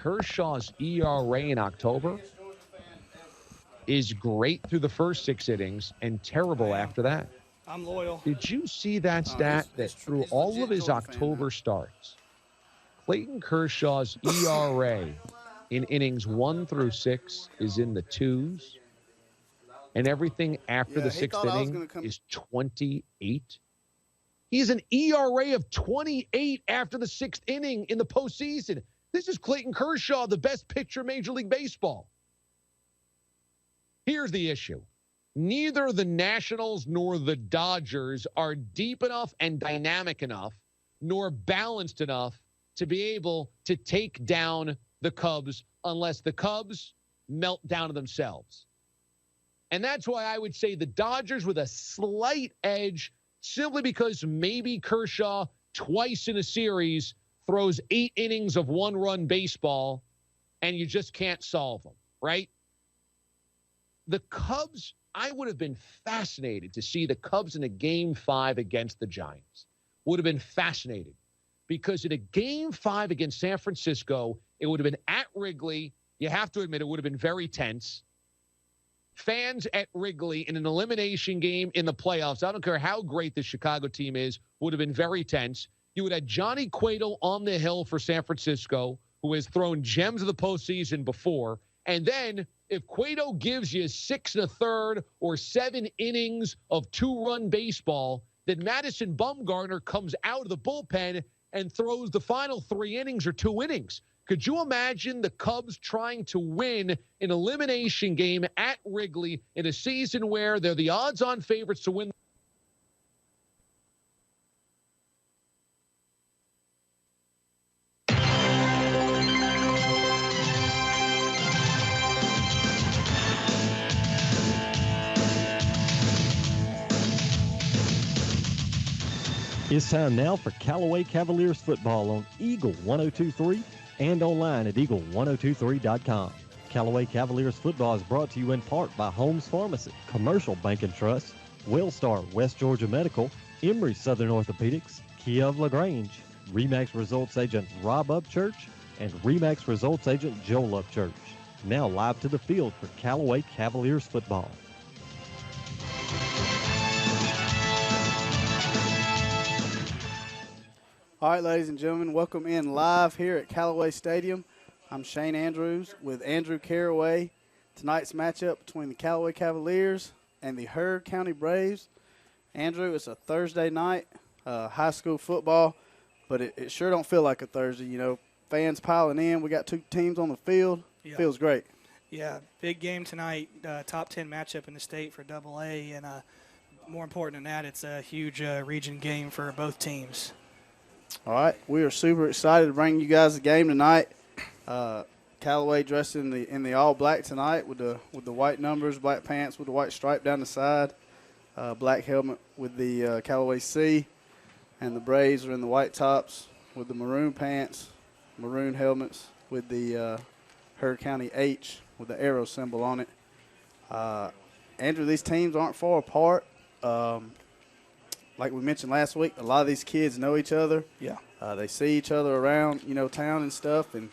Kershaw's ERA in October is great through the first 6 innings and terrible after that. I'm loyal. Did you see that stat that through all of his October starts, Clayton Kershaw's ERA in innings 1 through 6 is in the 2s, and everything after the 6th inning is 28? He's an ERA of 28 after the 6th inning in the postseason. This is Clayton Kershaw, the best pitcher in Major League Baseball. Here's the issue. Neither the Nationals nor the Dodgers are deep enough and dynamic enough, nor balanced enough to be able to take down the Cubs unless the Cubs melt down to themselves. And that's why I would say the Dodgers with a slight edge, simply because maybe Kershaw twice in a series throws 8 innings of 1-run baseball and you just can't solve them, right? The Cubs, I would have been fascinated to see the Cubs in a Game 5 against the Giants. Would have been fascinated. Because in a Game 5 against San Francisco, it would have been at Wrigley. You have to admit, it would have been very tense. Fans at Wrigley in an elimination game in the playoffs, I don't care how great the Chicago team is, would have been very tense. You would have Johnny Cueto on the hill for San Francisco, who has thrown gems of the postseason before. And then if Cueto gives you 6 1/3 or 7 innings of 2-run baseball, then Madison Bumgarner comes out of the bullpen and throws the final 3 innings or 2 innings. Could you imagine the Cubs trying to win an elimination game at Wrigley in a season where they're the odds-on favorites to win? It's time now for Callaway Cavaliers football on Eagle 102.3 and online at eagle1023.com. Callaway Cavaliers football is brought to you in part by Holmes Pharmacy, Commercial Bank and Trust, Wellstar West Georgia Medical, Emory Southern Orthopedics, Kia of LaGrange, RE/MAX Results Agent Rob Upchurch, and RE/MAX Results Agent Joel Upchurch. Now live to the field for Callaway Cavaliers football. All right, ladies and gentlemen, welcome in live here at Callaway Stadium. I'm Shane Andrews with Andrew Caraway. Tonight's matchup between the Callaway Cavaliers and the Heard County Braves. Andrew, it's a Thursday night, high school football, but it sure don't feel like a Thursday. You know, fans piling in. We got 2 teams on the field. Yeah. Feels great. Yeah, big game tonight, top 10 matchup in the state for AA, and more important than that, it's a huge region game for both teams. All right, we are super excited to bring you guys the game tonight. Callaway dressed in the all black tonight with the white numbers, black pants with the white stripe down the side, black helmet with the Callaway C, and the Braves are in the white tops with the maroon pants, maroon helmets with the Heard County H with the arrow symbol on it. Andrew, these teams aren't far apart. Like we mentioned last week, a lot of these kids know each other. Yeah. They see each other around, town and stuff, and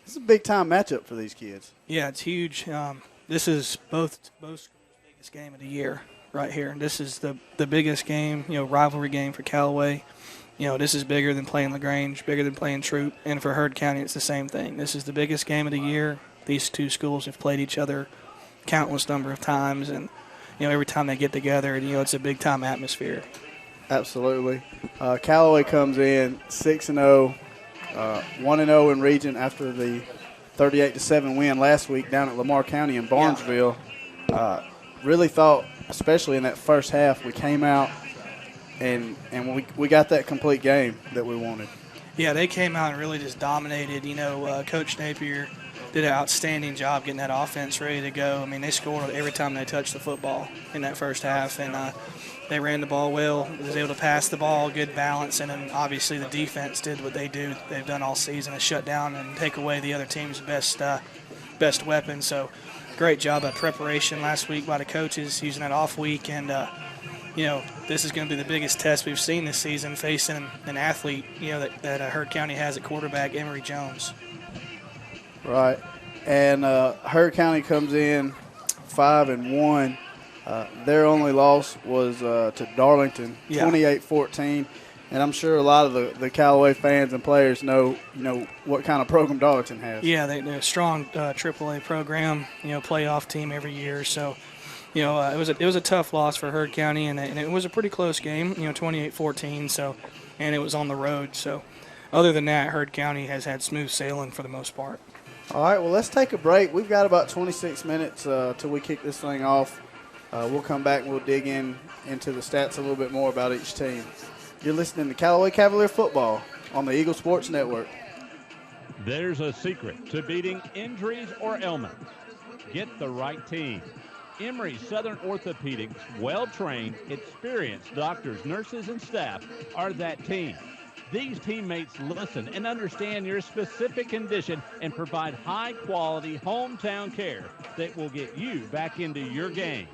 it's a big-time matchup for these kids. Yeah, it's huge. This is both schools' biggest game of the year right here. This is the biggest game, rivalry game for Callaway. This is bigger than playing LaGrange, bigger than playing Troop, and for Heard County, it's the same thing. This is the biggest game of the year. These 2 schools have played each other countless number of times, and, every time they get together, it's a big-time atmosphere. Absolutely. Callaway comes in 6-0, 1-0 in region after the 38-7 win last week down at Lamar County in Barnesville. Really thought, especially in that first half, we came out and we got that complete game that we wanted. Yeah, they came out and really just dominated. Coach Napier did an outstanding job getting that offense ready to go. I mean, they scored every time they touched the football in that first half, and they ran the ball well, was able to pass the ball, good balance, and then obviously the defense did what they've done all season, is shut down and take away the other team's best weapon. So great job of preparation last week by the coaches using that off week, and this is going to be the biggest test we've seen this season, facing an athlete that Heard County has at quarterback, Emory Jones. Right. And Heard County comes in 5-1. Their only loss was to Darlington, 28-14. And I'm sure a lot of the Callaway fans and players know what kind of program Darlington has. Yeah, they're a strong AAA program, playoff team every year. So, it was a tough loss for Heard County, and it was a pretty close game, 28-14. So, and it was on the road. So, other than that, Heard County has had smooth sailing for the most part. All right, well, let's take a break. We've got about 26 minutes till we kick this thing off. We'll come back and we'll dig into the stats a little bit more about each team. You're listening to Callaway Cavalier Football on the Eagle Sports Network. There's a secret to beating injuries or ailments. Get the right team. Emory Southern Orthopedics, well-trained, experienced doctors, nurses, and staff are that team. These teammates listen and understand your specific condition and provide high-quality hometown care that will get you back into your game.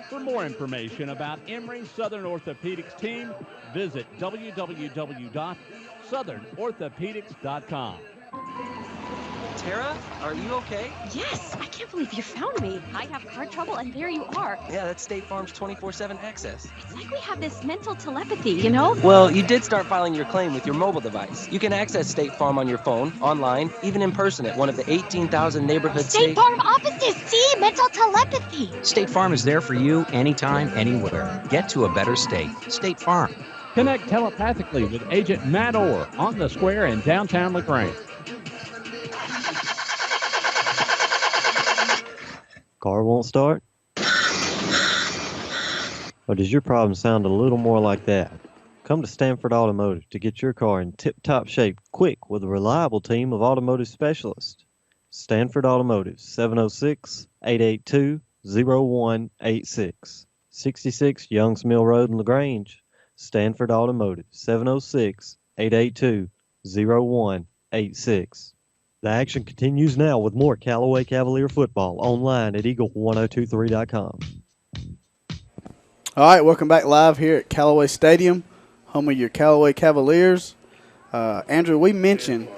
For more information about Emory Southern Orthopedics team, visit www.southernorthopedics.com. Tara, are you okay? Yes, I can't believe you found me. I have car trouble, and there you are. Yeah, that's State Farm's 24/7 access. It's like we have this mental telepathy, you know? Well, you did start filing your claim with your mobile device. You can access State Farm on your phone, online, even in person at one of the 18,000 neighborhood State Farm offices, see? Mental telepathy. State Farm is there for you anytime, anywhere. Get to a better state. State Farm. Connect telepathically with Agent Matt Orr on the square in downtown LaGrange. Car won't start? Or does your problem sound a little more like that? Come to Stanford Automotive to get your car in tip-top shape quick with a reliable team of automotive specialists. Stanford Automotive, 706-882-0186. 66 Youngs Mill Road in LaGrange. Stanford Automotive, 706-882-0186. The action continues now with more Callaway Cavalier football online at eagle1023.com. All right, welcome back live here at Callaway Stadium, home of your Callaway Cavaliers. Andrew, we mentioned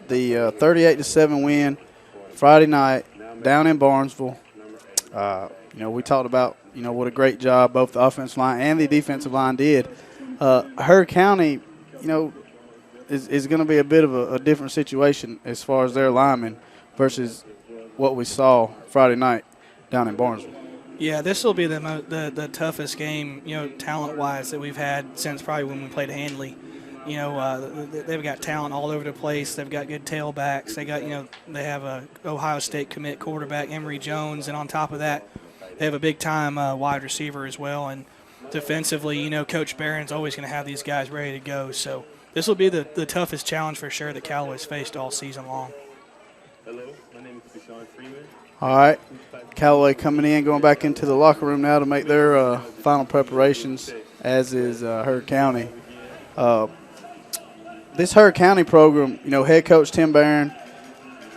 the 38-7 win Friday night down in Barnesville. We talked about what a great job both the offensive line and the defensive line did. Heard County, is going to be a bit of a different situation as far as their linemen versus what we saw Friday night down in Barnesville. Yeah, this will be the toughest game, talent-wise that we've had since probably when we played Handley. They've got talent all over the place. They've got good tailbacks. They have a Ohio State commit quarterback, Emory Jones, and on top of that, they have a big-time wide receiver as well. And defensively, Coach Barron's always going to have these guys ready to go. So this will be the toughest challenge for sure that Callaway's faced all season long. Hello, my name is Deshaun Freeman. All right, Callaway coming in, going back into the locker room now to make their final preparations, as is Heard County. This Heard County program, head coach Tim Barron,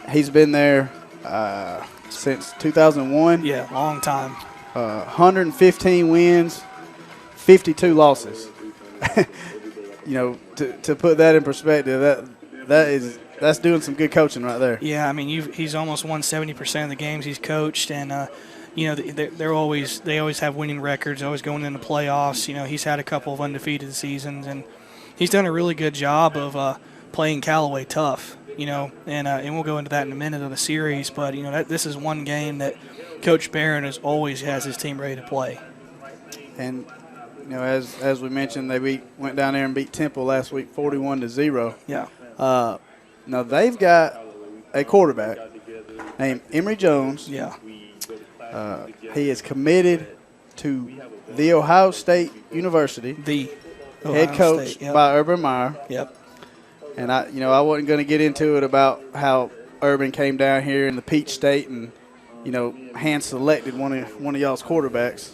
he's been there since 2001. Yeah, long time. 115 wins, 52 losses. To put that in perspective, that's doing some good coaching right there. Yeah, I mean, he's almost won 70% of the games he's coached, and they always have winning records, always going into playoffs. He's had a couple of undefeated seasons, and he's done a really good job of playing Callaway tough. And we'll go into that in a minute of the series, but this is one game that Coach Barron always has his team ready to play. And as we mentioned, they went down there and beat Temple last week, 41-0. Yeah. Now they've got a quarterback named Emory Jones. Yeah. He is committed to the Ohio State University. The head coach by Urban Meyer. Yep. And I wasn't going to get into it about how Urban came down here in the Peach State and hand selected one of y'all's quarterbacks.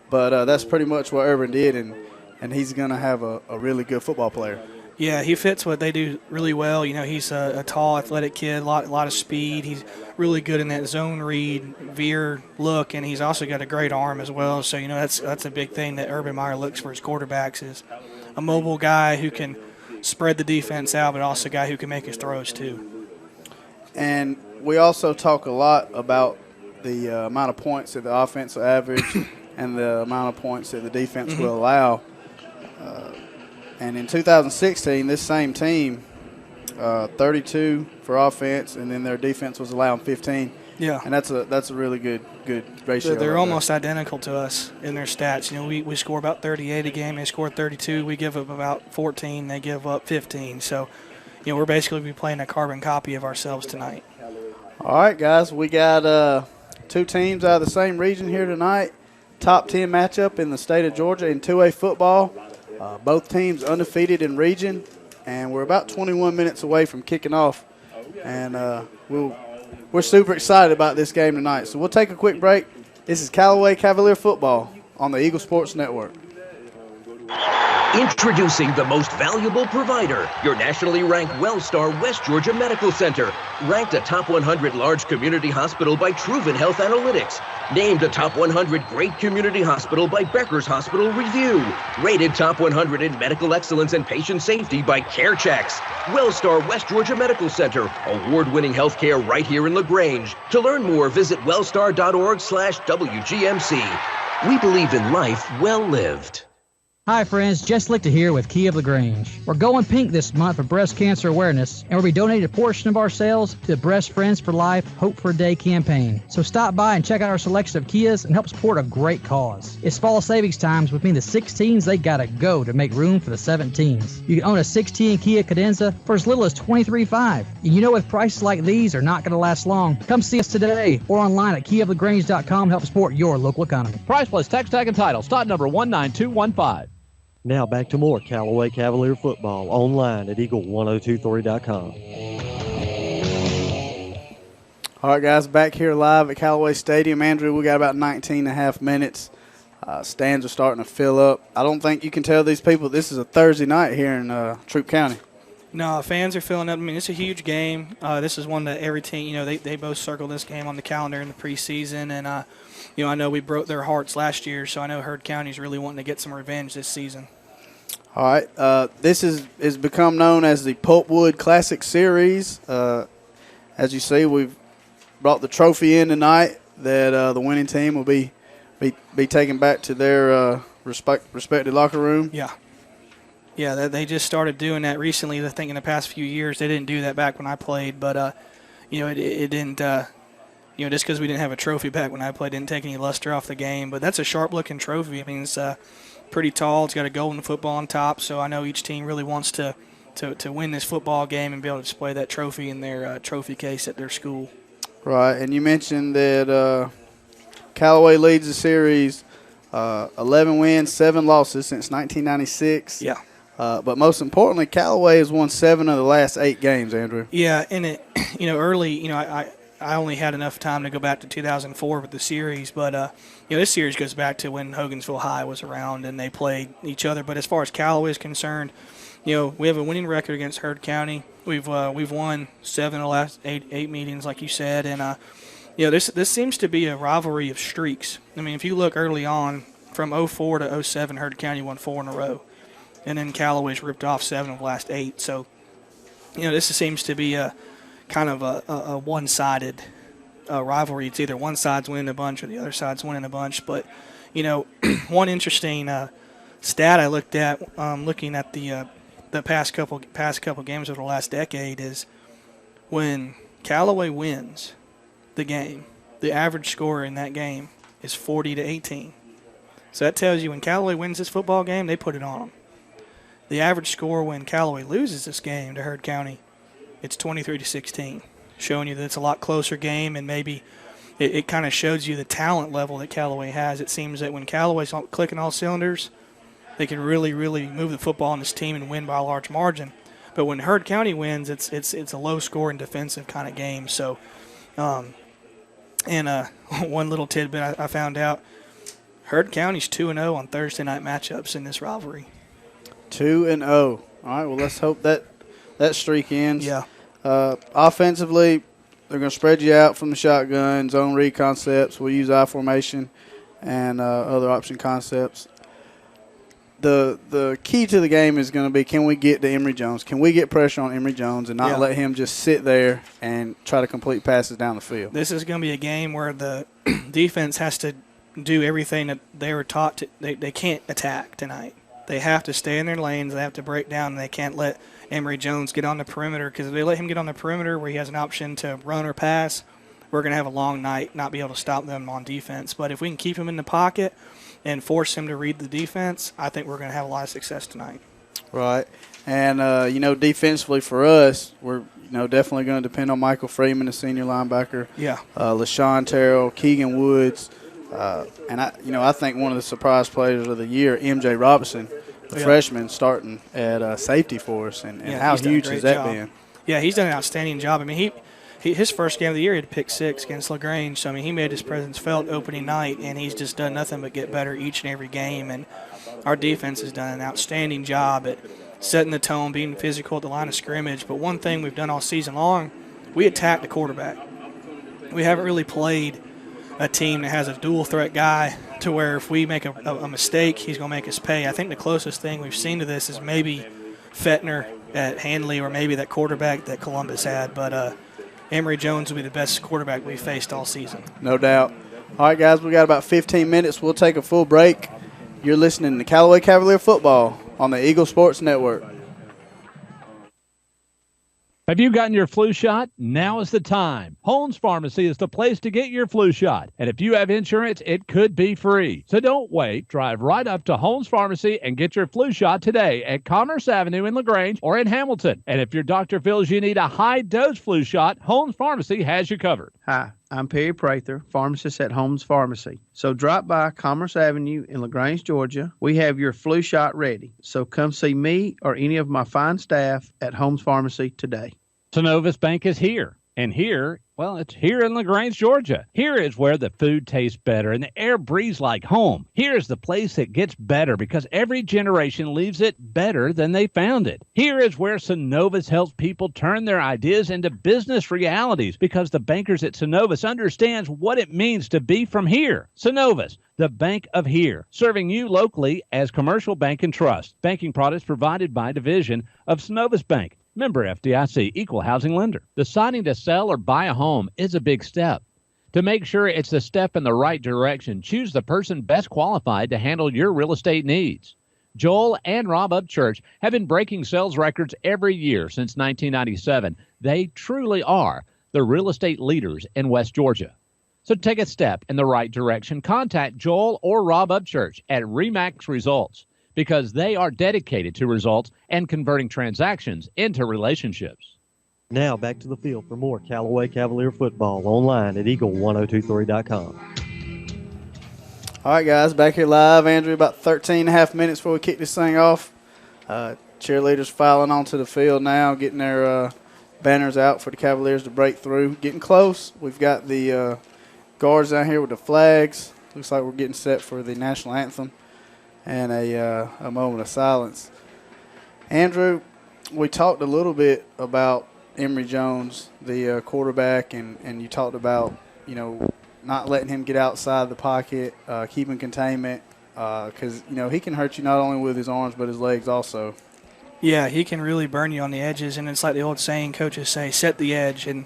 But that's pretty much what Urban did, and he's going to have a really good football player. Yeah, he fits what they do really well. He's a tall, athletic kid, a lot of speed. He's really good in that zone read, veer look, and he's also got a great arm as well. So, that's a big thing that Urban Meyer looks for his quarterbacks is a mobile guy who can spread the defense out, but also a guy who can make his throws too. And we also talk a lot about the amount of points that the offense will average and the amount of points that the defense will allow. And in 2016, this same team, 32 for offense, and then their defense was allowing 15. Yeah, and that's a really good ratio. They're almost identical to us in their stats. You know, we score about 38 a game. They score 32. We give up about 14. They give up 15. So, you know, we're basically playing a carbon copy of ourselves tonight. All right, guys, we got two teams out of the same region here tonight. Top 10 matchup in the state of Georgia in 2A football. Both teams undefeated in region, and we're about 21 minutes away from kicking off. And we're super excited about this game tonight. So we'll take a quick break. This is Callaway Cavalier Football on the Eagle Sports Network. Introducing the most valuable provider, your nationally ranked WellStar West Georgia Medical Center. Ranked a top 100 large community hospital by Truven Health Analytics. Named a top 100 great community hospital by Becker's Hospital Review. Rated top 100 in medical excellence and patient safety by CareChecks. WellStar West Georgia Medical Center. Award-winning healthcare right here in LaGrange. To learn more, visit wellstar.org/WGMC. We believe in life well lived. Hi friends, Jess Lichter here with Key of LaGrange. We're going pink this month for breast cancer awareness, and we'll be donating a portion of our sales to the Breast Friends for Life Hope for a Day campaign. So stop by and check out our selection of Kias and help support a great cause. It's fall savings times, which means the 16s, they gotta go to make room for the 17s. You can own a 16 Kia Cadenza for as little as $23,500. And you know, with prices like these are not gonna last long, come see us today or online at keyoflagrange.com to help support your local economy. Price plus tax tag and title. Stock number 19215. Now back to more Callaway Cavalier football online at eagle1023.com. All right, guys, back here live at Callaway Stadium. Andrew, we got about 19 and a half minutes. Stands are starting to fill up. I don't think you can tell these people this is a Thursday night here in Troup County. No, fans are filling up. I mean, it's a huge game. This is one that every team, you know, they both circle this game on the calendar in the preseason. And, you know, I know we broke their hearts last year, so I know Heard County's really wanting to get some revenge this season. All right. This is become known as the Pulpwood Classic Series. As you see, we've brought the trophy in tonight that the winning team will be taken back to their respected locker room. Yeah. Yeah, they just started doing that recently. I think in the past few years they didn't do that back when I played, but you know, it didn't. You know, just because we didn't have a trophy back when I played didn't take any luster off the game. But that's a sharp-looking trophy. I mean, it's pretty tall. It's got a golden football on top, so I know each team really wants to win this football game and be able to display that trophy in their trophy case at their school. Right, and you mentioned that Callaway leads the series 11 wins, 7 losses since 1996. Yeah. But most importantly, Callaway has won 7 of the last 8 games, Andrew. Yeah, and it, you know, early, you know, I only had enough time to go back to 2004 with the series, but you know, this series goes back to when Hogansville High was around and they played each other. But as far as Callaway is concerned, you know, we have a winning record against Heard County. We've won 7 of the last 8 meetings, like you said, and you know, this seems to be a rivalry of streaks. I mean, if you look early on, from 04 to 07, Heard County won 4 in a row. And then Callaway's ripped off 7 of the last 8. So, you know, this seems to be a kind of a one-sided rivalry. It's either one side's winning a bunch or the other side's winning a bunch. But, you know, one interesting stat I looked at, looking at the past couple games over the last decade, is when Callaway wins the game, the average score in that game is 40-18. So that tells you when Callaway wins this football game, they put it on them. The average score when Callaway loses this game to Heard County, it's 23-16, showing you that it's a lot closer game, and maybe it kind of shows you the talent level that Callaway has. It seems that when Callaway's clicking all cylinders, they can really, really move the football on this team and win by a large margin. But when Heard County wins, it's a low-scoring defensive kind of game. So, one little tidbit I found out, Heard County's 2-0 on Thursday night matchups in this rivalry. 2-0. All right, well, let's hope that streak ends. Yeah. Offensively, they're going to spread you out from the shotgun, zone read concepts. We'll use I formation and other option concepts. the key to the game is going to be, can we get to Emory Jones? Can we get pressure on Emory Jones and not let him just sit there and try to complete passes down the field? This is going to be a game where the defense has to do everything that they were taught to. They can't attack tonight. They have to stay in their lanes. They have to break down. And they can't let Emory Jones get on the perimeter, because if they let him get on the perimeter where he has an option to run or pass, we're going to have a long night, not be able to stop them on defense. But if we can keep him in the pocket and force him to read the defense, I think we're going to have a lot of success tonight. Right. And, defensively for us, we're, definitely going to depend on Michael Freeman, the senior linebacker. Yeah. LaShawn Terrell, Keegan Woods. And I think one of the surprise players of the year, MJ Robinson, the freshman, starting at safety for us. And how huge has that been? Yeah, he's done an outstanding job. I mean, his first game of the year, he had picked 6 against LaGrange. So, I mean, he made his presence felt opening night, and he's just done nothing but get better each and every game. And our defense has done an outstanding job at setting the tone, being physical at the line of scrimmage. But one thing we've done all season long, we attack the quarterback. We haven't really played a team that has a dual-threat guy to where if we make a mistake, he's going to make us pay. I think the closest thing we've seen to this is maybe Fettner at Handley, or maybe that quarterback that Columbus had. But Emory Jones will be the best quarterback we've faced all season. No doubt. All right, guys, we got about 15 minutes. We'll take a full break. You're listening to Callaway Cavalier Football on the Eagle Sports Network. Have you gotten your flu shot? Now is the time. Holmes Pharmacy is the place to get your flu shot. And if you have insurance, it could be free. So don't wait. Drive right up to Holmes Pharmacy and get your flu shot today at Commerce Avenue in LaGrange or in Hamilton. And if your doctor feels you need a high-dose flu shot, Holmes Pharmacy has you covered. Hi, I'm Perry Prather, pharmacist at Holmes Pharmacy. So drop by Commerce Avenue in LaGrange, Georgia. We have your flu shot ready. So come see me or any of my fine staff at Holmes Pharmacy today. Synovus Bank is here. And here, well, it's here in LaGrange, Georgia. Here is where the food tastes better and the air breathes like home. Here is the place that gets better because every generation leaves it better than they found it. Here is where Synovus helps people turn their ideas into business realities because the bankers at Synovus understands what it means to be from here. Synovus, the bank of here, serving you locally as Commercial Bank and Trust. Banking products provided by division of Synovus Bank. Member FDIC, equal housing lender. Deciding to sell or buy a home is a big step. To make sure it's a step in the right direction, choose the person best qualified to handle your real estate needs. Joel and Rob Upchurch have been breaking sales records every year since 1997. They truly are the real estate leaders in West Georgia. So take a step in the right direction. Contact Joel or Rob Upchurch at RE/MAX Results, because they are dedicated to results and converting transactions into relationships. Now back to the field for more Callaway Cavalier football online at eagle1023.com. All right, guys, back here live. Andrew, about 13 and a half minutes before we kick this thing off. Cheerleaders filing onto the field now, getting their banners out for the Cavaliers to break through. Getting close. We've got the guards down here with the flags. Looks like we're getting set for the national anthem and a moment of silence. Andrew, we talked a little bit about Emory Jones, the quarterback, and you talked about, not letting him get outside the pocket, keeping containment, because, he can hurt you not only with his arms but his legs also. Yeah, he can really burn you on the edges, and it's like the old saying coaches say, set the edge, and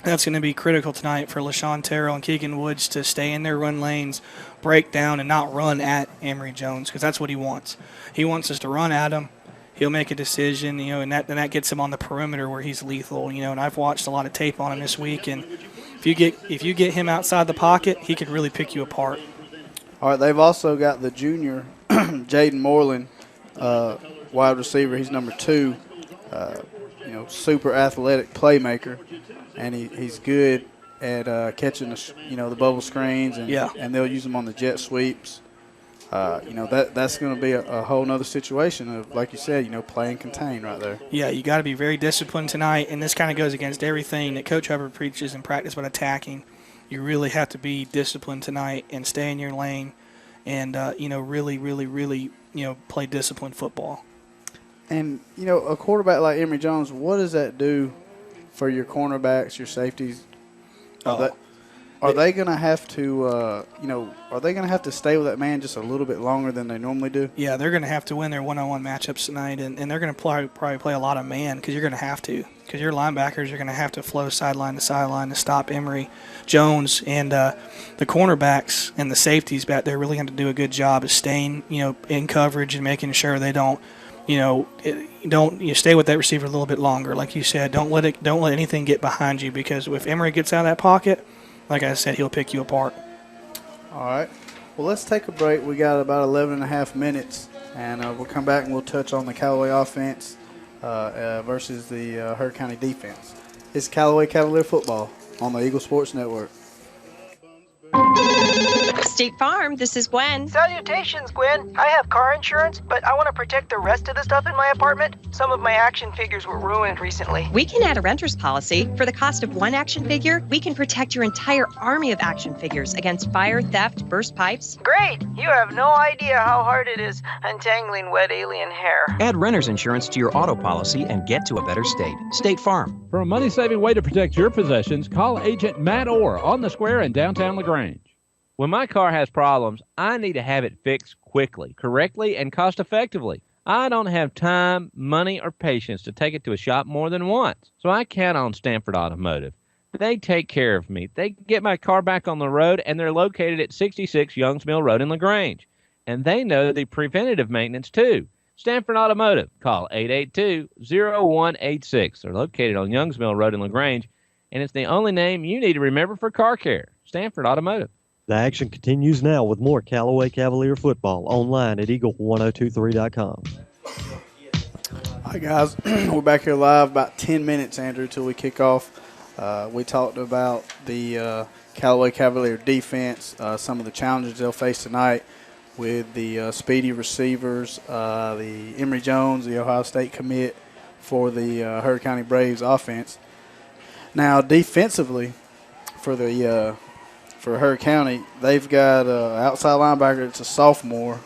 that's going to be critical tonight for LaShawn Terrell and Keegan Woods to stay in their run lanes, break down, and not run at Emory Jones, because that's what he wants. He wants us to run at him. He'll make a decision, and that gets him on the perimeter where he's lethal. And I've watched a lot of tape on him this week, and if you get him outside the pocket, he could really pick you apart. All right, they've also got the junior Jaden Moreland, wide receiver. He's number 2. Super athletic playmaker, and he's good at catching the bubble screens, and they'll use him on the jet sweeps. That's going to be a whole nother situation of, like you said, play and contain right there. Yeah, you got to be very disciplined tonight, and this kind of goes against everything that Coach Hubbard preaches in practice about attacking. You really have to be disciplined tonight and stay in your lane, and really, really, really, play disciplined football. And, a quarterback like Emory Jones, what does that do for your cornerbacks, your safeties? Are they going to have to, are they going to have to stay with that man just a little bit longer than they normally do? Yeah, they're going to have to win their one-on-one matchups tonight, and they're going to probably play a lot of man because you're going to have to. Because your linebackers are going to have to flow sideline to sideline to stop Emory Jones, and the cornerbacks and the safeties back there really have to do a good job of staying, in coverage and making sure they don't, stay with that receiver a little bit longer. Like you said, don't let anything get behind you, because if Emory gets out of that pocket, like I said, he'll pick you apart. All right. Well, let's take a break. We got about 11 and a half minutes, and we'll come back and we'll touch on the Callaway offense versus the Heard County defense. It's Callaway Cavalier football on the Eagle Sports Network. State Farm, this is Gwen. Salutations, Gwen. I have car insurance, but I want to protect the rest of the stuff in my apartment. Some of my action figures were ruined recently. We can add a renter's policy. For the cost of one action figure, we can protect your entire army of action figures against fire, theft, burst pipes. Great! You have no idea how hard it is untangling wet alien hair. Add renter's insurance to your auto policy and get to a better state. State Farm. For a money-saving way to protect your possessions, call Agent Matt Orr on the square in downtown LaGrange. When my car has problems, I need to have it fixed quickly, correctly, and cost-effectively. I don't have time, money, or patience to take it to a shop more than once, so I count on Stanford Automotive. They take care of me. They get my car back on the road, and they're located at 66 Youngs Mill Road in LaGrange. And they know the preventative maintenance, too. Stanford Automotive. Call 882-0186. They're located on Youngs Mill Road in LaGrange, and it's the only name you need to remember for car care. Stanford Automotive. The action continues now with more Callaway Cavalier football online at eagle1023.com. All right, guys, we're back here live. About 10 minutes, Andrew, till we kick off. We talked about the Callaway Cavalier defense, some of the challenges they'll face tonight with the speedy receivers, the Emory Jones, the Ohio State commit for the Heard County Braves offense. Now, defensively, for Heard County, they've got outside linebacker. It's a sophomore,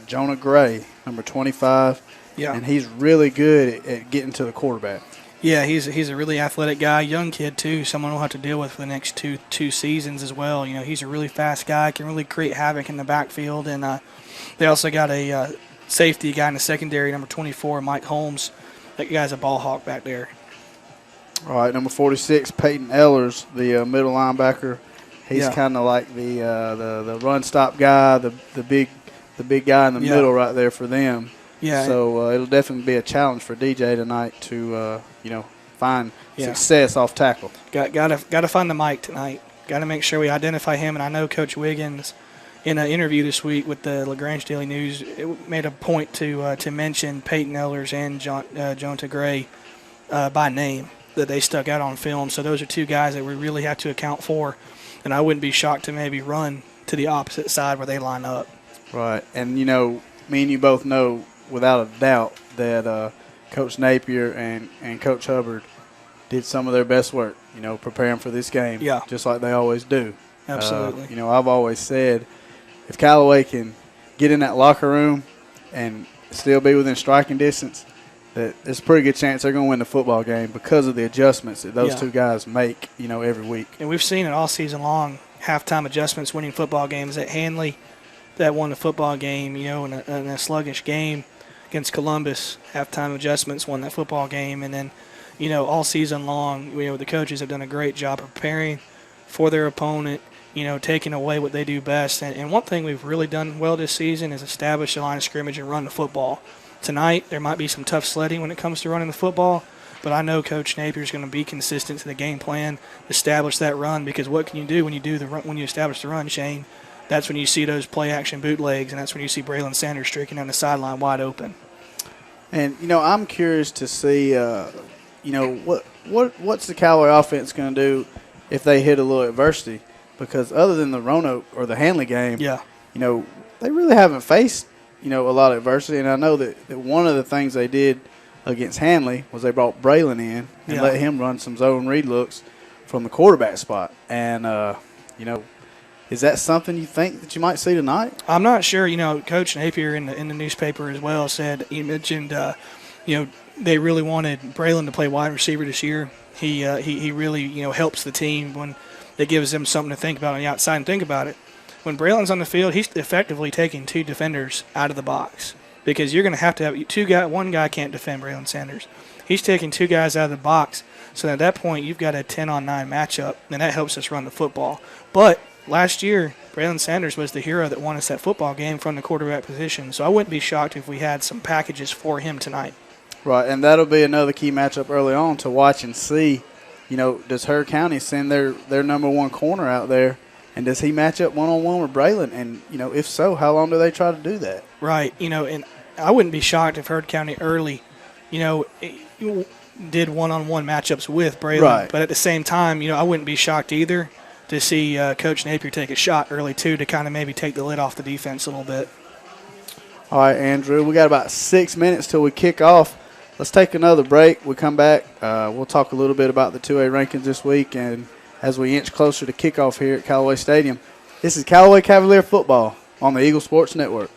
Jonah Gray, number 25. Yeah. And he's really good at getting to the quarterback. Yeah, he's a really athletic guy, young kid too. Someone we'll have to deal with for the next two seasons as well. He's a really fast guy, can really create havoc in the backfield. And they also got a safety guy in the secondary, number 24, Mike Holmes. That guy's a ball hawk back there. All right, number 46, Peyton Ellers, the middle linebacker. He's kind of like the run stop guy, the big guy in the middle right there for them. Yeah. So it'll definitely be a challenge for DJ tonight to find success off tackle. Got to find the Mike tonight. Got to make sure we identify him. And I know Coach Wiggins, in an interview this week with the LaGrange Daily News, it made a point to mention Peyton Ellers and Jonah Gray by name, that they stuck out on film. So those are two guys that we really have to account for. And I wouldn't be shocked to maybe run to the opposite side where they line up. Right. And, me and you both know without a doubt that Coach Napier and Coach Hubbard did some of their best work, preparing for this game, just like they always do. Absolutely. I've always said if Callaway can get in that locker room and still be within striking distance, that there's a pretty good chance they're going to win the football game because of the adjustments that those two guys make, every week. And we've seen it all season long, halftime adjustments winning football games. At Hanley, that won the football game, in a sluggish game against Columbus. Halftime adjustments won that football game. And then, all season long, the coaches have done a great job preparing for their opponent, taking away what they do best. And one thing we've really done well this season is establish the line of scrimmage and run the football. Tonight, there might be some tough sledding when it comes to running the football, but I know Coach Napier is going to be consistent to the game plan, establish that run, because what can you do when you establish the run, Shane? That's when you see those play-action bootlegs, and that's when you see Braylon Sanders streaking down the sideline wide open. And, I'm curious to see, what's the Callaway offense going to do if they hit a little adversity? Because other than the Roanoke or the Hanley game, they really haven't faced a lot of adversity. And I know that one of the things they did against Hanley was they brought Braylon in and let him run some zone read looks from the quarterback spot. And, is that something you think that you might see tonight? I'm not sure. Coach Napier in the newspaper as well said, he mentioned, they really wanted Braylon to play wide receiver this year. He really, helps the team when that gives them something to think about on the outside. And think about it. When Braylon's on the field, he's effectively taking 2 defenders out of the box because you're going to have 2 guys. One guy can't defend Braylon Sanders. He's taking 2 guys out of the box. So at that point, you've got a 10-on-9 matchup, and that helps us run the football. But last year, Braylon Sanders was the hero that won us that football game from the quarterback position. So I wouldn't be shocked if we had some packages for him tonight. Right, and that'll be another key matchup early on to watch and see. Does Heard County send their number 1 corner out there, and does he match up one-on-one with Braylon? And, if so, how long do they try to do that? Right, and I wouldn't be shocked if Heard County early, did one-on-one matchups with Braylon. Right. But at the same time, I wouldn't be shocked either to see Coach Napier take a shot early, too, to kind of maybe take the lid off the defense a little bit. All right, Andrew, we got about 6 minutes till we kick off. Let's take another break. We come back. We'll talk a little bit about the 2A rankings this week, and as we inch closer to kickoff here at Callaway Stadium. This is Callaway Cavalier football on the Eagle Sports Network.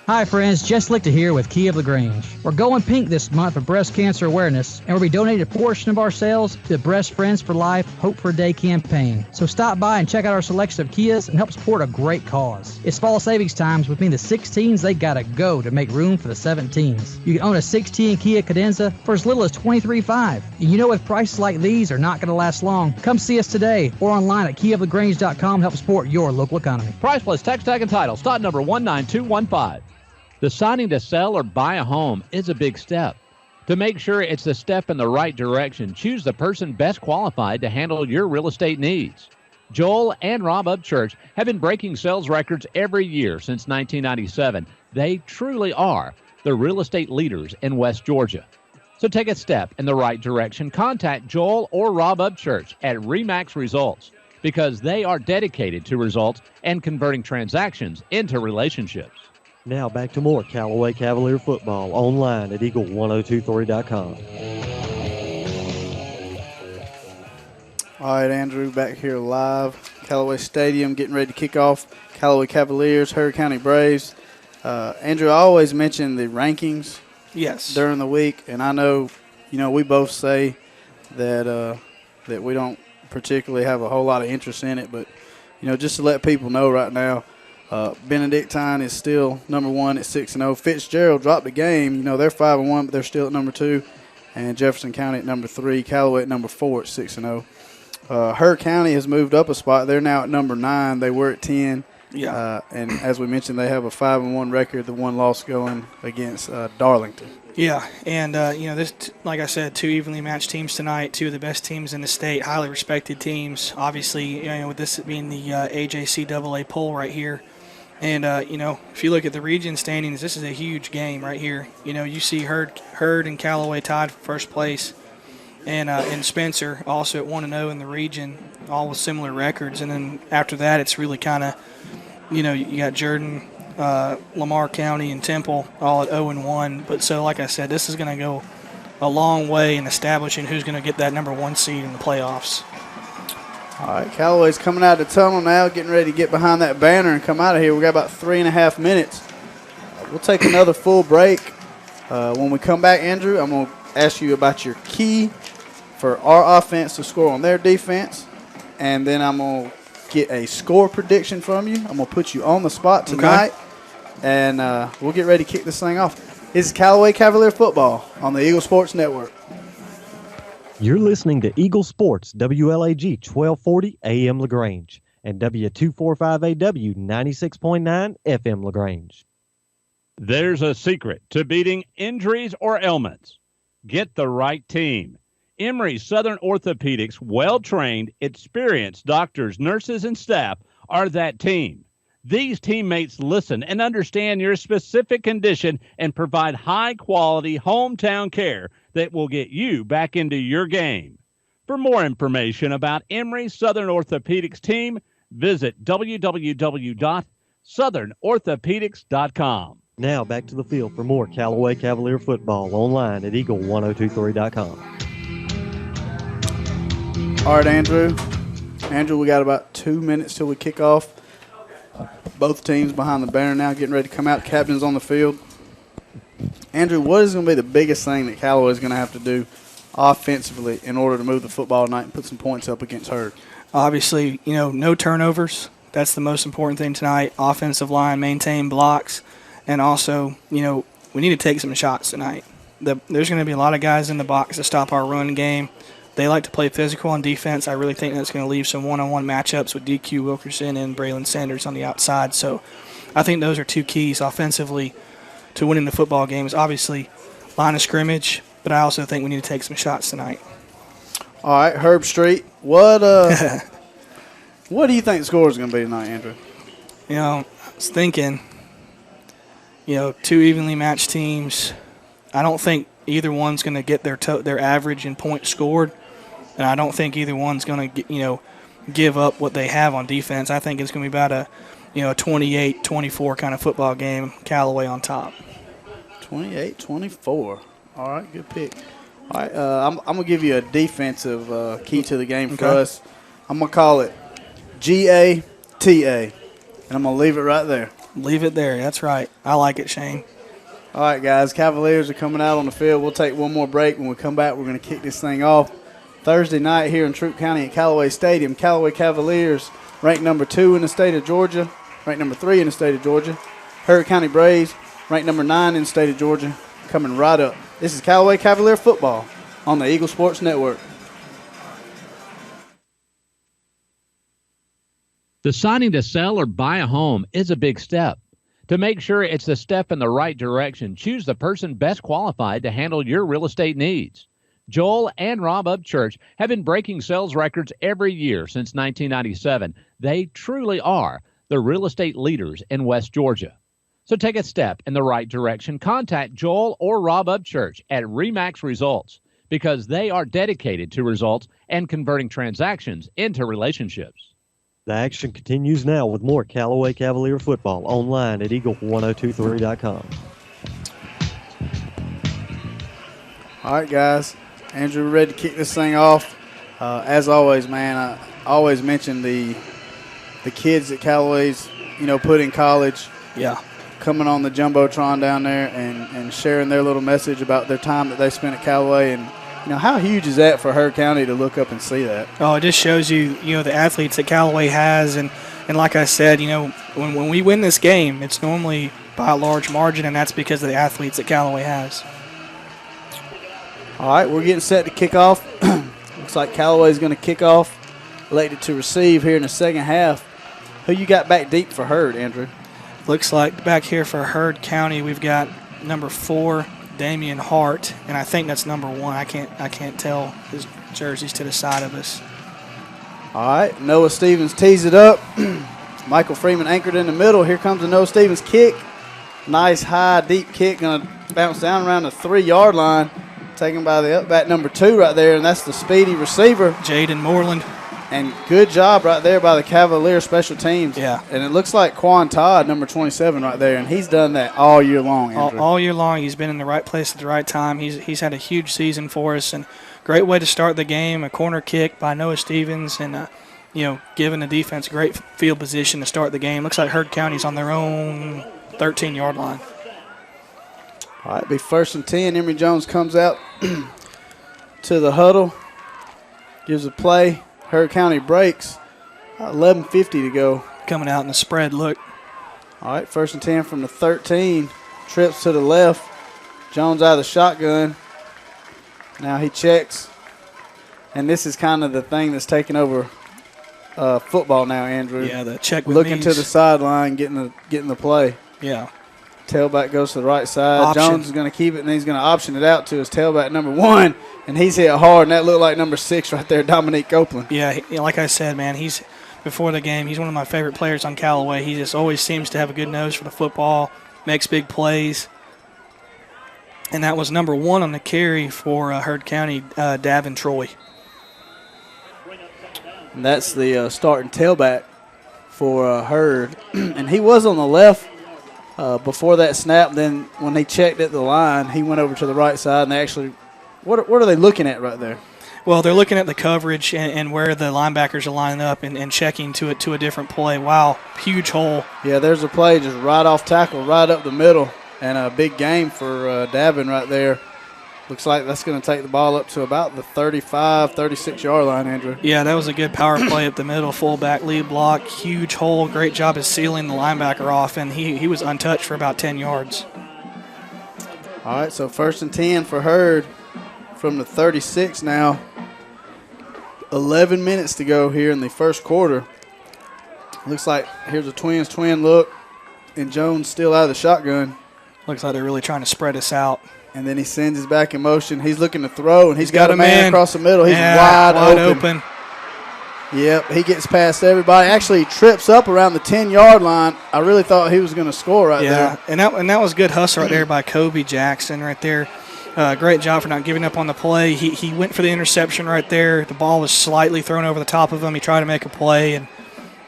Hi friends, Jess Lichter here with Key of LaGrange. We're going pink this month for breast cancer awareness, and we'll be donating a portion of our sales to the Breast Friends for Life Hope for a Day campaign. So stop by and check out our selection of Kias and help support a great cause. It's fall savings times, which means the 16s, they gotta go to make room for the 17s. You can own a 16 Kia Cadenza for as little as $23,500. And with prices like these are not gonna last long, come see us today or online at keyoflagrange.com to help support your local economy. Price plus tax tag and title. Stock number 19215. Deciding to sell or buy a home is a big step. To make sure it's a step in the right direction, choose the person best qualified to handle your real estate needs. Joel and Rob Upchurch have been breaking sales records every year since 1997. They truly are the real estate leaders in West Georgia. So take a step in the right direction. Contact Joel or Rob Upchurch at RE/MAX Results because they are dedicated to results and converting transactions into relationships. Now back to more Callaway Cavalier football online at eagle1023.com. All right, Andrew, back here live. Callaway Stadium getting ready to kick off. Callaway Cavaliers, Heard County Braves. Andrew, I always mention the rankings during the week, and I know, we both say that that we don't particularly have a whole lot of interest in it, but, just to let people know right now, Benedictine is still number 1 at 6-0. Fitzgerald dropped a game. They're 5-1, but they're still at number 2. And Jefferson County at number 3. Callaway at number 4 at 6-0. Heard County has moved up a spot. They're now at number 9. They were at 10. Yeah. And as we mentioned, they have a 5-1 record. The one loss going against Darlington. Yeah, and this, like I said, 2 evenly matched teams tonight. 2 of the best teams in the state, highly respected teams. Obviously, with this being the AJCAA poll right here. And, if you look at the region standings, this is a huge game right here. You see Heard and Callaway tied for first place. And Spencer also at 1-0 in the region, all with similar records. And then after that, it's really kind of, you got Jordan, Lamar County, and Temple all at 0-1. But so, like I said, this is going to go a long way in establishing who's going to get that number 1 seed in the playoffs. All right, Callaway's coming out of the tunnel now, getting ready to get behind that banner and come out of here. We got about 3.5 minutes. We'll take another full break. When we come back, Andrew, I'm going to ask you about your key for our offense to score on their defense, and then I'm going to get a score prediction from you. I'm going to put you on the spot tonight, and we'll get ready to kick this thing off. This is Callaway Cavalier football on the Eagle Sports Network. You're listening to Eagle Sports, WLAG 1240 AM LaGrange and W245AW 96.9 FM LaGrange. There's a secret to beating injuries or ailments. Get the right team. Emory Southern Orthopedics, well-trained, experienced doctors, nurses, and staff are that team. These teammates listen and understand your specific condition and provide high-quality hometown care that will get you back into your game. For more information about Emory Southern Orthopedics team, visit www.southernorthopedics.com. Now back to the field for more Callaway Cavalier football online at eagle1023.com. All right, Andrew. Andrew, we got about 2 minutes till we kick off. Both teams behind the banner now getting ready to come out. Captains on the field. Andrew, what is going to be the biggest thing that Callaway is going to have to do offensively in order to move the football tonight and put some points up against Heard? Obviously, no turnovers. That's the most important thing tonight. Offensive line, maintain blocks. And also, we need to take some shots tonight. There's going to be a lot of guys in the box to stop our run game. They like to play physical on defense. I really think that's going to leave some one-on-one matchups with DQ Wilkerson and Braylon Sanders on the outside. So I think those are two keys offensively to winning the football games. Obviously, line of scrimmage, but I also think we need to take some shots tonight. All right, Herb Street, what do you think the score is going to be tonight, Andrew? I was thinking, two evenly matched teams. I don't think either one's going to get their average in points scored, and I don't think either one's going to give up what they have on defense. I think it's going to be about a 28-24 kind of football game. Callaway on top. 28-24. All right, good pick. All right, I'm going to give you a defensive key to the game for us. I'm going to call it GATA, and I'm going to leave it right there. Leave it there. That's right. I like it, Shane. All right, guys, Cavaliers are coming out on the field. We'll take one more break. When we come back, we're going to kick this thing off. Thursday night here in Troup County at Callaway Stadium, Callaway Cavaliers ranked number 2 in the state of Georgia, ranked number 3 in the state of Georgia. Hurd County Braves ranked number 9 in the state of Georgia, coming right up. This is Callaway Cavalier football on the Eagle Sports Network. Deciding to sell or buy a home is a big step. To make sure it's the step in the right direction, choose the person best qualified to handle your real estate needs. Joel and Rob Upchurch have been breaking sales records every year since 1997. They truly are the real estate leaders in West Georgia. So take a step in the right direction. Contact Joel or Rob Upchurch at RE/MAX Results because they are dedicated to results and converting transactions into relationships. The action continues now with more Callaway Cavalier football online at eagle1023.com. All right, guys. Andrew, we're ready to kick this thing off. As always, man, I always mention the kids at Callaway's, put in college. Yeah. Coming on the Jumbotron down there and sharing their little message about their time that they spent at Callaway. And, how huge is that for Hurd County to look up and see that? Oh, it just shows you, the athletes that Callaway has. And like I said, when we win this game, it's normally by a large margin, and that's because of the athletes that Callaway has. All right, we're getting set to kick off. Looks like Callaway's going to kick off, elected to receive here in the second half. Who you got back deep for Hurd, Andrew? Looks like back here for Hurd County, we've got number 4, Damian Hart, and I think that's number 1. I can't tell his jerseys to the side of us. All right, Noah Stevens tees it up. Michael Freeman anchored in the middle. Here comes the Noah Stevens kick. Nice high, deep kick, going to bounce down around the 3-yard line. Taken by the up back number 2 right there, and that's the speedy receiver, Jaden Moreland. And good job right there by the Cavalier special teams. Yeah. And it looks like Quan Todd, number 27 right there, and he's done that all year long, Andrew. All year long, he's been in the right place at the right time. He's had a huge season for us, and great way to start the game, a corner kick by Noah Stevens, and, giving the defense great field position to start the game. Looks like Hurd County's on their own 13-yard line. All right, be 1st and 10. Emory Jones comes out to the huddle, gives a play. Hurd County breaks. 11:50 to go. Coming out in the spread look. All right, 1st and 10 from the 13. Trips to the left. Jones out of the shotgun. Now he checks. And this is kind of the thing that's taking over football now, Andrew. Yeah, the check with looking knees. to the sideline, getting the play. Yeah. Tailback goes to the right side. Option. Jones is going to keep it, and he's going to option it out to his tailback number 1, and he's hit hard, and that looked like number 6 right there, Dominique Copeland. Yeah, like I said, man, before the game, he's one of my favorite players on Callaway. He just always seems to have a good nose for the football, makes big plays. And that was number 1 on the carry for Hurd County, Davin Troy. And that's the starting tailback for Hurd. And he was on the left before that snap. Then when they checked at the line, he went over to the right side, and they actually what are they looking at right there? Well, they're looking at the coverage and where the linebackers are lining up and checking to a different play. Wow, huge hole. Yeah, there's a play just right off tackle, right up the middle, and a big game for Davin right there. Looks like that's going to take the ball up to about the 35, 36-yard line, Andrew. Yeah, that was a good power play up the middle, fullback lead block, huge hole, great job of sealing the linebacker off, and he was untouched for about 10 yards. All right, so 1st and 10 for Hurd from the 36 now. 11 minutes to go here in the first quarter. Looks like here's a twin look, and Jones still out of the shotgun. Looks like they're really trying to spread us out. And then he sends his back in motion. He's looking to throw, and he's got a man across the middle. He's wide open. Yep, he gets past everybody. Actually, he trips up around the 10-yard line. I really thought he was going to score right there. And that was good hustle right there by Kobe Jackson right there. Great job for not giving up on the play. He went for the interception right there. The ball was slightly thrown over the top of him. He tried to make a play, and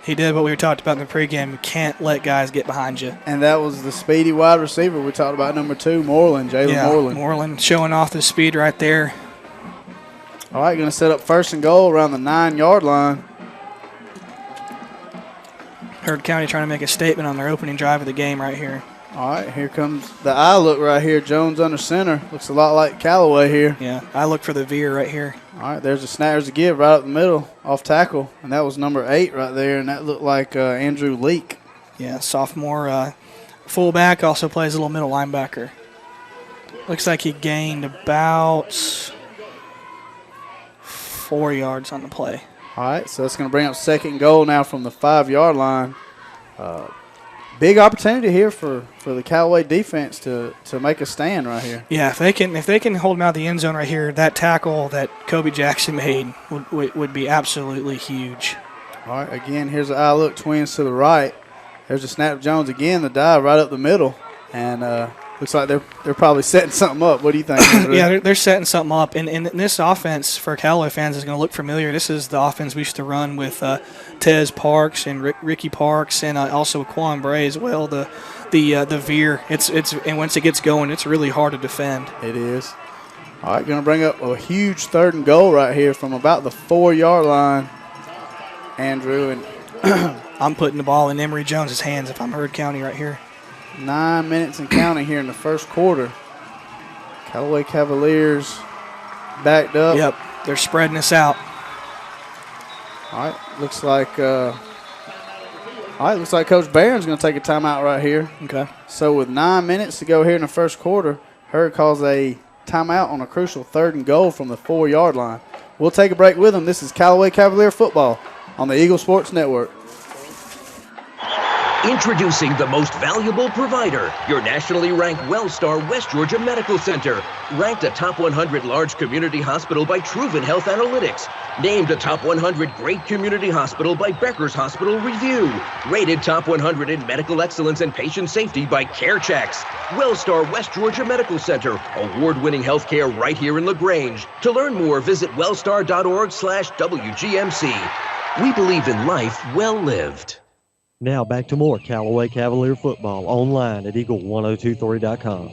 he did what we talked about in the pregame. You can't let guys get behind you. And that was the speedy wide receiver we talked about, number 2, Moreland, Jalen Moreland. Moreland showing off the speed right there. All right, going to set up 1st and goal around the 9-yard line. Hurd County trying to make a statement on their opening drive of the game right here. All right, here comes the eye look right here. Jones under center. Looks a lot like Callaway here. Yeah, I look for the veer right here. All right, there's a snap. There's a give right up the middle, off tackle. And that was number 8 right there, and that looked like Andrew Leak. Yeah, sophomore fullback, also plays a little middle linebacker. Looks like he gained about 4 yards on the play. All right, so it's going to bring up 2nd and goal now from the 5-yard line. Big opportunity here for the Callaway defense to make a stand right here. Yeah, if they can hold him out of the end zone right here, that tackle that Kobe Jackson made would be absolutely huge. All right, again, here's the eye look, twins to the right. There's a snap to Jones again, the dive right up the middle, and looks like they're probably setting something up. What do you think, Andrew? Yeah, they're setting something up, and this offense for Callaway fans is going to look familiar. This is the offense we used to run with Tez Parks and Ricky Parks, and also Quan Bray as well. The veer, it's and once it gets going, it's really hard to defend. It is. All right, going to bring up a huge 3rd and goal right here from about the 4-yard line, Andrew, and I'm putting the ball in Emory Jones's hands if I'm Hurd County right here. 9 minutes and counting here in the first quarter. Callaway Cavaliers backed up. Yep, they're spreading us out. All right, looks like Coach Barron's going to take a timeout right here. Okay. So with 9 minutes to go here in the first quarter, Hurd calls a timeout on a crucial 3rd and goal from the 4-yard line. We'll take a break with them. This is Callaway Cavalier football on the Eagle Sports Network. Introducing the most valuable provider, your nationally ranked WellStar West Georgia Medical Center. Ranked a top 100 large community hospital by Truven Health Analytics. Named a top 100 great community hospital by Becker's Hospital Review. Rated top 100 in medical excellence and patient safety by CareChecks. WellStar West Georgia Medical Center. Award-winning healthcare right here in LaGrange. To learn more, visit wellstar.org/WGMC. We believe in life well lived. Now back to more Callaway Cavalier football online at eagle1023.com.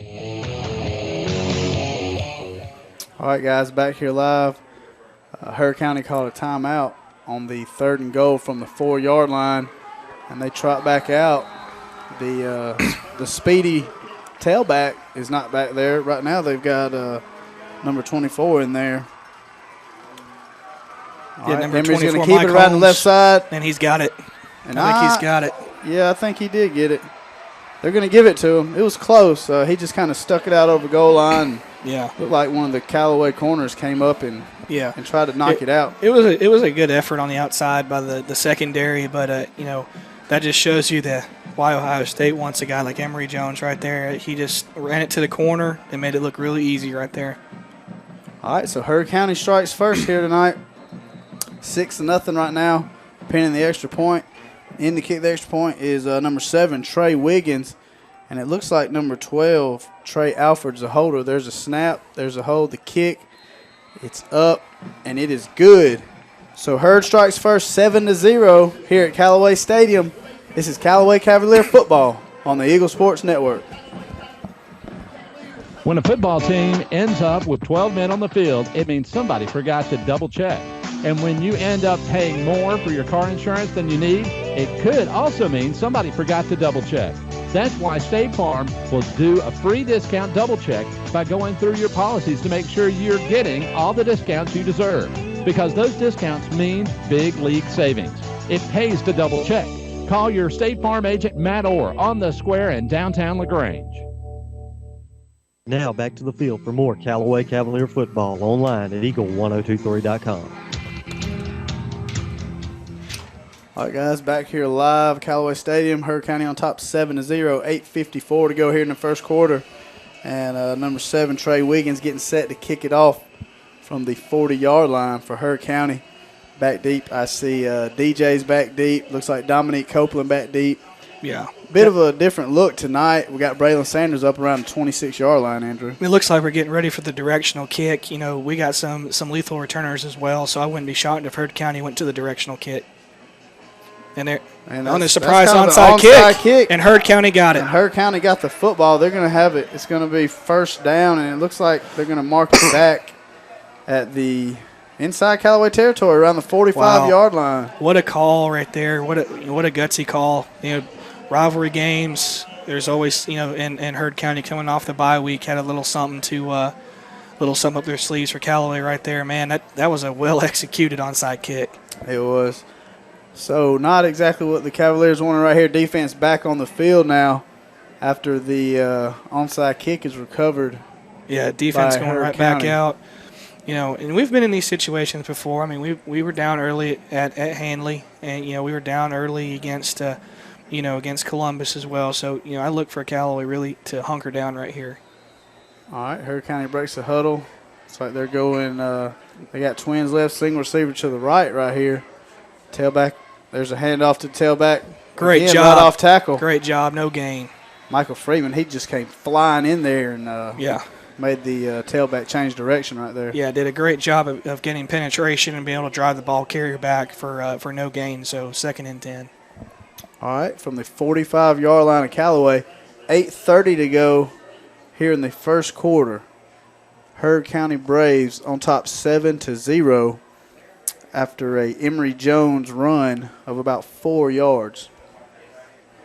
All right, guys, back here live. Hurd County called a timeout on the 3rd and goal from the 4-yard line, and they trot back out. The speedy tailback is not back there. Right now they've got number 24 in there. Yeah, right, number Emery's 24, going to keep Mike it right on the Holmes, left side. And he's got it. I think he's got it. Yeah, I think he did get it. They're going to give it to him. It was close. He just kind of stuck it out over the goal line. Yeah. Looked like one of the Callaway corners came up and tried to knock it out. It was a good effort on the outside by the secondary, but that just shows you why Ohio State wants a guy like Emory Jones right there. He just ran it to the corner and made it look really easy right there. All right, so Hurd County strikes first here tonight. 6-0 right now, pinning the extra point. In to kick the extra point is number 7, Trey Wiggins. And it looks like number 12, Trey Alford's a holder. There's a snap. There's a hold. The kick. It's up, and it is good. So Hurd strikes first 7-0 here at Callaway Stadium. This is Callaway Cavalier football on the Eagle Sports Network. When a football team ends up with 12 men on the field, it means somebody forgot to double check. And when you end up paying more for your car insurance than you need, it could also mean somebody forgot to double check. That's why State Farm will do a free discount double check by going through your policies to make sure you're getting all the discounts you deserve. Because those discounts mean big league savings. It pays to double check. Call your State Farm agent, Matt Orr, on the square in downtown LaGrange. Now back to the field for more Callaway Cavalier football online at eagle1023.com. All right, guys, back here live, Callaway Stadium. Hurd County on top 7-0, 8:54 to go here in the first quarter. And number 7, Trey Wiggins, getting set to kick it off from the 40-yard line for Hurd County. Back deep, I see DJ's back deep. Looks like Dominique Copeland back deep. Yeah. Bit of a different look tonight. We got Braylon Sanders up around the 26-yard line, Andrew. It looks like we're getting ready for the directional kick. You know, we got some lethal returners as well, so I wouldn't be shocked if Hurd County went to the directional kick. And they're on a surprise onside kick, and Hurd County got it. And Hurd County got the football. They're going to have it. It's going to be first down, and it looks like they're going to mark it back at the inside Callaway territory around the 45-yard line. What a call right there. What a gutsy call. You know, rivalry games, there's always, you know, and Hurd County coming off the bye week had a little something up their sleeves for Callaway right there. Man, that was a well-executed onside kick. It was. So not exactly what the Cavaliers wanted right here. Defense back on the field now after the onside kick is recovered. Yeah, defense going right back out. You know, and we've been in these situations before. I mean, we were down early at Handley, and, you know, we were down early against Columbus as well. So, you know, I look for Callaway really to hunker down right here. All right, Hurd County breaks the huddle. It's like they're going they got twins left, single receiver to the right here. Tailback, there's a handoff to the tailback. Great job. Right off tackle. Great job, no gain. Michael Freeman, he just came flying in there and made the tailback change direction right there. Yeah, did a great job of getting penetration and being able to drive the ball carrier back for no gain, so 2nd and 10. All right, from the 45-yard line of Callaway, 8:30 to go here in the first quarter. Hurd County Braves on top 7-0 after a Emory Jones run of about 4 yards.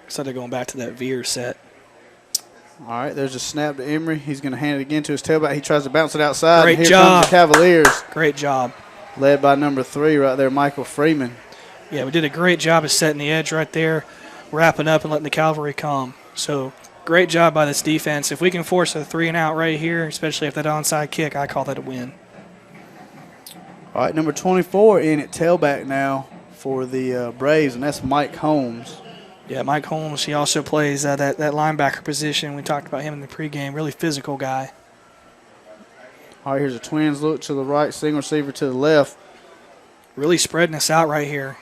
So they're going back to that veer set. All right, there's a snap to Emory. He's going to hand it again to his tailback. He tries to bounce it outside. Great and here job. comes the Cavaliers. Great job. Led by number 3 right there, Michael Freeman. Yeah, we did a great job of setting the edge right there, wrapping up and letting the cavalry come. So great job by this defense. If we can force a 3-and-out right here, especially if that onside kick, I call that a win. All right, number 24 in at tailback now for the Braves, and that's Mike Holmes. Yeah, Mike Holmes, he also plays that linebacker position. We talked about him in the pregame, really physical guy. All right, here's a twins look to the right, single receiver to the left. Really spreading us out right here.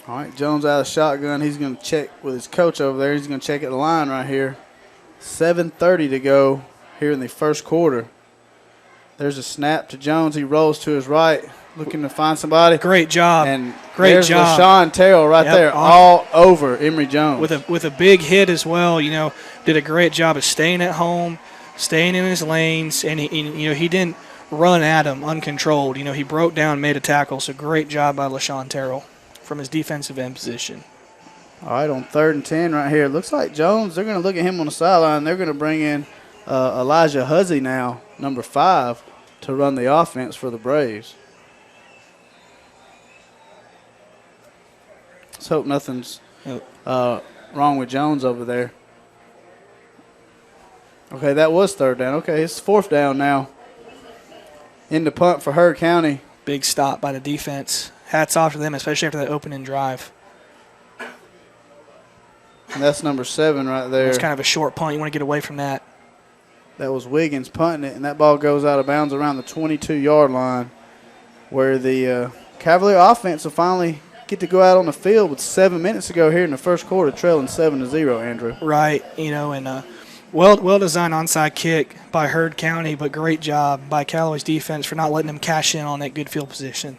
All right, Jones out of shotgun. He's going to check with his coach over there. He's going to check at the line right here. 7:30 to go here in the first quarter. There's a snap to Jones. He rolls to his right, looking to find somebody. Great job. And great job. LaShawn Terrell right there, all over Emory Jones. With a big hit as well. You know, did a great job of staying at home, staying in his lanes, and he didn't run at him uncontrolled. You know, he broke down, made a tackle. So great job by LaShawn Terrell from his defensive end position. All right, on 3rd and 10 right here. Looks like Jones, they're going to look at him on the sideline. They're going to bring in Elijah Huzzy now, number 5, to run the offense for the Braves. Let's hope nothing's wrong with Jones over there. Okay, that was 3rd down. Okay, it's 4th down now. In the punt for Hurd County. Big stop by the defense. Hats off to them, especially after that opening drive. And that's number 7 right there. It's kind of a short punt. You want to get away from that. That was Wiggins punting it, and that ball goes out of bounds around the 22-yard line, where the Cavalier offense will finally get to go out on the field with 7 minutes to go here in the first quarter, trailing 7-0, Andrew. Right, and well-designed onside kick by Hurd County, but great job by Callaway's defense for not letting them cash in on that good field position.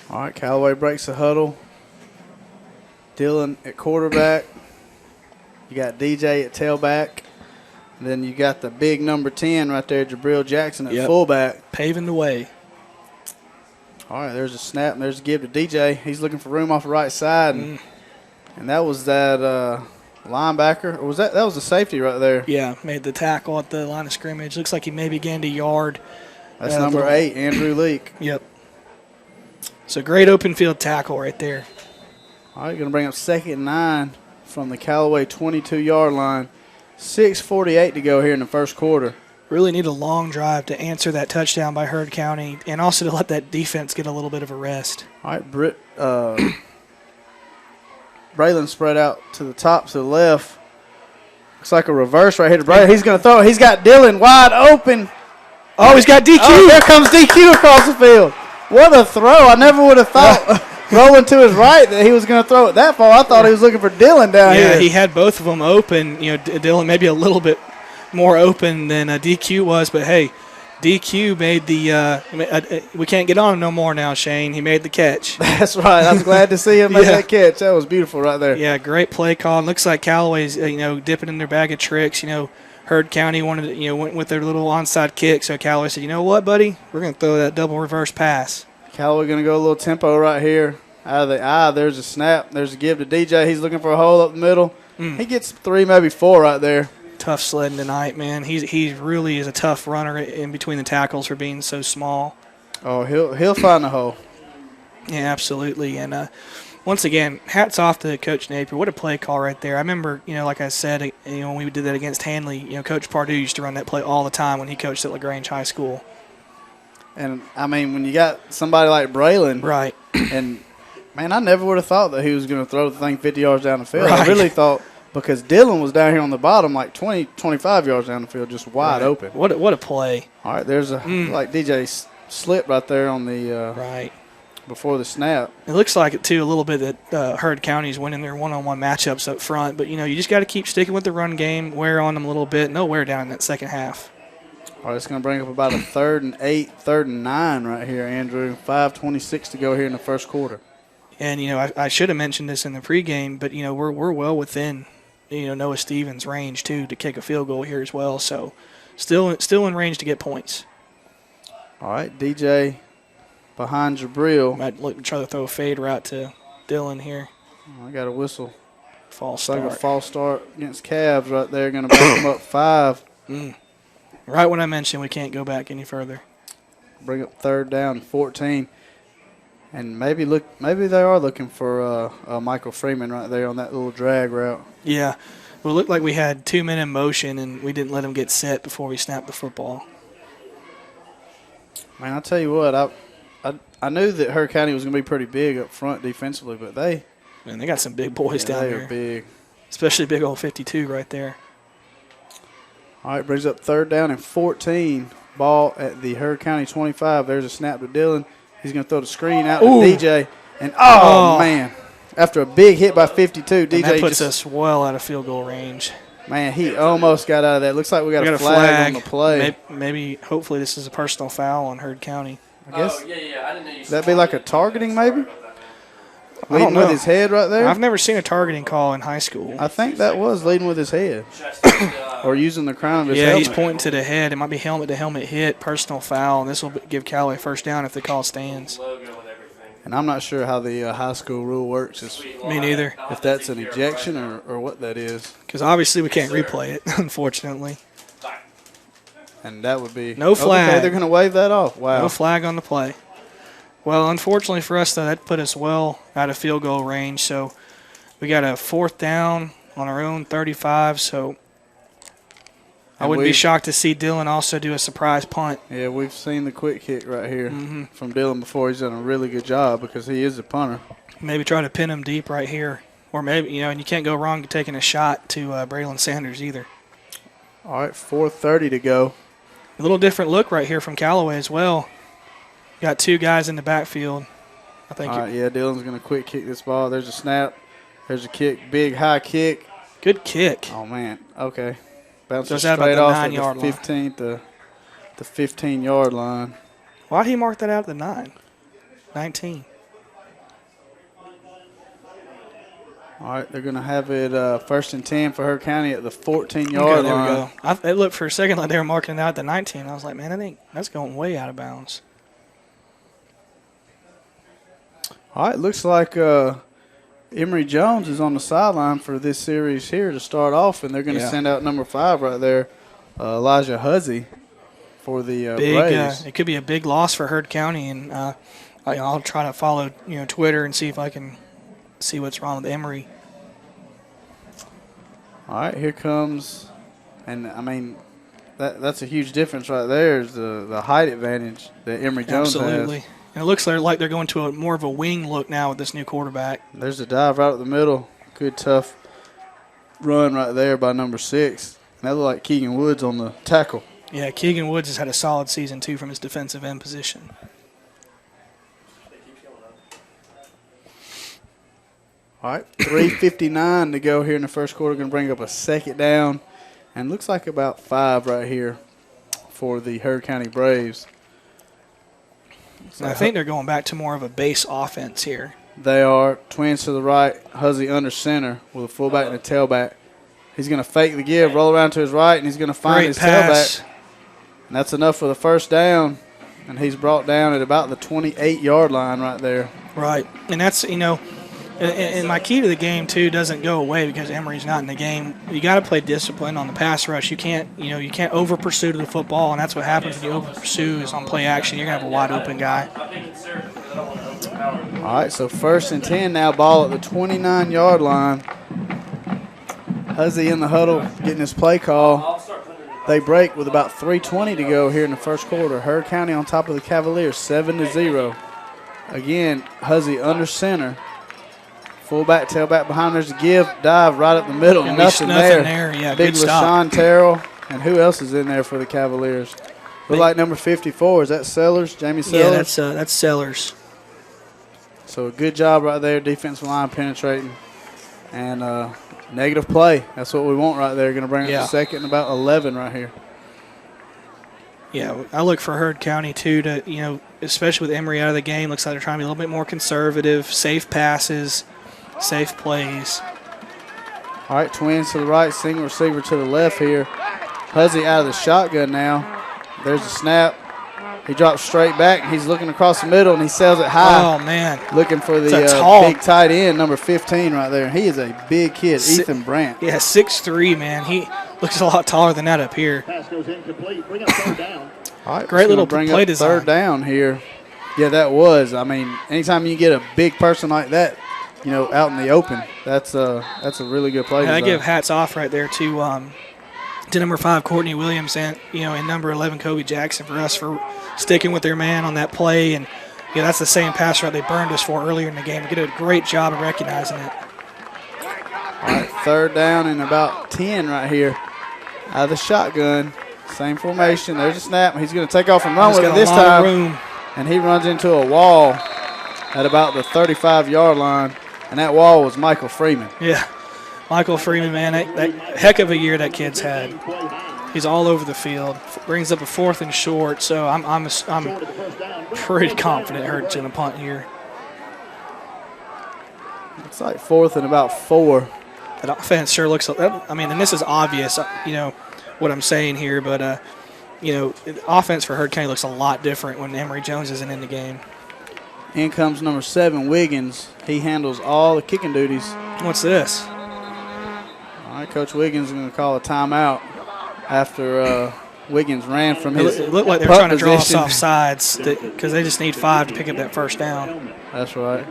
All right, Callaway breaks the huddle. Dylan at quarterback. You got DJ at tailback. And then you got the big number 10 right there, Jabril Jackson at fullback. Paving the way. All right, there's a snap, and there's a give to DJ. He's looking for room off the right side. And that was that linebacker. Or was that was the safety right there? Yeah, made the tackle at the line of scrimmage. Looks like he maybe gained a yard. That's number 8, Andrew Leak. Yep. So great open field tackle right there. All right, going to bring up 2nd and 9 from the Callaway 22-yard line. 6:48 to go here in the first quarter. Really need a long drive to answer that touchdown by Heard County and also to let that defense get a little bit of a rest. All right, Braylon spread out to the top, to the left. Looks like a reverse right here to Braylon. He's going to throw it. He's got Dylan wide open. Oh, he's got DQ. Oh, there comes DQ across the field. What a throw. I never would have thought rolling to his right that he was going to throw it that far. I thought he was looking for Dylan down here. Yeah, he had both of them open. You know, Dylan maybe a little bit more open than DQ was, but hey, DQ made the we can't get on him no more now, Shane. He made the catch. That's right. I was glad to see him make that catch. That was beautiful right there. Yeah, great play call. It looks like Callaway's dipping in their bag of tricks. Heard County wanted went with their little onside kick, so Callaway said, "You know what, buddy? We're going to throw that double reverse pass." Callaway going to go a little tempo right here. Out of the eye, there's a snap. There's a give to DJ. He's looking for a hole up the middle. He gets 3, maybe 4 right there. Tough sledding tonight, man. He really is a tough runner in between the tackles for being so small. Oh, he'll find the hole. Yeah, absolutely. And once again, hats off to Coach Napier. What a play call right there. I remember, like I said, when we did that against Hanley, Coach Pardue used to run that play all the time when he coached at LaGrange High School. And, I mean, when you got somebody like Braylon. Right. And, man, I never would have thought that he was going to throw the thing 50 yards down the field. Right. I really thought because Dylan was down here on the bottom like 20, 25 yards down the field, just wide open. What a play. All right, there's like DJ slip right there on the right before the snap. It looks like it, too, a little bit that Heard County's winning their one-on-one matchups up front. But, you just got to keep sticking with the run game, wear on them a little bit. No wear down in that second half. All right, it's going to bring up about a 3rd and 8, 3rd and 9 right here, Andrew. 5:26 to go here in the first quarter. And, I should have mentioned this in the pregame, but, we're well within, Noah Stevens' range, too, to kick a field goal here as well. So still in range to get points. All right, DJ behind Jabril. Might try to throw a fade route to Dylan here. I got a whistle. False start. Like a false start against Cavs right there. Going to bring them up 5. Right when I mentioned we can't go back any further. Bring up 3rd down, 14. And maybe they are looking for Michael Freeman right there on that little drag route. Yeah. Well, it looked like we had 2 men in motion, and we didn't let him get set before we snapped the football. Man, I'll tell you what, I knew that Heard County was going to be pretty big up front defensively, but they got some big boys down there. They are big. Especially big old 52 right there. All right, brings up 3rd down and 14. Ball at the Heard County 25. There's a snap to Dylan. He's going to throw the screen out to DJ. And, man, after a big hit by 52, DJ and that puts us well out of field goal range. Man, he almost got out of that. Looks like we got a flag on the play. Maybe, hopefully, this is a personal foul on Heard County. I guess. I didn't know you. That'd be like a targeting, maybe? Leading with his head right there? I've never seen a targeting call in high school. I think that was leading with his head. Or using the crown of his helmet. Yeah, he's pointing to the head. It might be helmet-to-helmet hit, personal foul, and this will give Callaway first down if the call stands. And I'm not sure how the high school rule works. Me neither. If that's an ejection or what that is. Because obviously we can't replay it, unfortunately. And that would be no flag. Okay, they're going to wave that off. Wow. No flag on the play. Well, unfortunately for us, though, that put us well out of field goal range. So we got a 4th down on our own 35. So I wouldn't be shocked to see Dylan also do a surprise punt. Yeah, we've seen the quick kick right here from Dylan before. He's done a really good job because he is a punter. Maybe try to pin him deep right here. Or maybe, and you can't go wrong taking a shot to Braylon Sanders either. All right, 4:30 to go. A little different look right here from Callaway as well. Got 2 guys in the backfield. I think. All right, yeah, Dylan's going to quick kick this ball. There's a snap. There's a kick. Big high kick. Good kick. Oh, man. Okay. Bounces straight off at the 9-yard line. 15-yard line. Why did he mark that out at the 9? 19. All right, they're going to have it 1st and 10 for Heard County at the 14-yard line. There we go. It looked for a second like they were marking it out at the 19. I was like, man, that's going way out of bounds. All right, looks like Emory Jones is on the sideline for this series here to start off, and they're going to send out number 5 right there, Elijah Huzzy, for the Braves. It could be a big loss for Heard County, and I'll try to follow Twitter and see if I can see what's wrong with Emory. All right, here comes, and I mean that's a huge difference right there. Is the height advantage that Emory Jones has. Absolutely. And it looks like they're going to more of a wing look now with this new quarterback. There's a dive right up the middle. Good, tough run right there by number 6. And that looked like Keegan Woods on the tackle. Yeah, Keegan Woods has had a solid season, too, from his defensive end position. All right, 3:59 to go here in the first quarter. Going to bring up a second down. And looks like about 5 right here for the Heard County Braves. So I think they're going back to more of a base offense here. They are. Twins to the right, Huzzy under center with a fullback and a tailback. He's going to fake the give, roll around to his right, and he's going to find his tailback. And that's enough for the first down. And he's brought down at about the 28-yard line right there. Right. And that's, and my key to the game, too, doesn't go away because Emory's not in the game. You got to play discipline on the pass rush. You can't over-pursue to the football, and that's what happens when you over-pursue is on play action. You're going to have a wide-open guy. All right, so 1st and 10 now, ball at the 29-yard line. Huzzy in the huddle getting his play call. They break with about 3:20 to go here in the first quarter. Heard County on top of the Cavaliers, 7-0. Again, Huzzy under center. Fullback, tailback behind. There's a give, dive right up the middle. Yeah, nothing there. Yeah, Big good stop. LaShawn Terrell. And who else is in there for the Cavaliers? Look like number 54. Is that Sellers? Jamie Sellers? Yeah, that's Sellers. So a good job right there. Defensive line penetrating. And negative play. That's what we want right there. Going to bring up the second and about 11 right here. Yeah, I look for Heard County, too, to, especially with Emory out of the game, looks like they're trying to be a little bit more conservative, safe passes, safe plays. All right, Twins to the right, single receiver to the left here. Huzzy out of the shotgun now. There's a snap. He drops straight back. He's looking across the middle, and he sails it high. Oh, man. Looking for the big tight end, number 15 right there. He is a big kid, Ethan Brandt. Yeah, 6'3", man. He looks a lot taller than that up here. Pass goes incomplete. Bring up third down. All right, great little bring play up design. Third down here. Yeah, that was. I mean, anytime you get a big person like that, out in the open, that's a really good play. I give hats off right there to number 5 Courtney Williams and number 11 Kobe Jackson for us for sticking with their man on that play, and that's the same pass route they burned us for earlier in the game. They did a great job of recognizing it. All right, third down and about 10 right here. Out of the shotgun, same formation. There's a snap. He's going to take off and run with it this time, and he runs into a wall at about the 35-yard line. And that wall was Michael Freeman. Yeah, Michael Freeman, man, that heck of a year that kid's had. He's all over the field. Brings up a 4th and short, so I'm pretty confident Hurt's going to punt here. Looks like 4th and about 4. That offense sure looks like that. I mean, and this is obvious, what I'm saying here, but the offense for Heard County looks a lot different when Emory Jones isn't in the game. In comes number 7, Wiggins. He handles all the kicking duties. What's this? All right, Coach Wiggins is going to call a timeout after Wiggins ran from his It looked like they were trying to draw us off sides because they just need 5 to pick up that first down. That's right.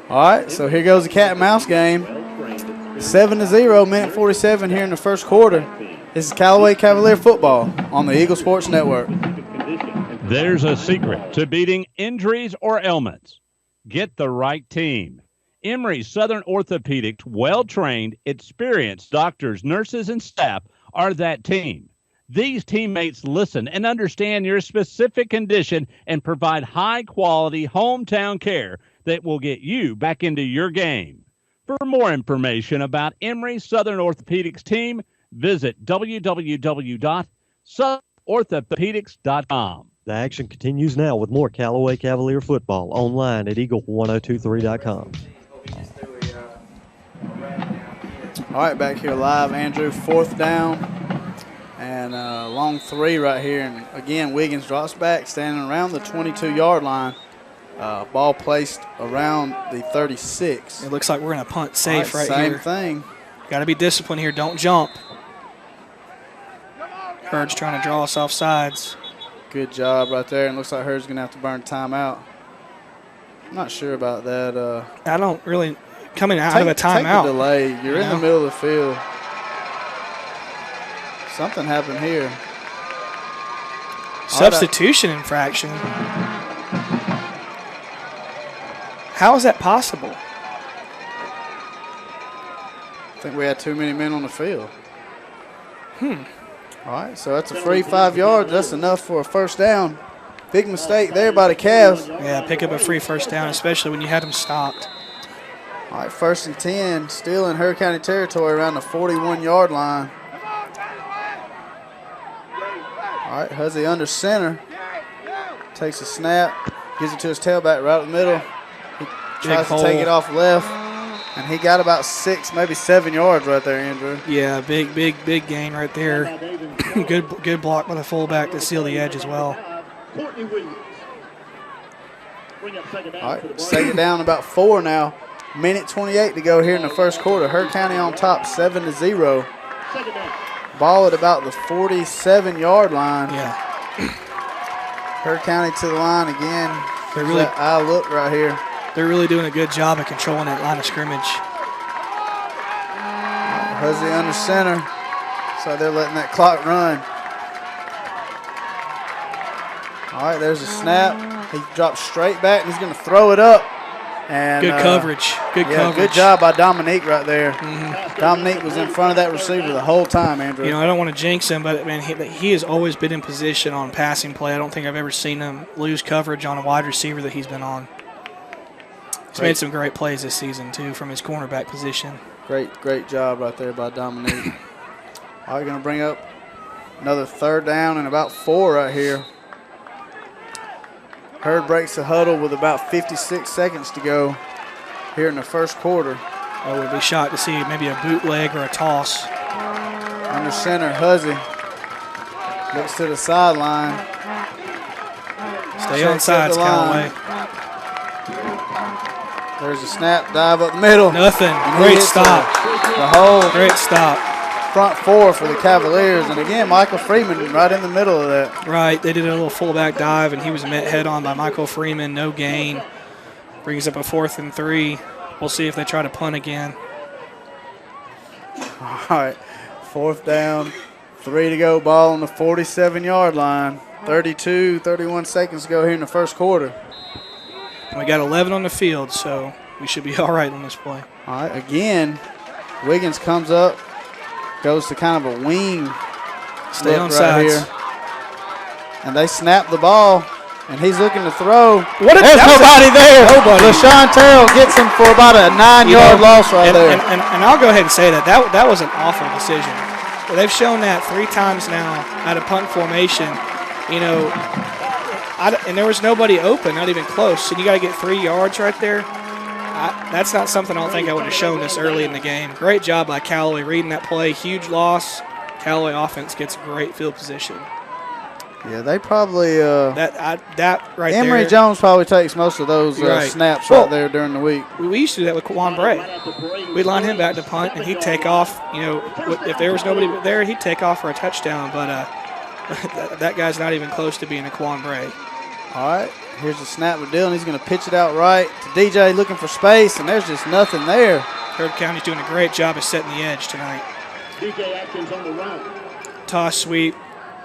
All right, so here goes the cat and mouse game. 7-0, minute 47 here in the first quarter. This is Callaway Cavalier football on the Eagle Sports Network. There's a secret to beating injuries or ailments. Get the right team. Emory Southern Orthopedics, well-trained, experienced doctors, nurses, and staff are that team. These teammates listen and understand your specific condition and provide high-quality hometown care that will get you back into your game. For more information about Emory Southern Orthopedics team, visit www.southernorthopedics.com. The action continues now with more Callaway Cavalier football online at eagle1023.com. All right, back here live, Andrew. 4th down and long 3 right here. And again, Wiggins drops back, standing around the 22-yard line. Ball placed around the 36. It looks like we're going to punt safe right same here. Same thing. Got to be disciplined here. Don't jump. Hurd's trying to draw us off sides. Good job right there. And looks like Hurd's going to have to burn timeout. I'm not sure about that. I don't really coming out of a timeout. Take the delay. You're in the middle of the field. Something happened here. Substitution infraction. How is that possible? I think we had too many men on the field. All right, so that's a free 5 yards. That's enough for a first down. Big mistake there by the Cavs. Yeah, pick up a free first down, especially when you had them stopped. All right, 1st and 10, still in Hurd County territory around the 41-yard line. All right, Huzzy under center. Takes a snap, gives it to his tailback right in the middle. He tries to take it off left, and he got about 6, maybe 7 yards right there, Andrew. Yeah, big gain right there. good block by the fullback to seal the edge as well. All right, second down, about 4 now. Minute 28 to go here in the first quarter. Hurd County on top, 7-0. Ball at about the 47-yard line. Yeah. Hurd County to the line again. They're really that eye look right here. They're really doing a good job of controlling that line of scrimmage. Huzzy under center. So they're letting that clock run. All right, there's a snap. He drops straight back, and he's going to throw it up. And good coverage. Good coverage. Good job by Dominique right there. Dominique was in front of that receiver the whole time, Andrew. You know, I don't want to jinx him, but man, he has always been in position on passing play. I don't think I've ever seen him lose coverage on a wide receiver that he's been on. He's made some great plays this season too from his cornerback position. Great job right there by Dominique. All right, going to bring up another third down and about 4 right here. Hurd breaks the huddle with about 56 seconds to go here in the first quarter. I would be shocked to see maybe a bootleg or a toss. Under center, Huzzy looks to the sideline. Stay on sides, Callaway. There's a snap, dive up the middle. Nothing. Great stop. The whole great stop. Front 4 for the Cavaliers, and again, Michael Freeman right in the middle of that. Right, they did a little fullback dive, and he was met head-on by Michael Freeman, no gain. Brings up a 4th and 3. We'll see if they try to punt again. All right, 4th down, 3 to go, ball on the 47-yard line. 31 seconds to go here in the first quarter. And we got 11 on the field, so we should be all right on this play. All right, again, Wiggins comes up. Goes to kind of a wing. Stay on right sides. Here. And they snap the ball, and he's looking to throw. There's nobody there. Nobody. LaShawn Terrell gets him for about a 9-yard loss right there. And I'll go ahead and say that was an awful decision. They've shown that 3 times now out of punt formation. You know, and there was nobody open, not even close. And you got to get 3 yards right there. That's not something I don't think I would have shown this early in the game. Great job by Callaway reading that play. Huge loss. Callaway offense gets great field position. Yeah, they probably that right there. Emory Jones probably takes most of those snaps right there during the week. We used to do that with Quan Bray. We'd line him back to punt, and he'd take off. You know, if there was nobody there, he'd take off for a touchdown. But that guy's not even close to being a Quan Bray. All right. Here's the snap with Dillon. He's going to pitch it out right to DJ looking for space, and there's just nothing there. Hurd County's doing a great job of setting the edge tonight. DJ Atkins on the run. Toss sweep.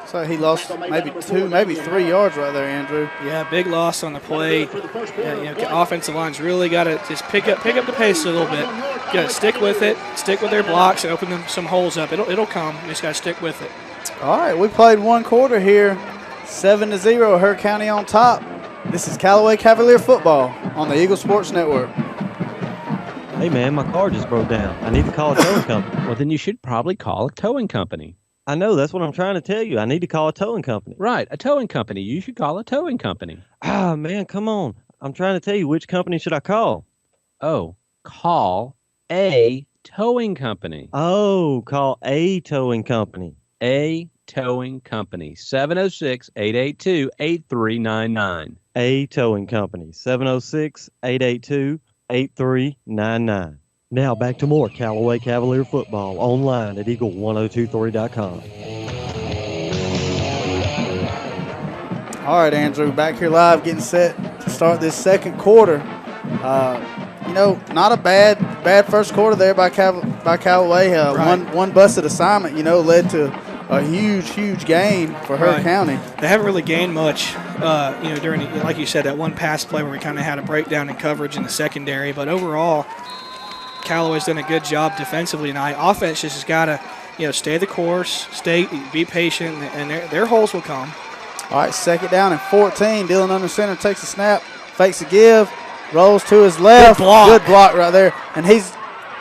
So he lost maybe 2, maybe 3 yards right there, Andrew. Yeah, big loss on the play. Yeah, you know, offensive line's really got to just pick up the pace a little bit. You got to stick with it, stick with their blocks, and open them some holes up. It'll come. You just got to stick with it. All right, we played 1 quarter here. 7-0, Hurd County on top. This is Callaway Cavalier football on the Eagle Sports Network. Hey, man, my car just broke down. I need to call a towing company. Well, then you should probably call a towing company. I know. That's what I'm trying to tell you. I need to call a towing company. Right, a towing company. You should call a towing company. Ah, man, come on. I'm trying to tell you, which company should I call? Oh, call a towing company. Oh, call a towing company. A Towing Company, 706-882-8399. A Towing Company, 706-882-8399. Now back to more Callaway Cavalier football online at eagle1023.com. All right, Andrew, back here live, getting set to start this second quarter. Not a bad first quarter there by Callaway. Right. One busted assignment, led to a huge gain for Heard County. They haven't really gained much, during, like you said, that one pass play where we kind of had a breakdown in coverage in the secondary. But overall, Callaway's done a good job defensively tonight. Offense just has got to, stay the course, be patient, and their holes will come. All right, second down and 14. Dylan under center takes a snap, fakes a give, rolls to his left. Good block right there. And he's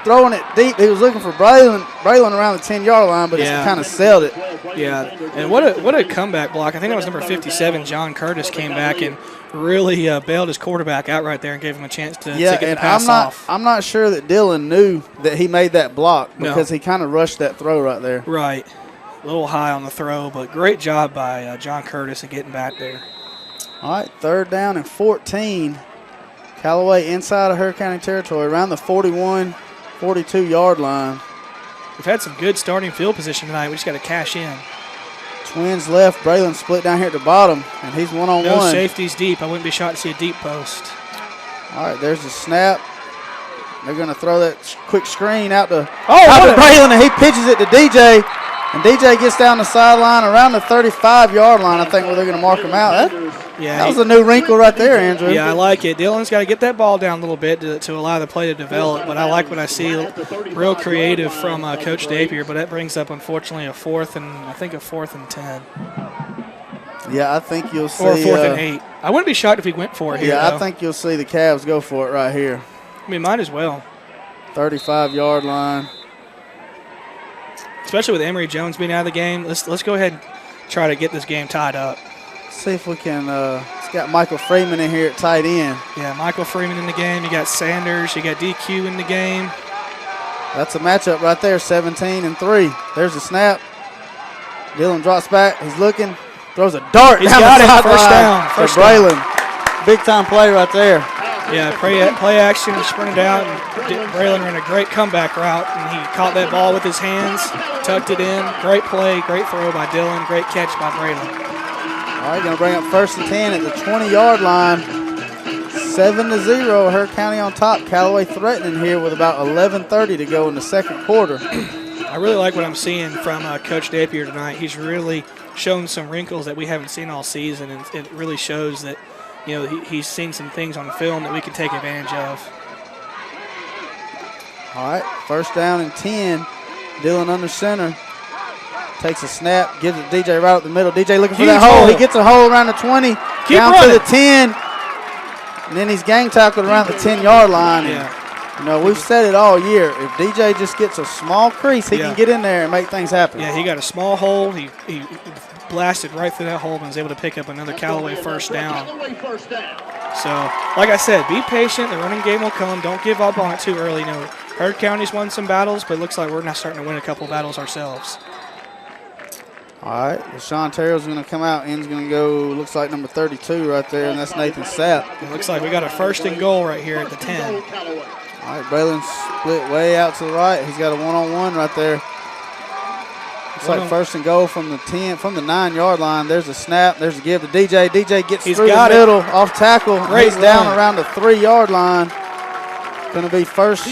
throwing it deep. He was looking for Braylon around the 10-yard line, but he's kind of sailed it. Yeah, and what a comeback block. I think that was number 57, John Curtis, came back and really bailed his quarterback out right there and gave him a chance to get the pass off. I'm not sure that Dylan knew that he made that block because he kind of rushed that throw right there. Right. A little high on the throw, but great job by John Curtis in getting back there. All right, third down and 14. Callaway inside of Heard County territory, around the 41, 42-yard line. We've had some good starting field position tonight. We just got to cash in. Twins left. Braylon split down here at the bottom, and he's one-on-one. No safeties deep. I wouldn't be shocked to see a deep post. All right, there's the snap. They're going to throw that quick screen out to Braylon, and he pitches it to DJ. And DJ gets down the sideline around the 35-yard line, I think, where they're going to mark him out. That was a new wrinkle right there, Andrew. Yeah, I like it. Dylan's got to get that ball down a little bit to allow the play to develop, but I like what I see. Real creative from Coach Napier, but that brings up, unfortunately, a fourth and 10. Yeah, I think you'll see. Or a fourth and 8. I wouldn't be shocked if he went for it here, Yeah, though. I think you'll see the Cavs go for it right here. I mean, might as well. 35-yard line. Especially with Emory Jones being out of the game, let's go ahead and try to get this game tied up. See if we can. It's got Michael Freeman in here at tight end. Yeah, Michael Freeman in the game. You got Sanders. You got DQ in the game. That's a matchup right there, 17-3. There's the snap. Dylan drops back. He's looking. Throws a dart. He's down got the it. sideline First for down. Braylon. Big time play right there. Yeah, play action, sprinted out, and Braylon ran a great comeback route, and he caught that ball with his hands, tucked it in. Great play, great throw by Dylan, great catch by Braylon. All right, going to bring up 1st and 10 at the 20-yard line. 7-0, Heard County on top. Callaway threatening here with about 11:30 to go in the second quarter. I really like what I'm seeing from Coach Napier tonight. He's really shown some wrinkles that we haven't seen all season, and it really shows that he's seen some things on film that we can take advantage of. All right, 1st down and 10. Dylan under center. Takes a snap, gives it to DJ right up the middle. DJ looking for that hole. He gets a hole around the 20, down to the 10. And then he's gang tackled around the 10-yard line. And, we've said it all year. If DJ just gets a small crease, he can get in there and make things happen. Yeah, he got a small hole. He blasted right through that hole and was able to pick up another Callaway first down. So, like I said, be patient. The running game will come. Don't give up on it too early. Heard County's won some battles, but it looks like we're now starting to win a couple battles ourselves. All right, LaShawn Terrell's going to come out. End's going to go, looks like number 32 right there, and that's Nathan Sapp. It looks like we got a 1st and goal right here at the 10. All right, Braylon split way out to the right. He's got a one-on-one right there. Looks like 1st and goal from the 10, from the 9-yard line. There's a snap. There's a give to DJ. DJ gets through the middle, off tackle. He's down around the 3-yard line. Going to be first.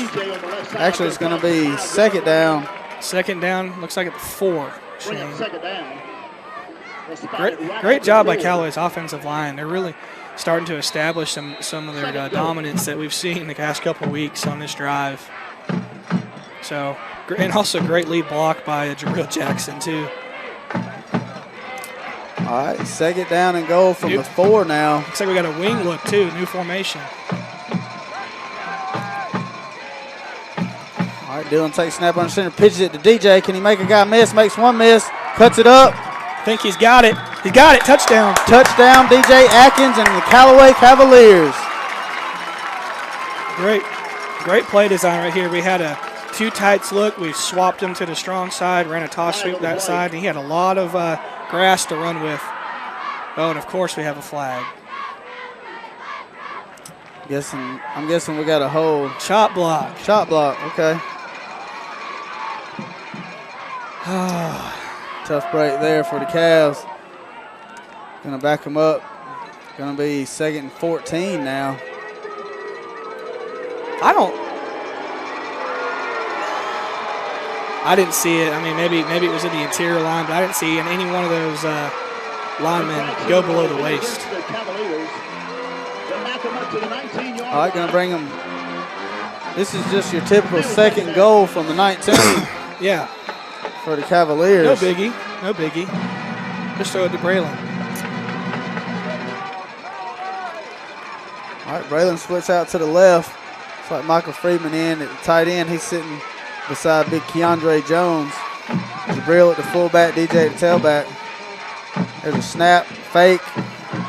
Actually, it's going to be 2nd down. 2nd down. Looks like it's 4. Great job by Callaway's offensive line. They're really starting to establish some of their dominance that we've seen the past couple of weeks on this drive. So, and also great lead block by Jabril Jackson too. All right, 2nd down and goal from the 4 now. Looks like we got a wing look too, new formation. All right, Dylan takes snap under center, pitches it to DJ. Can he make a guy miss? Makes one miss, cuts it up. I think he's got it. He got it. Touchdown. Touchdown, DJ Atkins and the Callaway Cavaliers. Great play design right here. We had a two tights look. We swapped him to the strong side, ran a toss sweep that side, and he had a lot of grass to run with. Oh, and of course we have a flag. I'm guessing we got a hold. Chop block. Chop block, okay. Tough break there for the Cavs. Gonna back them up. Gonna be 2nd and 14 now. I didn't see it. I mean, maybe it was in the interior line, but I didn't see any one of those linemen go below the waist. All right, gonna bring them. This is just your typical 2nd goal from the 19. Yeah. For the Cavaliers. No biggie. No biggie. Just throw it to Braylon. All right, Braylon splits out to the left. It's like Michael Freeman in at the tight end. He's sitting beside big Keandre Jones. Jabril at the fullback, DJ at the tailback. There's a snap, fake.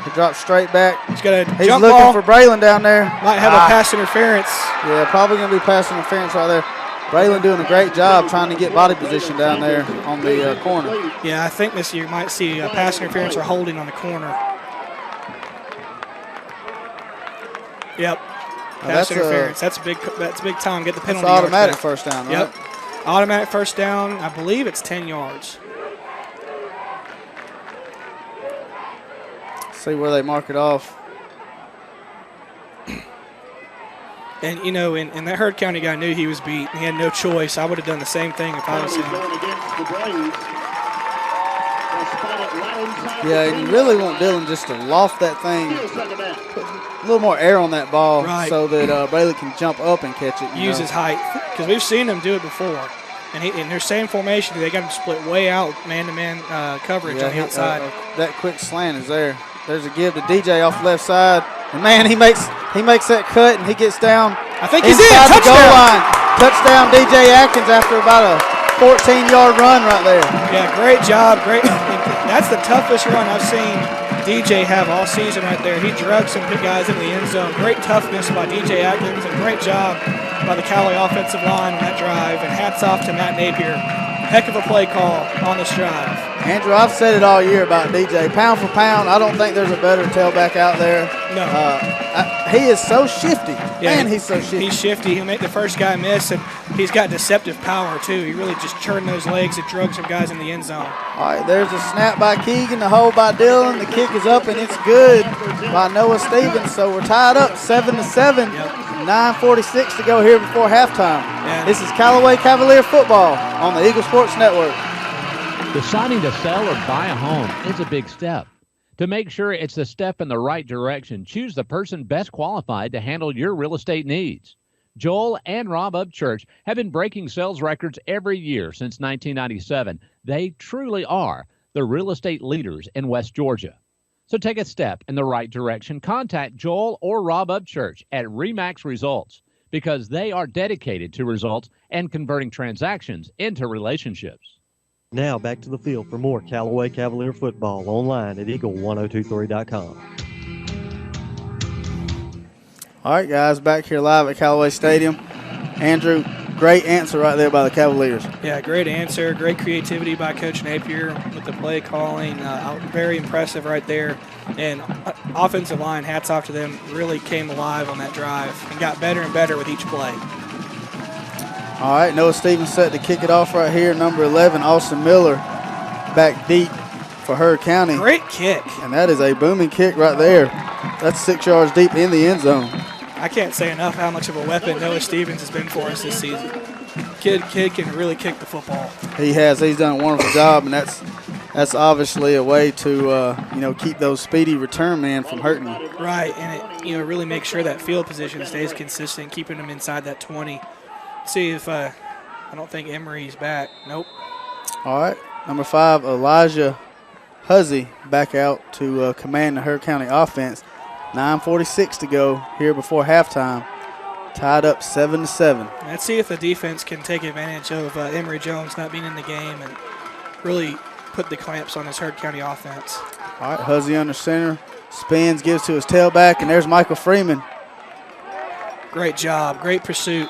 He drops straight back. He's got a He's jump looking ball. for Braylon down there. Might have a pass interference. Yeah, probably going to be pass interference right there. Braylon doing a great job trying to get body position down there on the corner. Yeah, I think this year you might see a pass interference or holding on the corner. Yep. Pass interference. That's big time. Get the penalty. That's automatic first down, right? Yep. Automatic first down. I believe it's 10 yards. See where they mark it off. And, you know, and that Heard County guy knew he was beat. He had no choice. I would have done the same thing if I was him. Yeah, and you really want Dillon just to loft that thing, put a little more air on that ball so that Braylon can jump up and catch it. Use his height. Because we've seen him do it before. And in their same formation, they got him split way out, man-to-man coverage on the outside. That quick slant is there. There's a give to DJ off the left side. And, man, he makes that cut, and he gets down. I think he's in. Touchdown. The goal line. Touchdown, DJ Atkins, after about a 14-yard run right there. Yeah, great job. Great. That's the toughest run I've seen DJ have all season right there. He drugged some big guys into the end zone. Great toughness by DJ Atkins, and great job by the Callaway offensive line on that drive. And hats off to Matt Napier. Heck of a play call on this drive. Andrew, I've said it all year about DJ. Pound for pound, I don't think there's a better tailback out there. No. He is so shifty. Yeah, Man, he's so shifty. He's shifty. He'll make the first guy miss, and he's got deceptive power, too. He really just churned those legs and drug some guys in the end zone. All right, there's a snap by Keegan, the hold by Dillon. The kick is up, and it's good by Noah Stevens. So we're tied up 7-7. Yep. 9:46 to go here before halftime. Yeah. This is Callaway Cavalier football on the Eagle Sports Network. Deciding to sell or buy a home is a big step. To make sure it's the step in the right direction, choose the person best qualified to handle your real estate needs. Joel and Rob Upchurch have been breaking sales records every year since 1997. They truly are the real estate leaders in West Georgia. So take a step in the right direction. Contact Joel or Rob Upchurch at RE/MAX Results because they are dedicated to results and converting transactions into relationships. Now back to the field for more Callaway Cavalier football online at eagle1023.com. All right, guys, back here live at Callaway Stadium. Andrew, great answer right there by the Cavaliers. Yeah, great answer. Great creativity by Coach Napier with the play calling. Very impressive right there. And offensive line, hats off to them, really came alive on that drive and got better and better with each play. All right, Noah Stevens set to kick it off right here. Number 11, Austin Miller, back deep for Heard County. Great kick. And that is a booming kick right there. That's 6 yards deep in the end zone. I can't say enough how much of a weapon Noah Stevens has been for us this season. Kid can really kick the football. He has. He's done a wonderful job, and that's obviously a way to keep those speedy return men from hurting you. Right, and it really makes sure that field position stays consistent, keeping them inside that 20. See if I don't think Emery's back. Nope. All right, number 5, Elijah Huzzy back out to command the Heard County offense. 9:46 to go here before halftime. Tied up 7-7. Let's see if the defense can take advantage of Emory Jones not being in the game and really put the clamps on his Heard County offense. All right, Huzzy under center. Spins, gives to his tailback, and there's Michael Freeman. Great job. Great pursuit.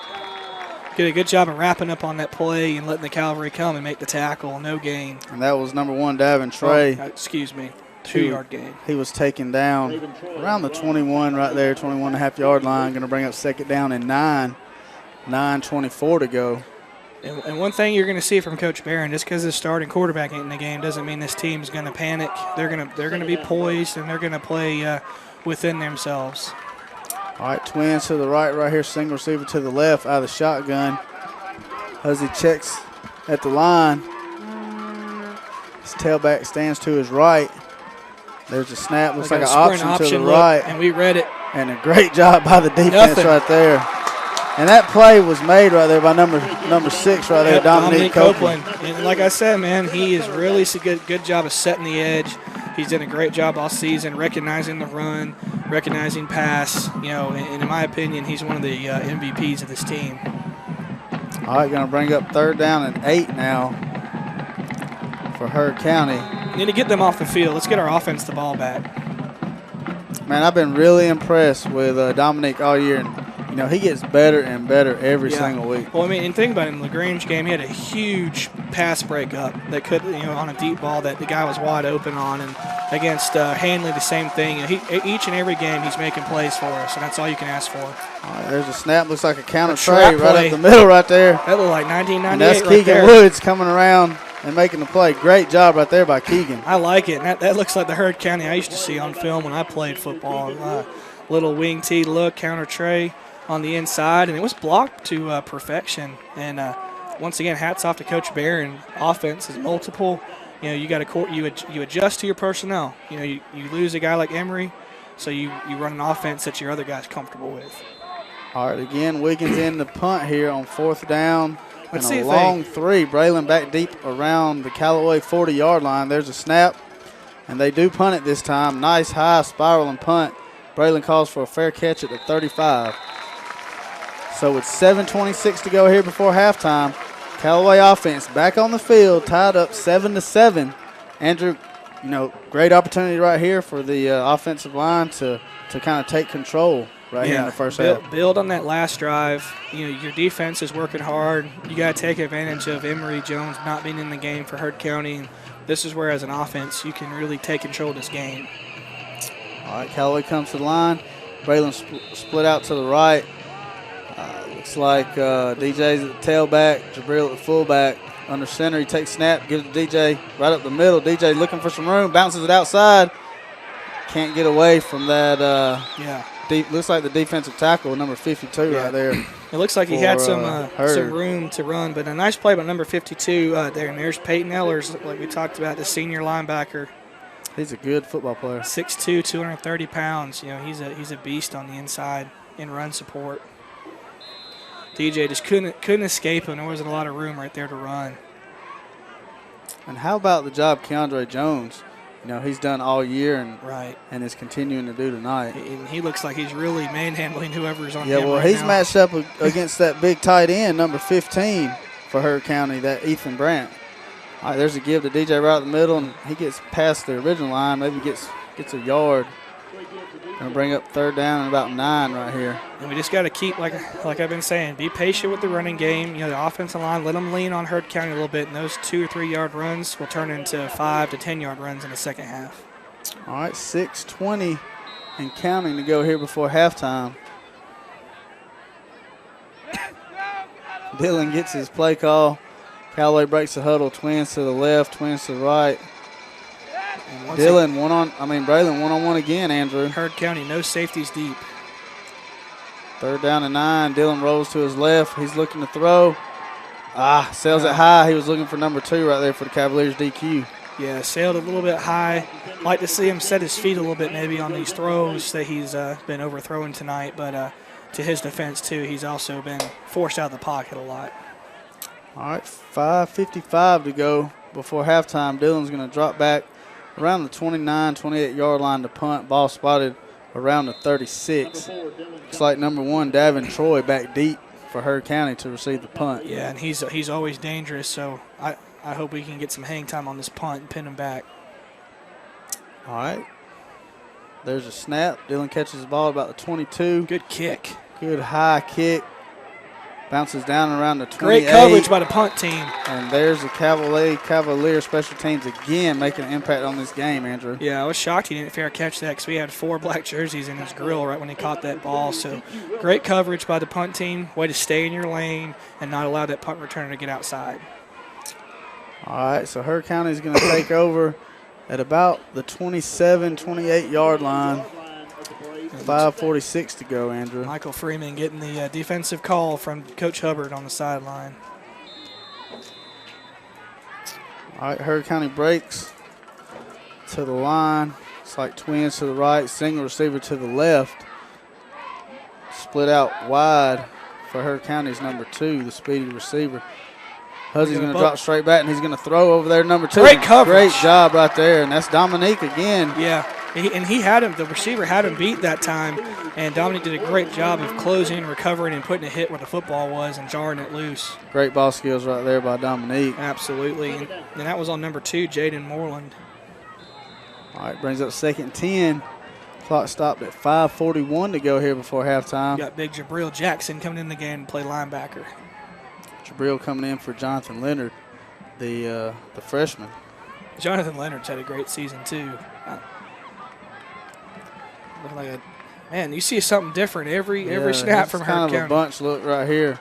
Did a good job of wrapping up on that play and letting the Cavalry come and make the tackle. No gain. And that was number 1, Davin Trey. Excuse me. 2-yard gain. He was taken down around the 21 right there, 21.5-yard line. Going to bring up second down and 9. 9:24 to go. And one thing you're going to see from Coach Barron, just because his starting quarterback ain't in the game doesn't mean this team's going to panic. They're going to be poised, and they're going to play within themselves. All right, twins to the right here, single receiver to the left out of the shotgun. As he checks at the line, his tailback stands to his right. There's a snap, looks like an option to the right. And we read it. And a great job by the defense right there. And that play was made right there by number 6 right there, Dominique Copeland. And like I said, man, he is really a good job of setting the edge. He's done a great job all season, recognizing the run, recognizing pass. You know, and in my opinion, he's one of the MVPs of this team. All right, going to bring up third down and 8 now for Heard County. Need to get them off the field. Let's get our offense the ball back. Man, I've been really impressed with Dominique all year. And, you know, he gets better and better every single week. Well, I mean, and think about it. In the LaGrange game, he had a huge pass breakup that could, you know, on a deep ball that the guy was wide open on. And against Hanley, the same thing. Each and every game, he's making plays for us, and that's all you can ask for. All right, there's a snap. Looks like a counter trey right up the middle right there. That looked like 1998 and that's right Keegan Woods coming around and making the play. Great job right there by Keegan. I like it. That looks like the Heard County I used to see on film when I played football. Little wing tee look, counter tray on the inside, and it was blocked to perfection. And once again, hats off to Coach Barron. Offense is multiple. You know, you got you adjust to your personnel. You know, you lose a guy like Emery, so you run an offense that your other guy's comfortable with. All right, again, Wiggins in the punt here on fourth down. Let's and see a long three. Braylon back deep around the Callaway 40-yard line. There's a snap, and they do punt it this time. Nice high spiral and punt. Braylon calls for a fair catch at the 35. So with 7:26 to go here before halftime, Callaway offense back on the field, tied up 7-7. Andrew, you know, great opportunity right here for the offensive line to kind of take control here in the first half. Build on that last drive. You know, your defense is working hard. You got to take advantage of Emery Jones not being in the game for Heard County. And this is where, as an offense, you can really take control of this game. All right, Callaway comes to the line. Braylon split out to the right. Looks like DJ's at the tailback, Jabril at the fullback. Under center, he takes snap, gives it to DJ right up the middle. DJ looking for some room, bounces it outside. Can't get away from that. Looks like the defensive tackle, number 52 right there. It looks like he had some room to run, but a nice play by number 52 there. And there's Peyton Ellers, like we talked about, the senior linebacker. He's a good football player. 6'2", 230 pounds. You know, he's a beast on the inside in run support. DJ just couldn't escape him. There wasn't a lot of room right there to run. And how about the job Keandre Jones? You know, he's done all year and is continuing to do tonight. And he looks like he's really manhandling whoever's on him. Yeah, well, he's matched up against that big tight end, number 15 for Heard County, that Ethan Brandt. All right, there's a give to DJ right in the middle, and he gets past the original line, maybe gets a yard. Going to bring up third down and about 9 right here. And we just got to keep, like I've been saying, be patient with the running game. You know, the offensive line, let them lean on Heard County a little bit, and those 2 or 3 yard runs will turn into 5 to 10 yard runs in the second half. All right, 6:20 and counting to go here before halftime. Dillon gets his play call. Callaway breaks the huddle. Twins to the left, twins to the right. Braylon one-on-one again, Andrew. Heard County, no safeties deep. Third down and 9. Dillon rolls to his left. He's looking to throw. Sails it high. He was looking for number 2 right there for the Cavaliers DQ. Yeah, sailed a little bit high. Like to see him set his feet a little bit maybe on these throws that he's been overthrowing tonight. But to his defense, too, he's also been forced out of the pocket a lot. All right, 5:55 to go before halftime. Dillon's going to drop back around the 29, 28-yard line to punt. Ball spotted around the 36. Looks like number 1, Davin Troy, back deep for Heard County to receive the punt. Yeah, and he's always dangerous, so I hope we can get some hang time on this punt and pin him back. All right. There's a snap. Dillon catches the ball about the 22. Good kick. Good high kick. Bounces down around the 28. Great coverage by the punt team. And there's the Cavalier special teams again making an impact on this game, Andrew. Yeah, I was shocked he didn't fair catch that because we had 4 black jerseys in his grill right when he caught that ball. So great coverage by the punt team. Way to stay in your lane and not allow that punt returner to get outside. All right, so Heard County is going to take over at about the 27, 28-yard line. 5:46 to go, Andrew. Michael Freeman getting the defensive call from Coach Hubbard on the sideline. All right, Heard County breaks to the line. It's like twins to the right, single receiver to the left. Split out wide for Heard County's number 2, the speedy receiver. Huzzy's going to drop straight back, and he's going to throw over there, number 2. Great coverage. Great job right there, and that's Dominique again. Yeah, and he had him, the receiver had him beat that time, and Dominique did a great job of closing, recovering, and putting a hit where the football was and jarring it loose. Great ball skills right there by Dominique. Absolutely, and that was on number 2, Jaden Moreland. All right, brings up 2nd and 10. Clock stopped at 5:41 to go here before halftime. You got big Jabril Jackson coming in the game to play linebacker. Jabril coming in for Jonathan Leonard, the freshman. Jonathan Leonard's had a great season too. Man, you see something different every snap from Heard County. Kind of a bunch look right here.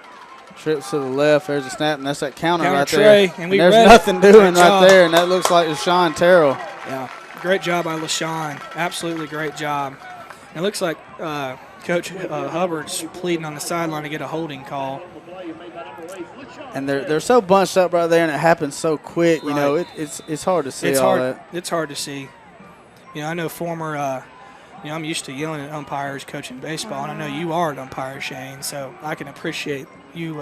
Trips to the left. There's a snap, and that's that counter right tray, there. And there's nothing doing right there, and that looks like LaShawn Terrell. Yeah, great job by LaShawn. Absolutely great job. It looks like Coach Hubbard's pleading on the sideline to get a holding call. And they're so bunched up right there, and it happens so quick. You know, it's hard to see that. It's hard to see. You know, I know former. I'm used to yelling at umpires coaching baseball, and I know you are an umpire, Shane. So I can appreciate you,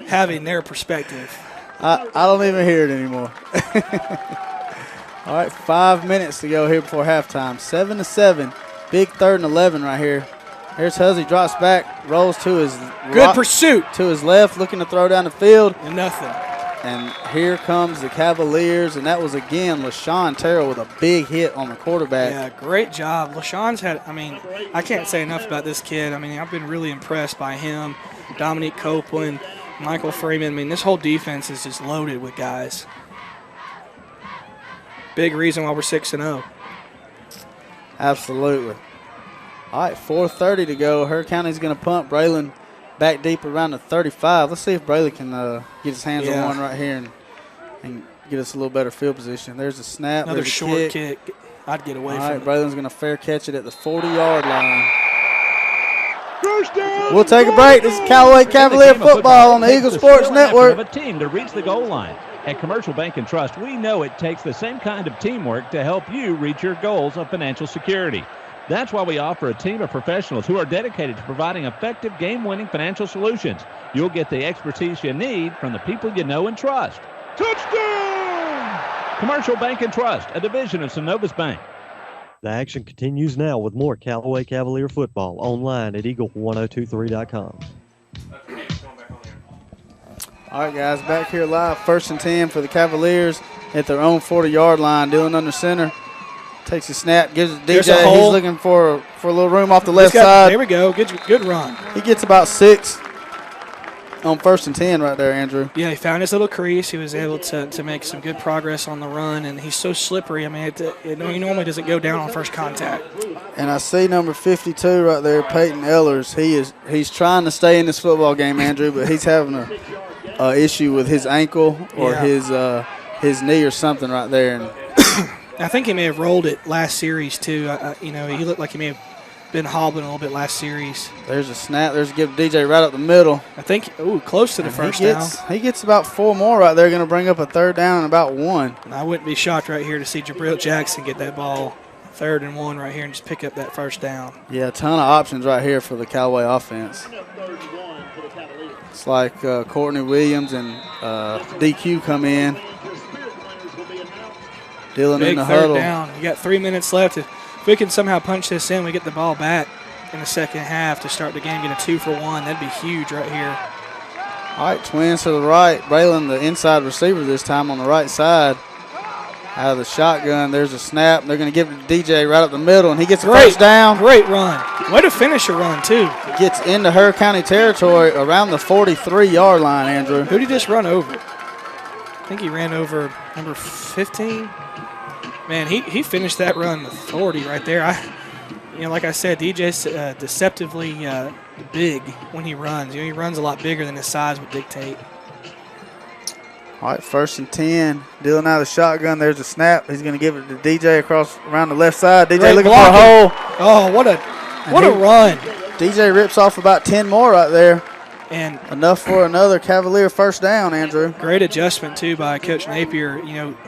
having their perspective. I don't even hear it anymore. All right, 5 minutes to go here before halftime. 7-7, big 3rd and 11 right here. Here's Huzzy, drops back, rolls to his good pursuit to his left, looking to throw down the field. And nothing. And here comes the Cavaliers, and that was again LaShawn Terrell with a big hit on the quarterback. Yeah, great job. LaShawn's had, I can't say enough about this kid. I've been really impressed by him, Dominique Copeland, Michael Freeman. This whole defense is just loaded with guys. Big reason why we're 6-0. Absolutely. All right, 4:30 to go. Heard County's going to punt. Braylon back deep around the 35. Let's see if Braylon can get his hands on one right here and get us a little better field position. There's a snap. Another short kick. I'd get away from it. All right, Braylon's going to fair catch it at the 40-yard line. We'll take a break. This is Callaway Cavalier football on the Eagle Sports Network. Of a team to reach the goal line. At Commercial Bank and Trust, we know it takes the same kind of teamwork to help you reach your goals of financial security. That's why we offer a team of professionals who are dedicated to providing effective game-winning financial solutions. You'll get the expertise you need from the people you know and trust. Touchdown! Commercial Bank and Trust, a division of Synovus Bank. The action continues now with more Callaway Cavalier football online at eagle1023.com. All right, guys, back here live. 1st and 10 for the Cavaliers at their own 40-yard line. Dylan under center. Takes a snap, gives it to DJ. He's looking for a little room off the left side. There we go. Good run. He gets about 6 on 1st and 10 right there, Andrew. Yeah, he found his little crease. He was able to make some good progress on the run, and he's so slippery. He normally doesn't go down on first contact. And I see number 52 right there, Peyton Ellers. He's trying to stay in this football game, Andrew, but he's having a issue with his ankle or his knee or something right there. And I think he may have rolled it last series too. He looked like he may have been hobbling a little bit last series. There's a snap. There's a give DJ right up the middle. I think, close to the first down. He gets about 4 more right there. Going to bring up a 3rd down and about 1. And I wouldn't be shocked right here to see Jabril Jackson get that ball 3rd and 1 right here and just pick up that 1st down. Yeah, a ton of options right here for the Callaway offense. It's like Courtney Williams and DQ come in. Dylan in the huddle. Big 3rd down. You got 3 minutes left. If we can somehow punch this in, we get the ball back in the second half to start the game, get a 2-for-1. That'd be huge right here. All right, twins to the right. Braylon, the inside receiver this time on the right side. Out of the shotgun, there's a snap. They're going to give it to DJ right up the middle, and he gets a first down. Great run. Way to finish a run, too. Gets into Heard County territory around the 43-yard line, Andrew. Who did he just run over? I think he ran over number 15. Man, he finished that run with authority right there. Like I said, DJ's deceptively big when he runs. He runs a lot bigger than his size would dictate. All right, 1st and 10. Dillon out of the shotgun. There's a snap. He's going to give it to DJ across around the left side. DJ Great looking blocking. for a hole. Oh, what a run. DJ rips off about 10 more right there. And enough for another Cavalier first down, Andrew. Great adjustment, too, by Coach Napier.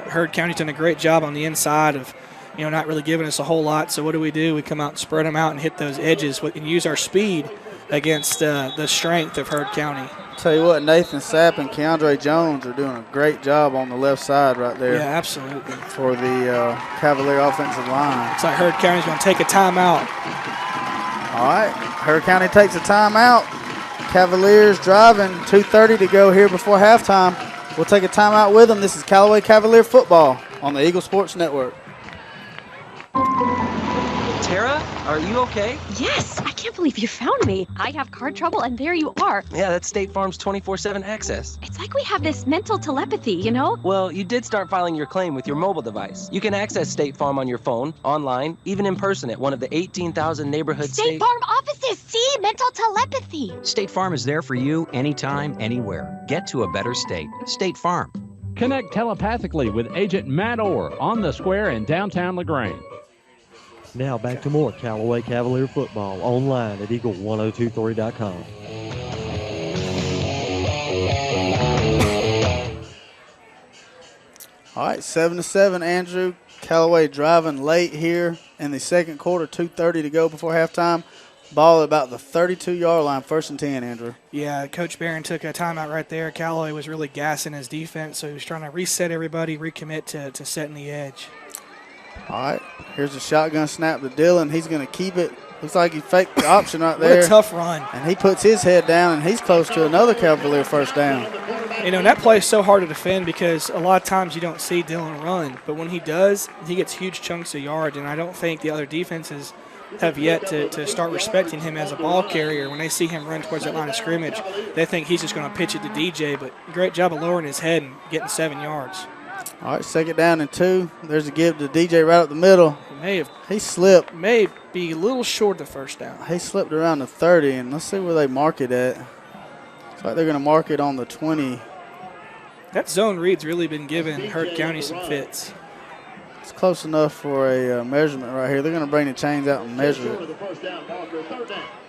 Heard County's done a great job on the inside of, not really giving us a whole lot. So what do? We come out and spread them out and hit those edges and use our speed against the strength of Heard County. Tell you what, Nathan Sapp and Keandre Jones are doing a great job on the left side right there. Yeah, absolutely. For the Cavalier offensive line. Looks like Heard County's going to take a timeout. All right, Heard County takes a timeout. Cavaliers driving, 2:30 to go here before halftime. We'll take a timeout with them. This is Callaway Cavalier football on the Eagle Sports Network. Tara, are you okay? Yes, I can't believe you found me. I have car trouble, and there you are. Yeah, that's State Farm's 24/7 access. It's like we have this mental telepathy, Well, you did start filing your claim with your mobile device. You can access State Farm on your phone, online, even in person at one of the 18,000 neighborhood State Farm offices. See? Mental telepathy. State Farm is there for you anytime, anywhere. Get to a better state. State Farm. Connect telepathically with Agent Matt Orr on the square in downtown LaGrange. Now back to more Callaway Cavalier football online at eagle1023.com. All right, 7-7, Andrew. Callaway driving late here in the second quarter, 2:30 to go before halftime. Ball at about the 32-yard line, 1st and 10, Andrew. Yeah, Coach Barron took a timeout right there. Callaway was really gassing his defense, so he was trying to reset everybody, recommit to setting the edge. All right, here's a shotgun snap to Dillon. He's going to keep it. Looks like he faked the option right there. What a tough run. And he puts his head down, and he's close to another Cavalier first down. That play is so hard to defend because a lot of times you don't see Dillon run. But when he does, he gets huge chunks of yards, and I don't think the other defenses have yet to start respecting him as a ball carrier. When they see him run towards that line of scrimmage, they think he's just going to pitch it to DJ. But great job of lowering his head and getting 7 yards. All right, 2nd down and 2. There's a give to DJ right up the middle. He slipped. May be a little short of the first down. He slipped around the 30, and let's see where they mark it at. Looks like they're going to mark it on the 20. That zone read's really been giving Heard County some fits. It's close enough for a measurement right here. They're going to bring the chains out and measure it.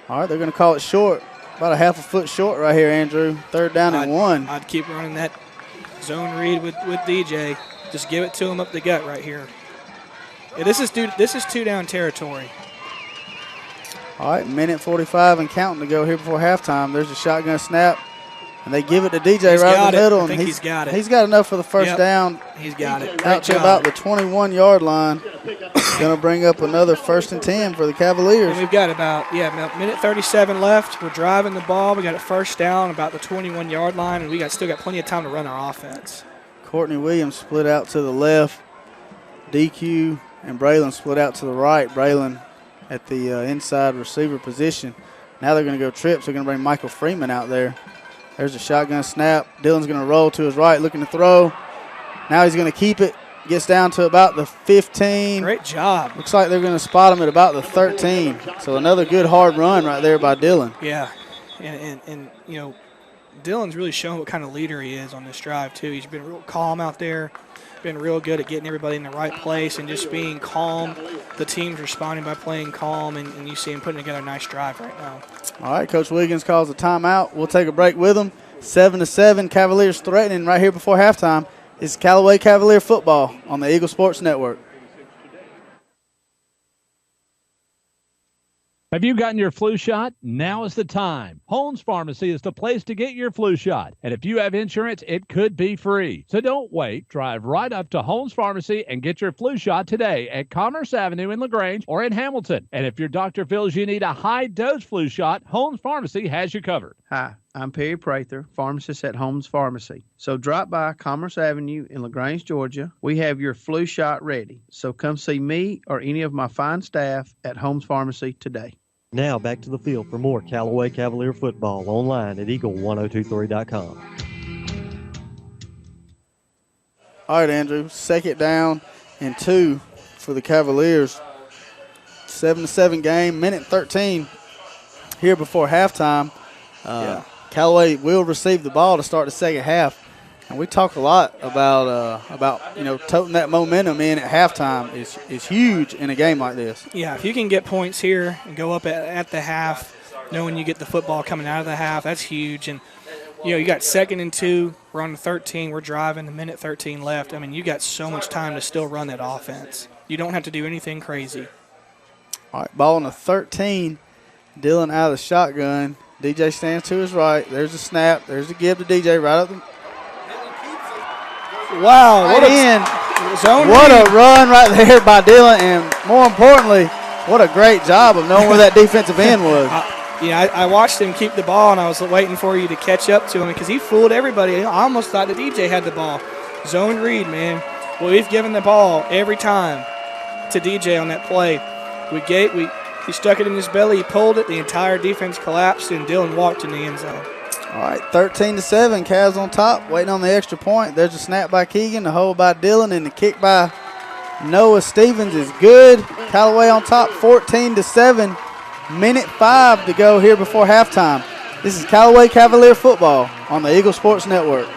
All right, they're going to call it short. About a half a foot short right here, Andrew. 3rd down and 1. I'd keep running that zone read with DJ. Just give it to him up the gut right here. Yeah, this is 2-down territory. All right, minute 45 and counting to go here before halftime. There's a shotgun snap, and they give it to DJ right in the middle. I think he's got it. He's got enough for the first down. He's got it. Out to about the 21-yard line. Going to bring up another 1st and 10 for the Cavaliers. And we've got about minute 37 left. We're driving the ball. We got a first down about the 21-yard line, and we still got plenty of time to run our offense. Courtney Williams split out to the left. DQ and Braylon split out to the right. Braylon at the inside receiver position. Now they're going to go trips. They're going to bring Michael Freeman out there. There's a shotgun snap. Dillon's going to roll to his right, looking to throw. Now he's going to keep it. Gets down to about the 15. Great job. Looks like they're going to spot him at about the 13. So another good hard run right there by Dillon. Yeah, and Dillon's really shown what kind of leader he is on this drive, too. He's been real calm out there, been real good at getting everybody in the right place and just being calm. The team's responding by playing calm, and you see him putting together a nice drive right now. All right, Coach Wiggins calls a timeout. We'll take a break with him. 7-7, Cavaliers threatening right here before halftime. It's Callaway Cavalier football on the Eagle Sports Network. Have you gotten your flu shot? Now is the time. Holmes Pharmacy is the place to get your flu shot. And if you have insurance, it could be free. So don't wait. Drive right up to Holmes Pharmacy and get your flu shot today at Commerce Avenue in LaGrange or in Hamilton. And if your doctor feels you need a high-dose flu shot, Holmes Pharmacy has you covered. Hi, I'm Perry Prather, pharmacist at Holmes Pharmacy. So drop by Commerce Avenue in LaGrange, Georgia. We have your flu shot ready. So come see me or any of my fine staff at Holmes Pharmacy today. Now back to the field for more Callaway Cavalier football online at eagle1023.com. All right, Andrew, 2nd down and 2 for the Cavaliers. 7-7 game, minute 13 here before halftime. Callaway will receive the ball to start the second half. And we talk a lot about toting that momentum in at halftime is huge in a game like this. Yeah, if you can get points here and go up at the half, knowing you get the football coming out of the half, that's huge. And, you got 2nd and 2. We're on the 13. We're driving, a minute 13 left. I mean, you got so much time to still run that offense. You don't have to do anything crazy. All right, ball on the 13. Dillon out of the shotgun. DJ stands to his right. There's a snap. There's a give to DJ right up the. Wow, what a run right there by Dillon, and more importantly, what a great job of knowing where that defensive end was. I watched him keep the ball, and I was waiting for you to catch up to him because he fooled everybody. I almost thought the DJ had the ball. Zone read, man. Well, we've given the ball every time to DJ on that play. He stuck it in his belly. He pulled it. The entire defense collapsed, and Dillon walked in the end zone. All right, 13-7. Cavs on top, waiting on the extra point. There's a snap by Keegan, the hold by Dillon, and the kick by Noah Stevens is good. Callaway on top, 14-7. Minute 5 to go here before halftime. This is Callaway Cavalier football on the Eagle Sports Network.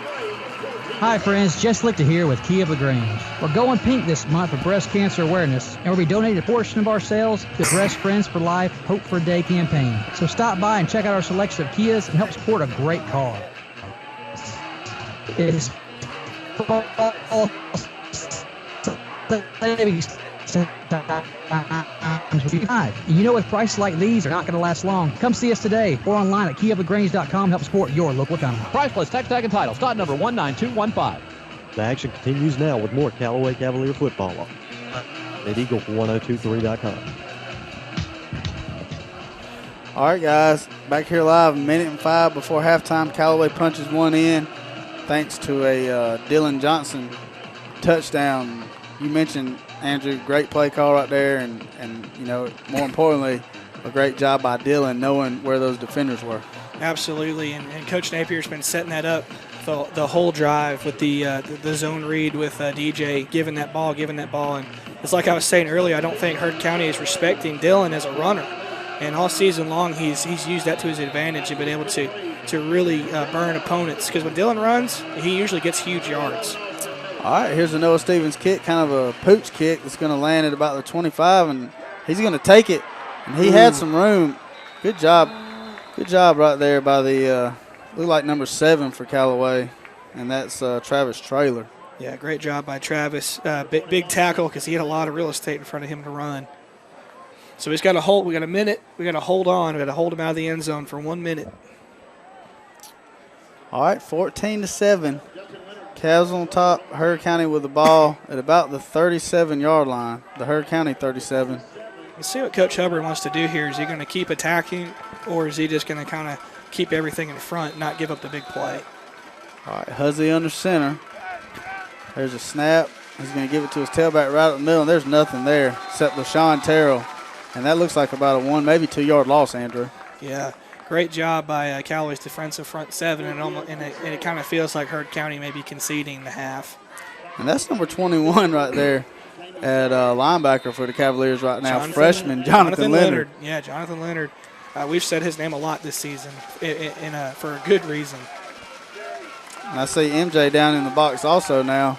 Hi friends, Jess Lichter here with Key of LaGrange. We're going pink this month for breast cancer awareness, and we'll be donating a portion of our sales to the Breast Friends for Life Hope for a Day campaign. So stop by and check out our selection of Kias and help support a great cause. It is you know, with prices like these are not going to last long. Come see us today or online at keyoflagrange.com and help support your local economy. Price plus tax tag and title. Stock number 19215. The action continues now with more Callaway Cavalier football at eagle1023.com. All right, guys, back here live, minute and 5 before halftime. Callaway punches one in thanks to a Dylan Johnson touchdown. You mentioned, Andrew, great play call right there, and more importantly, a great job by Dillon knowing where those defenders were. Absolutely, and Coach Napier's been setting that up the whole drive with the zone read with DJ giving that ball, and it's like I was saying earlier, I don't think Heard County is respecting Dillon as a runner, and all season long he's used that to his advantage and been able to really burn opponents, because when Dillon runs, he usually gets huge yards. All right, here's a Noah Stevens kick, kind of a pooch kick that's going to land at about the 25, and he's going to take it. And he had some room. Good job right there by the look like number 7 for Callaway, and that's Travis Traylor. Yeah, great job by Travis. Big tackle because he had a lot of real estate in front of him to run. So he's got to hold. We got a minute. We got to hold on. We got to hold him out of the end zone for 1 minute. All right, 14-7. Cavs on top. Heard County with the ball at about the 37-yard line. The Heard County 37. Let's see what Coach Hubbard wants to do here. Is he going to keep attacking, or is he just going to kind of keep everything in front, not give up the big play? All right, Huzzy under center. There's a snap. He's going to give it to his tailback right up the middle, and there's nothing there except LaShawn Terrell. And that looks like about a 1, maybe 2-yard loss, Andrew. Yeah, great job by Callaway's defensive front 7, and it kind of feels like Heard County may be conceding the half. And that's number 21 right there at linebacker for the Cavaliers right now, freshman Jonathan Leonard. Yeah, Jonathan Leonard. We've said his name a lot this season for a good reason. And I see MJ down in the box also now.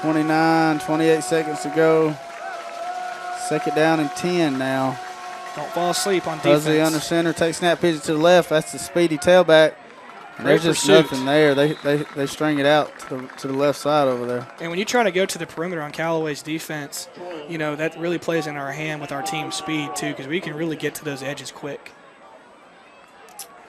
28 seconds to go. 2nd down and 10 now. Don't fall asleep on defense. Huzzy under center, takes snap, pitch it to the left. That's the speedy tailback. There's just nothing there. They string it out to the left side over there. And when you try to go to the perimeter on Callaway's defense, that really plays in our hand with our team speed too, because we can really get to those edges quick.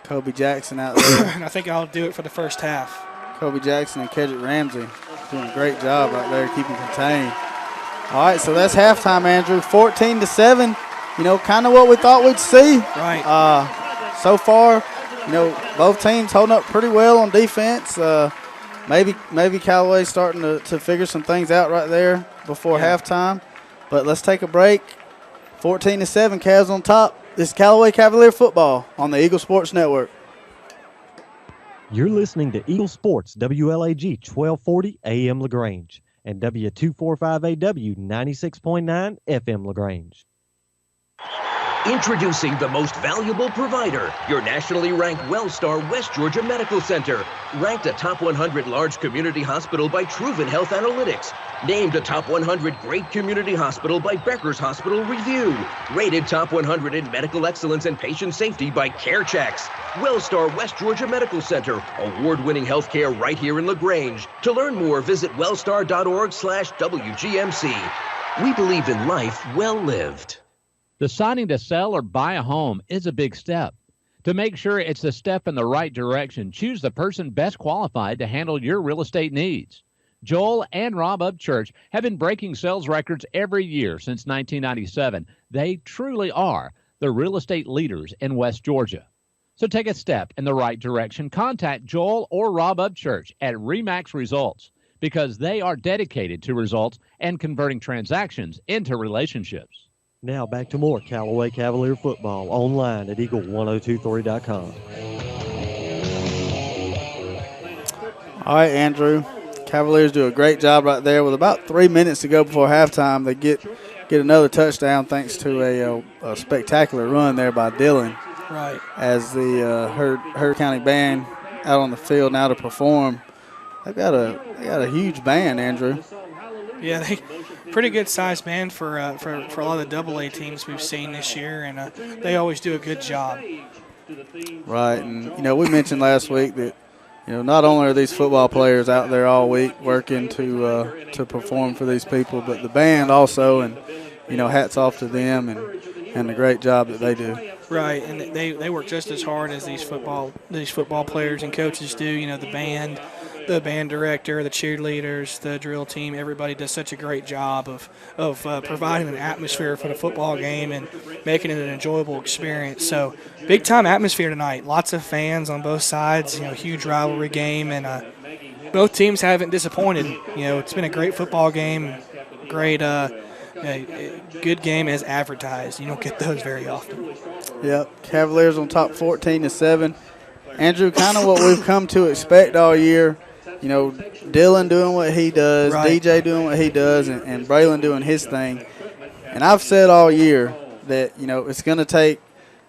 Kobe Jackson out there. And I think I'll do it for the first half. Kobe Jackson and Kedrick Ramsey doing a great job right there, keeping contained. All right, so that's halftime, Andrew. 14-7. Kind of what we thought we'd see. Right. So far, both teams holding up pretty well on defense. Maybe Callaway starting to figure some things out right there before halftime. But let's take a break. 14-7, Cavs on top. This is Callaway Cavalier football on the Eagle Sports Network. You're listening to Eagle Sports, WLAG 1240 AM LaGrange and W245AW 96.9 FM LaGrange. Introducing the most valuable provider, your nationally ranked WellStar West Georgia Medical Center. Ranked a top 100 large community hospital by Truven Health Analytics. Named a top 100 great community hospital by Becker's Hospital Review. Rated top 100 in medical excellence and patient safety by CareChecks. WellStar West Georgia Medical Center. Award-winning healthcare right here in LaGrange. To learn more, visit wellstar.org/WGMC. We believe in life well lived. Deciding to sell or buy a home is a big step. To make sure it's a step in the right direction, choose the person best qualified to handle your real estate needs. Joel and Rob Upchurch have been breaking sales records every year since 1997. They truly are the real estate leaders in West Georgia. So take a step in the right direction. Contact Joel or Rob Upchurch at RE/MAX Results because they are dedicated to results and converting transactions into relationships. Now back to more Callaway Cavalier football online at Eagle1023.com. All right, Andrew. Cavaliers do a great job right there with about 3 minutes to go before halftime. They get another touchdown thanks to a spectacular run there by Dylan. Right. As the Heard County band out on the field now to perform. They got a huge band, Andrew. Yeah, they pretty good sized band for a lot of the AA teams we've seen this year, and they always do a good job. Right, and we mentioned last week that not only are these football players out there all week working to perform for these people, but the band also, and hats off to them and the great job that they do. Right, and they work just as hard as these football players and coaches do. The band director, the cheerleaders, the drill team, everybody does such a great job of providing an atmosphere for the football game and making it an enjoyable experience. So big-time atmosphere tonight. Lots of fans on both sides, huge rivalry game, and both teams haven't disappointed. It's been a great football game, great good game as advertised. You don't get those very often. Yep, Cavaliers on top 14-7. Andrew, kind of what we've come to expect all year. Dylan doing what he does, right. DJ doing what he does, and Braylon doing his thing. And I've said all year that, it's going to take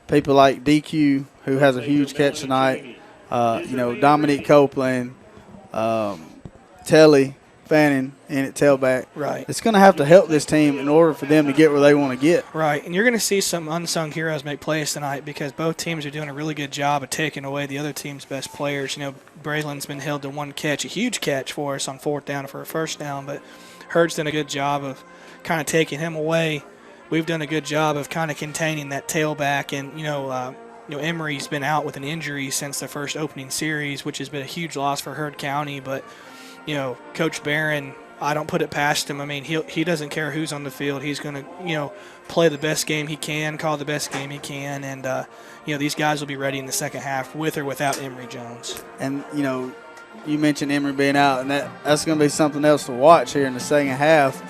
people like DQ, who has a huge catch tonight, Dominique Copeland, Telly, Fannin in at tailback. Right. It's going to have to help this team in order for them to get where they want to get. Right, and you're going to see some unsung heroes make plays tonight because both teams are doing a really good job of taking away the other team's best players. Braylon's been held to one catch, a huge catch for us on 4th down for a first down, but Hurd's done a good job of kind of taking him away. We've done a good job of kind of containing that tailback, and Emery's been out with an injury since the first opening series, which has been a huge loss for Heard County, but Coach Barron, I don't put it past him. I mean, he doesn't care who's on the field. He's going to, play the best game he can, call the best game he can, and, these guys will be ready in the second half with or without Emory Jones. And, you mentioned Emory being out, and that's going to be something else to watch here in the second half.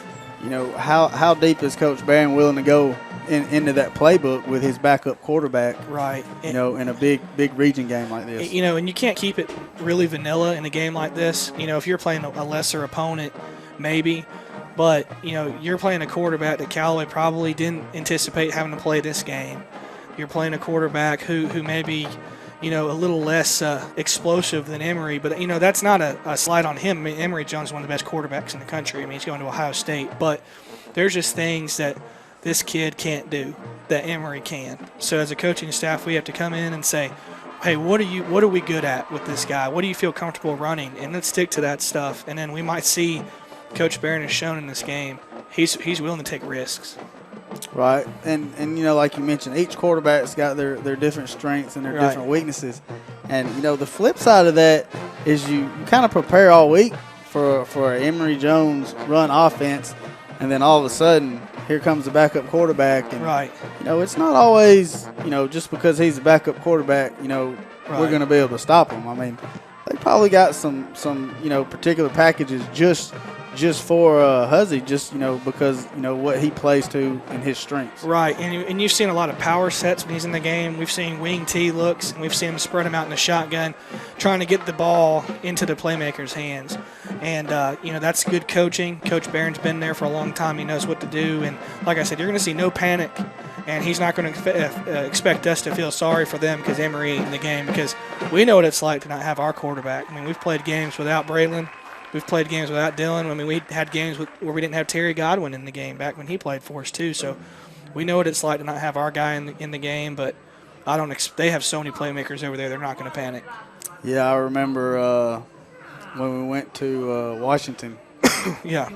How deep is Coach Barron willing to go into that playbook with his backup quarterback? Right. In a big region game like this. And you can't keep it really vanilla in a game like this. If you're playing a lesser opponent, maybe. But, you're playing a quarterback that Callaway probably didn't anticipate having to play this game. You're playing a quarterback who may be, a little less explosive than Emory. But, that's not a slight on him. I mean, Emory Jones is one of the best quarterbacks in the country. I mean, he's going to Ohio State. But there's just things that this kid can't do that Emory can. So as a coaching staff, we have to come in and say, hey, what are we good at with this guy? What do you feel comfortable running? And let's stick to that stuff. And then we might see Coach Barron has shown in this game, he's willing to take risks. Right. And like you mentioned, each quarterback's got their different strengths and their different weaknesses. And, the flip side of that is you kind of prepare all week for an Emory Jones run offense, and then all of a sudden here comes the backup quarterback. And, right. It's not always, just because he's a backup quarterback, we're going to be able to stop them. I mean, they probably got some particular packages just for Huzzy, because what he plays to and his strengths. Right, and you've seen a lot of power sets when he's in the game. We've seen wing T looks, and we've seen him spread him out in the shotgun, trying to get the ball into the playmaker's hands. And that's good coaching. Coach Barron's been there for a long time. He knows what to do. And like I said, you're going to see no panic, and he's not going to expect us to feel sorry for them because Emory ain't in the game, because we know what it's like to not have our quarterback. I mean, we've played games without Braylon. We've played games without Dylan. I mean, we had games where we didn't have Terry Godwin in the game back when he played for us too. So we know what it's like to not have our guy in the game. But they have so many playmakers over there. They're not going to panic. Yeah, I remember when we went to Washington. Yeah.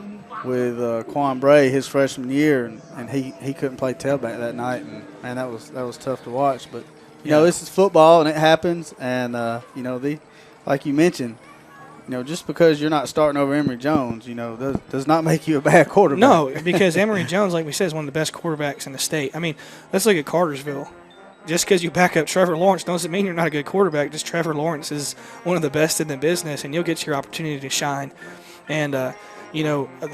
With Quan Bray his freshman year, and he couldn't play tailback that night, and man, that was tough to watch. But this is football, and it happens. And like you mentioned. Just because you're not starting over Emory Jones, does not make you a bad quarterback. No, because Emory Jones, like we said, is one of the best quarterbacks in the state. I mean, let's look at Cartersville. Just because you back up Trevor Lawrence doesn't mean you're not a good quarterback. Just Trevor Lawrence is one of the best in the business, and you'll get your opportunity to shine. And, the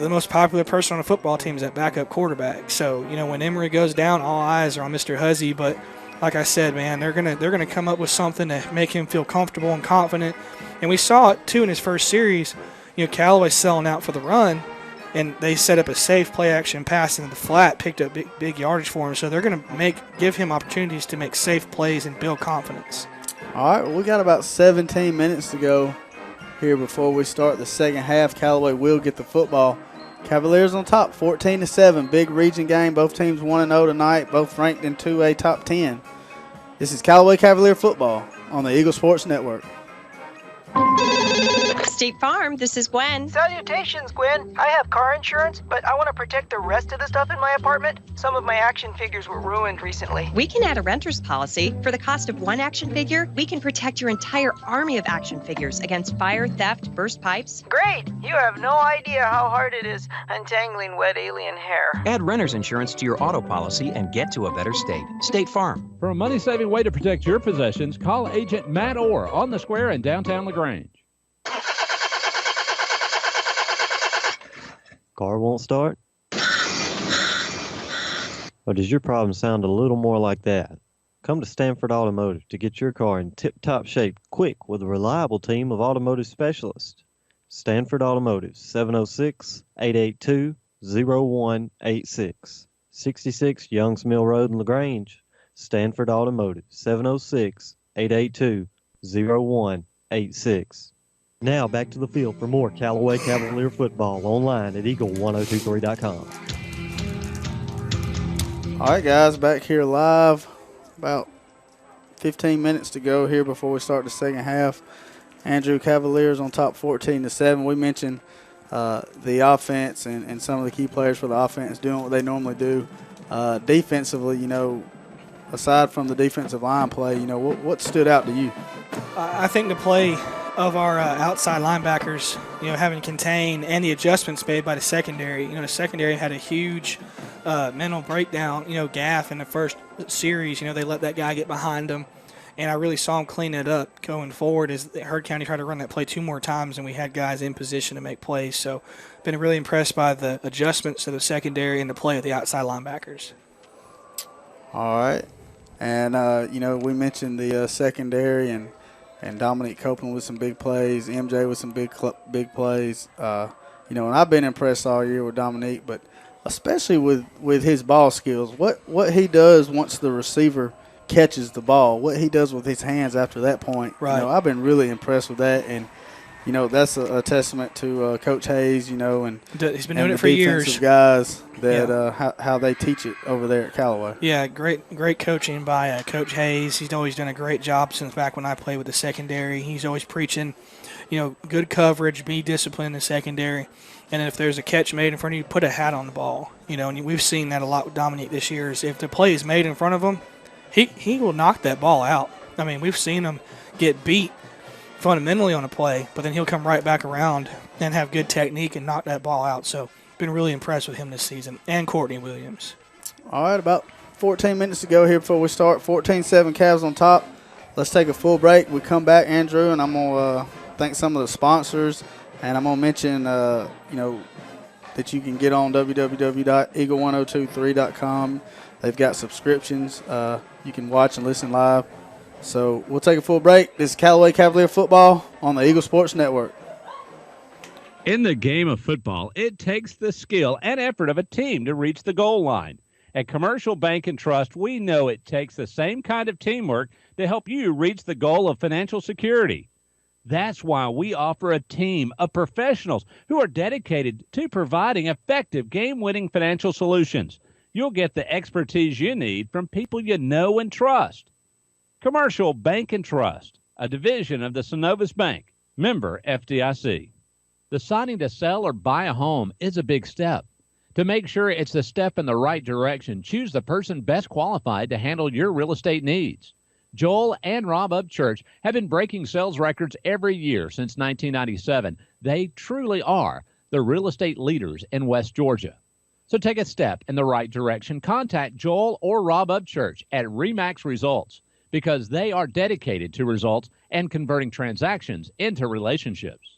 most popular person on a football team is that backup quarterback. So, when Emory goes down, all eyes are on Mr. Huzzy. But like I said, man, they're gonna come up with something to make him feel comfortable and confident. And we saw it, too, in his first series. Callaway selling out for the run, and they set up a safe play-action pass into the flat, picked up big yardage for him. So they're going to give him opportunities to make safe plays and build confidence. All right, well, we got about 17 minutes to go here before we start the second half. Callaway will get the football. Cavaliers on top, 14-7. Big region game. Both teams 1-0 tonight, both ranked in 2A top 10. This is Callaway Cavalier football on the Eagle Sports Network. State Farm, this is Gwen. Salutations, Gwen. I have car insurance, but I want to protect the rest of the stuff in my apartment. Some of my action figures were ruined recently. We can add a renter's policy. For the cost of one action figure, we can protect your entire army of action figures against fire, theft, burst pipes. Great! You have no idea how hard it is untangling wet alien hair. Add renter's insurance to your auto policy and get to a better state. State Farm. For a money-saving way to protect your possessions, call Agent Matt Orr on the Square in downtown LaGrange. Car won't start? Or does your problem sound a little more like that? Come to Stanford Automotive to get your car in tip-top shape quick with a reliable team of automotive specialists. Stanford Automotive, 706-882-0186. 66 Youngs Mill Road in LaGrange. Stanford Automotive, 706-882-0186. Now back to the field for more Callaway Cavalier football online at eagle1023.com. All right, guys, back here live. About 15 minutes to go here before we start the second half. Andrew, Cavaliers on top 14-7. We mentioned the offense and some of the key players for the offense doing what they normally do. Defensively, aside from the defensive line play, what stood out to you? I think the play of our outside linebackers, having contained and the adjustments made by the secondary. The secondary had a huge mental breakdown, gaff in the first series. They let that guy get behind them, and I really saw him clean it up going forward as Heard County tried to run that play 2 more times, and we had guys in position to make plays. So been really impressed by the adjustments to the secondary and the play of the outside linebackers. All right. And, we mentioned the secondary and Dominique Copeland with some big plays, MJ with some big plays. And I've been impressed all year with Dominique, but especially with his ball skills. What he does once the receiver catches the ball, what he does with his hands after that point. Right. I've been really impressed with that, and that's a testament to Coach Hayes. And he's been doing it for years. Guys that how they teach it over there at Callaway. Yeah, great coaching by Coach Hayes. He's always done a great job since back when I played with the secondary. He's always preaching, good coverage, be disciplined in the secondary, and if there's a catch made in front of you, put a hat on the ball. And we've seen that a lot with Dominique this year. Is if the play is made in front of him, he will knock that ball out. I mean, we've seen him get beat fundamentally on a play, but then he'll come right back around and have good technique and knock that ball out. So been really impressed with him this season, and Courtney Williams. All right, about 14 minutes to go here before we start. 14-7 Cavs on top. let's take a full break. We come back, Andrew, and I'm going to thank some of the sponsors, and I'm going to mention, that you can get on www.eagle1023.com. They've got subscriptions. You can watch and listen live. So we'll take a full break. This is Callaway Cavalier Football on the Eagle Sports Network. In the game of football, it takes the skill and effort of a team to reach the goal line. At Commercial Bank and Trust, we know it takes the same kind of teamwork to help you reach the goal of financial security. That's why we offer a team of professionals who are dedicated to providing effective game-winning financial solutions. You'll get the expertise you need from people you know and trust. Commercial Bank and Trust, a division of the Synovus Bank, member FDIC. Deciding to sell or buy a home is a big step. To make sure it's the step in the right direction, choose the person best qualified to handle your real estate needs. Joel and Rob Upchurch have been breaking sales records every year since 1997. They truly are the real estate leaders in West Georgia. So take a step in the right direction. Contact Joel or Rob Upchurch at RE/MAX Results because they are dedicated to results and converting transactions into relationships.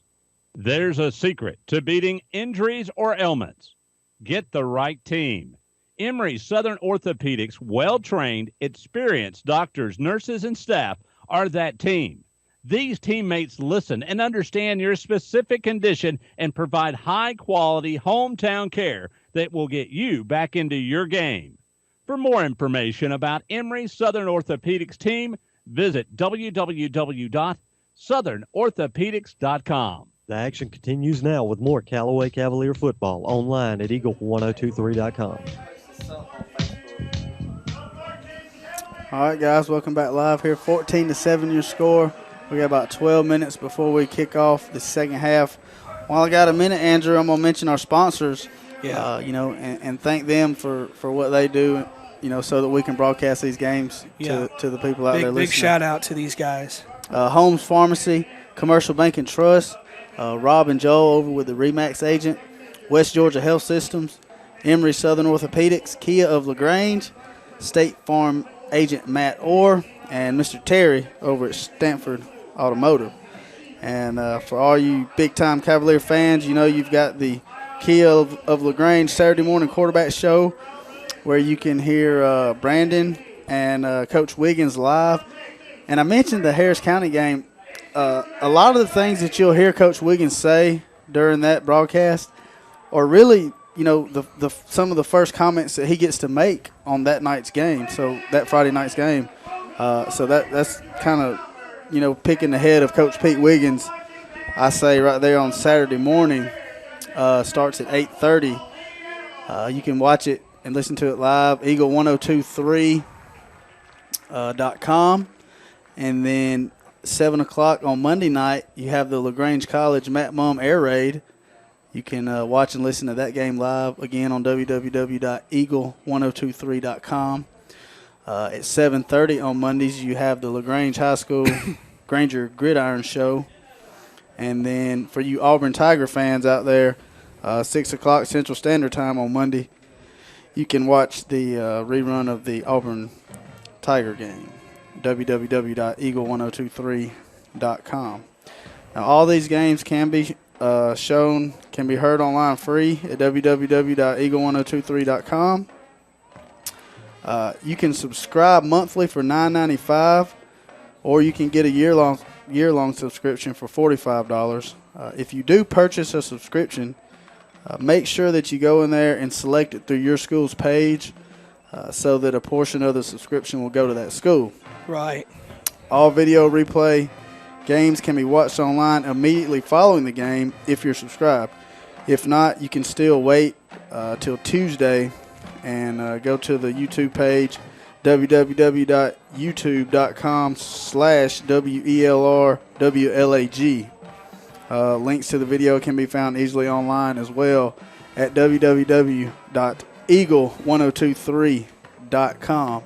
There's a secret to beating injuries or ailments. Get the right team. Emory Southern Orthopedics' well-trained, experienced doctors, nurses, and staff are that team. These teammates listen and understand your specific condition and provide high-quality hometown care that will get you back into your game. For more information about Emory Southern Orthopedics team, visit www.southernorthopedics.com. The action continues now with more Callaway Cavalier football online at eagle1023.com. All right, guys, welcome back live here. 14-7 your score. We got about 12 minutes before we kick off the second half. While I got a minute, Andrew, I'm going to mention our sponsors, and thank them for what they do, so that we can broadcast these games to the people out there listening. Big shout out to these guys. Holmes Pharmacy, Commercial Bank and Trust, Rob and Joel over with the RE/MAX agent, West Georgia Health Systems, Emory Southern Orthopedics, Kia of LaGrange, State Farm agent Matt Orr, and Mr. Terry over at Stanford Automotive. And for all you big-time Cavalier fans, you've got the Kia of LaGrange Saturday morning quarterback show where you can hear Brandon and Coach Wiggins live. And I mentioned the Harris County game. A lot of the things that you'll hear Coach Wiggins say during that broadcast are really, some of the first comments that he gets to make on that night's game, so that Friday night's game. So that's kind of, picking the head of Coach Pete Wiggins, I say right there on Saturday morning. Starts at 8:30. You can watch it and listen to it live, eagle1023.com. And then 7 o'clock on Monday night, you have the LaGrange College Matt Mum Air Raid. You can watch and listen to that game live, again, on www.eagle1023.com. At 7:30 on Mondays, you have the LaGrange High School Granger Gridiron Show. And then for you Auburn Tiger fans out there, 6 o'clock Central Standard Time on Monday, you can watch the rerun of the Auburn Tiger game, www.eagle1023.com. Now, all these games can be shown, can be heard online free at www.eagle1023.com. You can subscribe monthly for $9.95, or you can get a year-long subscription for $45. If you do purchase a subscription, make sure that you go in there and select it through your school's page so that a portion of the subscription will go to that school. Right. All video replay games can be watched online immediately following the game if you're subscribed. If not, you can still wait till Tuesday and go to the YouTube page, www.youtube.com/WELRWLAG. Links to the video can be found easily online as well at www.eagle1023.com.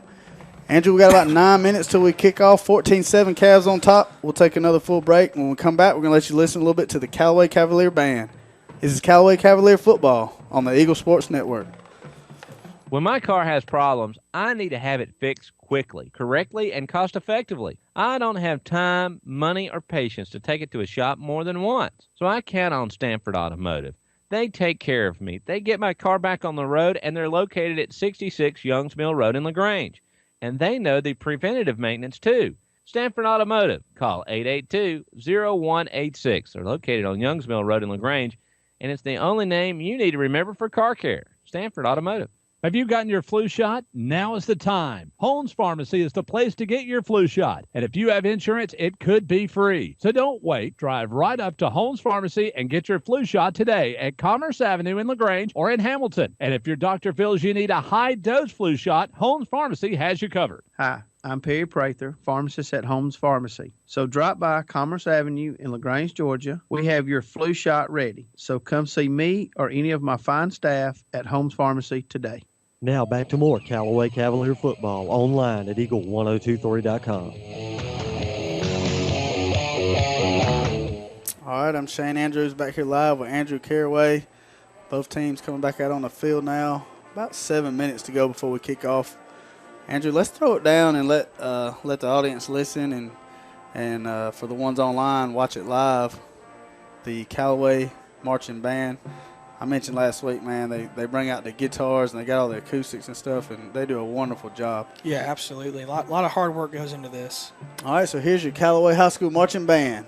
Andrew, we got about 9 minutes till we kick off. 14-7 Cavs on top. We'll take another full break. When we come back, we're going to let you listen a little bit to the Callaway Cavalier Band. This is Callaway Cavalier Football on the Eagle Sports Network. When my car has problems, I need to have it fixed quickly, correctly, and cost-effectively. I don't have time, money, or patience to take it to a shop more than once, so I count on Stanford Automotive. They take care of me. They get my car back on the road, and they're located at 66 Youngs Mill Road in LaGrange. And they know the preventative maintenance, too. Stanford Automotive. Call 882-0186. They're located on Youngs Mill Road in LaGrange, and it's the only name you need to remember for car care. Stanford Automotive. Have you gotten your flu shot? Now is the time. Holmes Pharmacy is the place to get your flu shot. And if you have insurance, it could be free. So don't wait. Drive right up to Holmes Pharmacy and get your flu shot today at Commerce Avenue in LaGrange or in Hamilton. And if your doctor feels you need a high-dose flu shot, Holmes Pharmacy has you covered. Hi, I'm Perry Prather, pharmacist at Holmes Pharmacy. So drop by Commerce Avenue in LaGrange, Georgia. We have your flu shot ready. So come see me or any of my fine staff at Holmes Pharmacy today. Now back to more Callaway Cavalier football online at eagle1023.com. All right, I'm Shane Andrews back here live with Andrew Caraway. Both teams coming back out on the field now. About 7 minutes to go before we kick off. Andrew, let's throw it down and let the audience listen, and for the ones online, watch it live. The Callaway marching band. I mentioned last week, man, they bring out the guitars and they got all the acoustics and stuff, and they do a wonderful job. Yeah, absolutely. A lot of hard work goes into this. All right, so here's your Callaway High School marching band.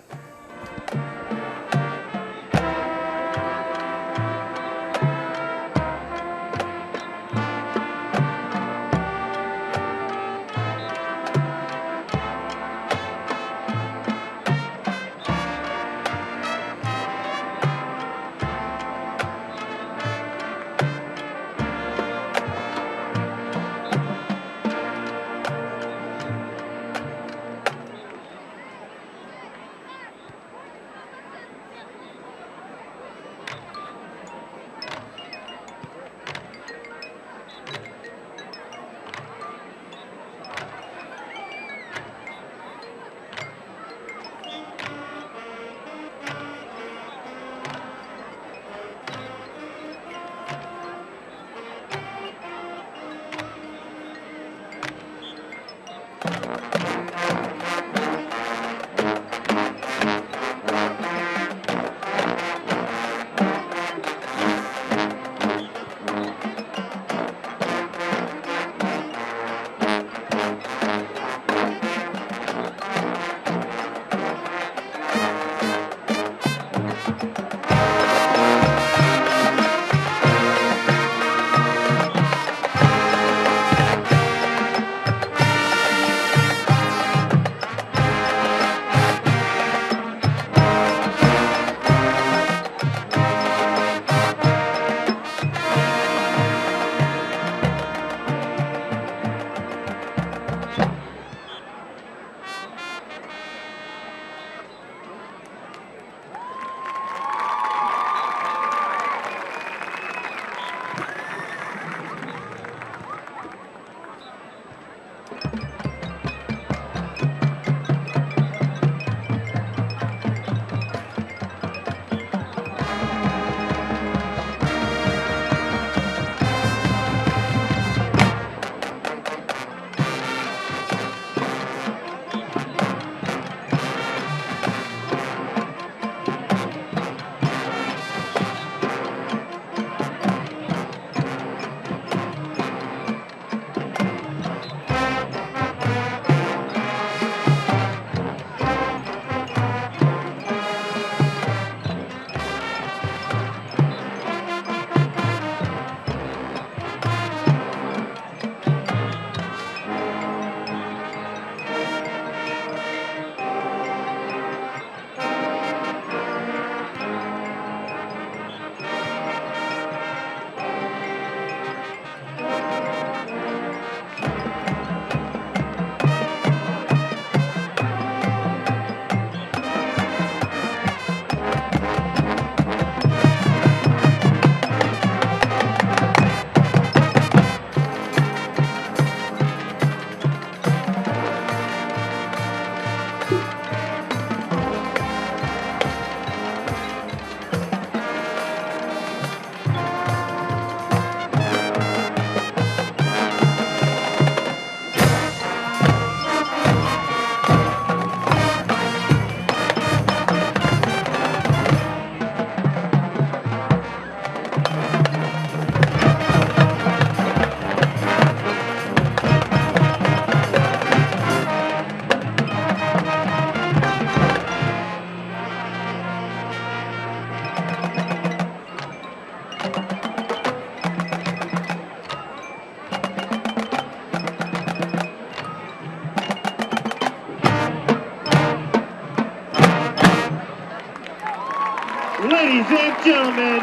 and gentlemen,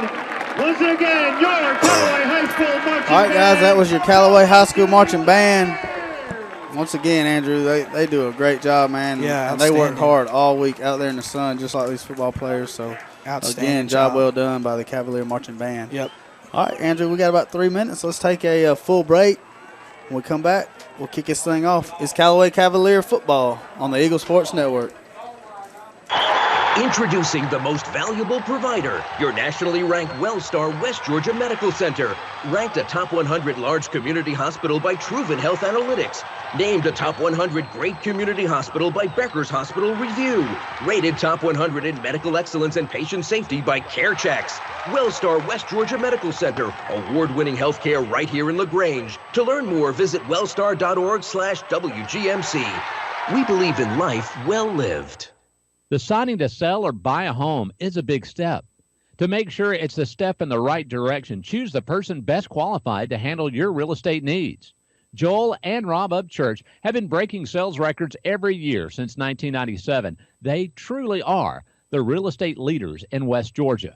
once again, your Callaway High School marching band. All right, guys, that was your Callaway High School marching band. Once again, Andrew, they do a great job, man. Yeah, and they work hard all week out there in the sun, just like these football players. So, again, job well done by the Cavalier Marching Band. Yep. All right, Andrew, we got about 3 minutes. Let's take a full break. When we come back, we'll kick this thing off. It's Callaway Cavalier football on the Eagle Sports Network. Introducing the most valuable provider, your nationally ranked WellStar West Georgia Medical Center. Ranked a top 100 large community hospital by Proven Health Analytics. Named a top 100 great community hospital by Becker's Hospital Review. Rated top 100 in medical excellence and patient safety by CareChecks. WellStar West Georgia Medical Center. Award-winning healthcare right here in LaGrange. To learn more, visit wellstar.org/WGMC. We believe in life well lived. Deciding to sell or buy a home is a big step. To make sure it's a step in the right direction, choose the person best qualified to handle your real estate needs. Joel and Rob Upchurch have been breaking sales records every year since 1997. They truly are the real estate leaders in West Georgia.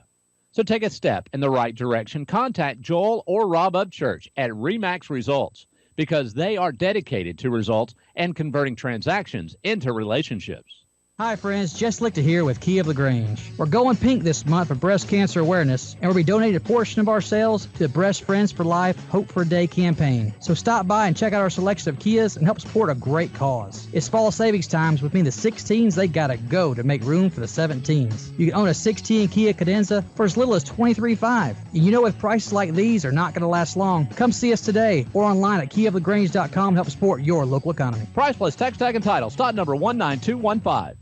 So take a step in the right direction. Contact Joel or Rob Upchurch at RE/MAX Results because they are dedicated to results and converting transactions into relationships. Hi friends, Jess Lichter here with Key of LaGrange. We're going pink this month for breast cancer awareness, and we'll be donating a portion of our sales to the Breast Friends for Life Hope for a Day campaign. So stop by and check out our selection of Kias and help support a great cause. It's fall savings times, which means the 16s, they gotta go to make room for the 17s. You can own a 16 Kia Cadenza for as little as $23,500. And you know with prices like these are not gonna last long. Come see us today or online at keyoflagrange.com to help support your local economy. Price plus tax tag and title. Stock number 19215.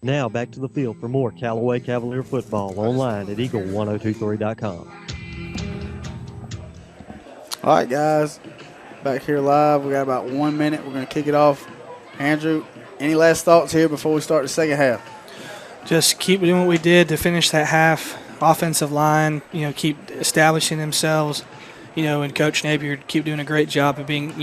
Now back to the field for more Callaway Cavalier football online at eagle1023.com. All right, guys, back here live. We got about 1 minute. We're going to kick it off. Andrew, any last thoughts here before we start the second half? Just keep doing what we did to finish that half. Offensive line, keep establishing themselves. And Coach Napier keep doing a great job of being,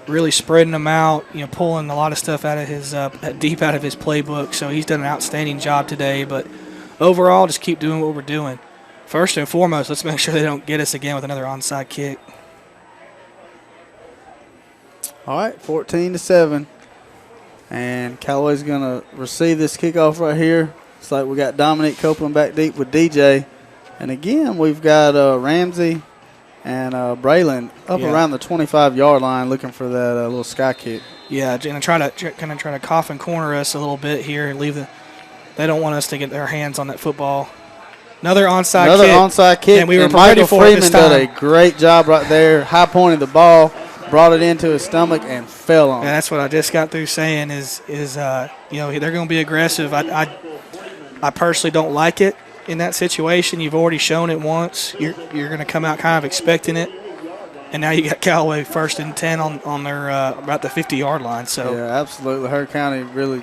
really spreading them out, pulling a lot of stuff out of his deep out of his playbook. So he's done an outstanding job today. But overall, just keep doing what we're doing. First and foremost, let's make sure they don't get us again with another onside kick. All right, 14-7, and Callaway's gonna receive this kickoff right here. It's like we got Dominic Copeland back deep with DJ, and again we've got Ramsey and Braylon up around the 25-yard line looking for that little sky kick. Yeah, and try to coffin corner us a little bit here and they don't want us to get their hands on that football. Another onside kick. And we were ready for it this time. Did a great job right there. High pointed the ball, brought it into his stomach, and fell on it. And that's what I just got through saying is they're going to be aggressive. I personally don't like it. In that situation, you've already shown it once. You're going to come out kind of expecting it, and now you got Callaway 1st and 10 on their about the 50-yard line. So yeah, absolutely. Heard County really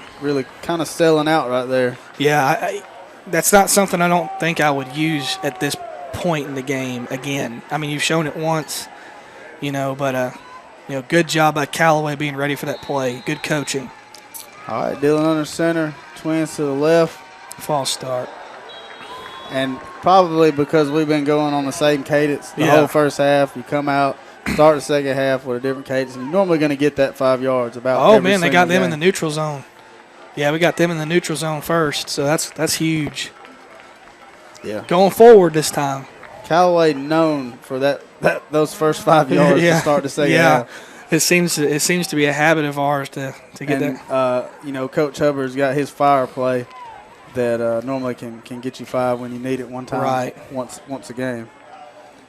kind of selling out right there. Yeah, that's not something I don't think I would use at this point in the game again. I mean, you've shown it once, but good job by Callaway being ready for that play. Good coaching. All right, Dillon under center, twins to the left. False start. And probably because we've been going on the same cadence the whole first half, you come out, start the second half with a different cadence, and you're normally going to get that 5 yards about every man, they got them game. in the neutral zone. Yeah, we got them in the neutral zone first, so that's huge. Yeah. Going forward this time. Callaway known for those first 5 yards to start the second half. It seems to be a habit of ours to get that. Coach Hubbard's got his fire play that normally can get you 5 when you need it one time. Right. Once a game.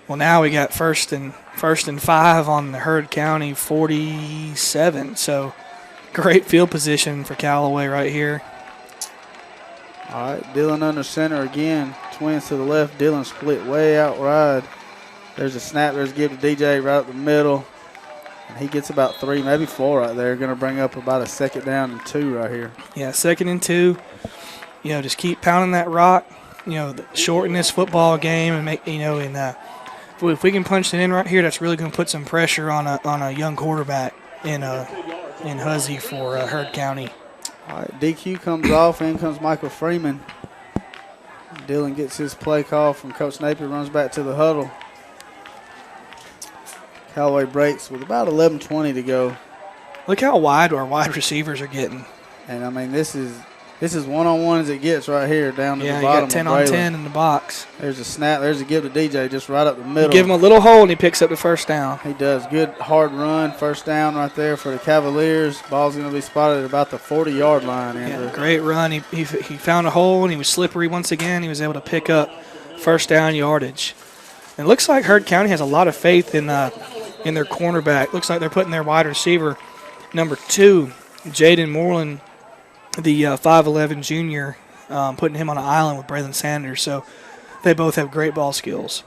Well, now we got first and 5 on the Heard County 47. So great field position for Callaway right here. All right, Dillon under center again. Twins to the left. Dillon split way out wide. There's a snap. There's a give to DJ right up the middle. And he gets about 3, maybe 4 right there. Going to bring up about a 2nd down and 2 right here. Yeah, 2nd and 2. Just keep pounding that rock. Shorten this football game and make if we can punch it in right here, that's really going to put some pressure on a young quarterback in Huzzy for Heard County. All right, DQ comes off. In comes Michael Freeman. Dillon gets his play call from Coach Napier, runs back to the huddle. Callaway breaks with about 11:20 to go. Look how wide our wide receivers are getting. And, I mean, this is one-on-one as it gets right here down to the bottom. Yeah, you got 10 on 10 in the box. There's a snap. There's a give to DJ just right up the middle. You give him a little hole, and he picks up the first down. He does. Good hard run. First down right there for the Cavaliers. Ball's going to be spotted at about the 40-yard line, Andrew. Yeah, great run. He found a hole, and he was slippery once again. He was able to pick up first down yardage. And it looks like Heard County has a lot of faith in their cornerback. Looks like they're putting their wide receiver, number 2, Jaden Moreland, the 5'11 junior, putting him on an island with Braylon Sanders. So they both have great ball skills.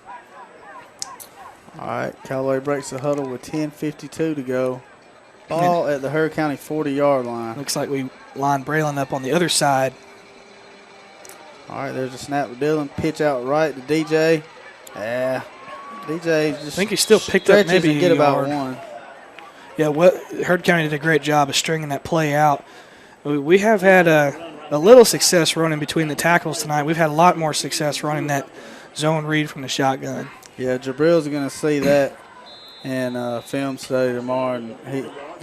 All right, Callaway breaks the huddle with 10:52 to go. Ball at the Heard County 40-yard line. Looks like we lined Braylon up on the other side. All right, there's a snap to Dillon. Pitch out right to DJ. Yeah, DJ just I think he still picked up maybe and get a about yard. one. Yeah, Heard County did a great job of stringing that play out. We have had a little success running between the tackles tonight. We've had a lot more success running that zone read from the shotgun. Yeah, Jabril's going to see that in film study tomorrow, and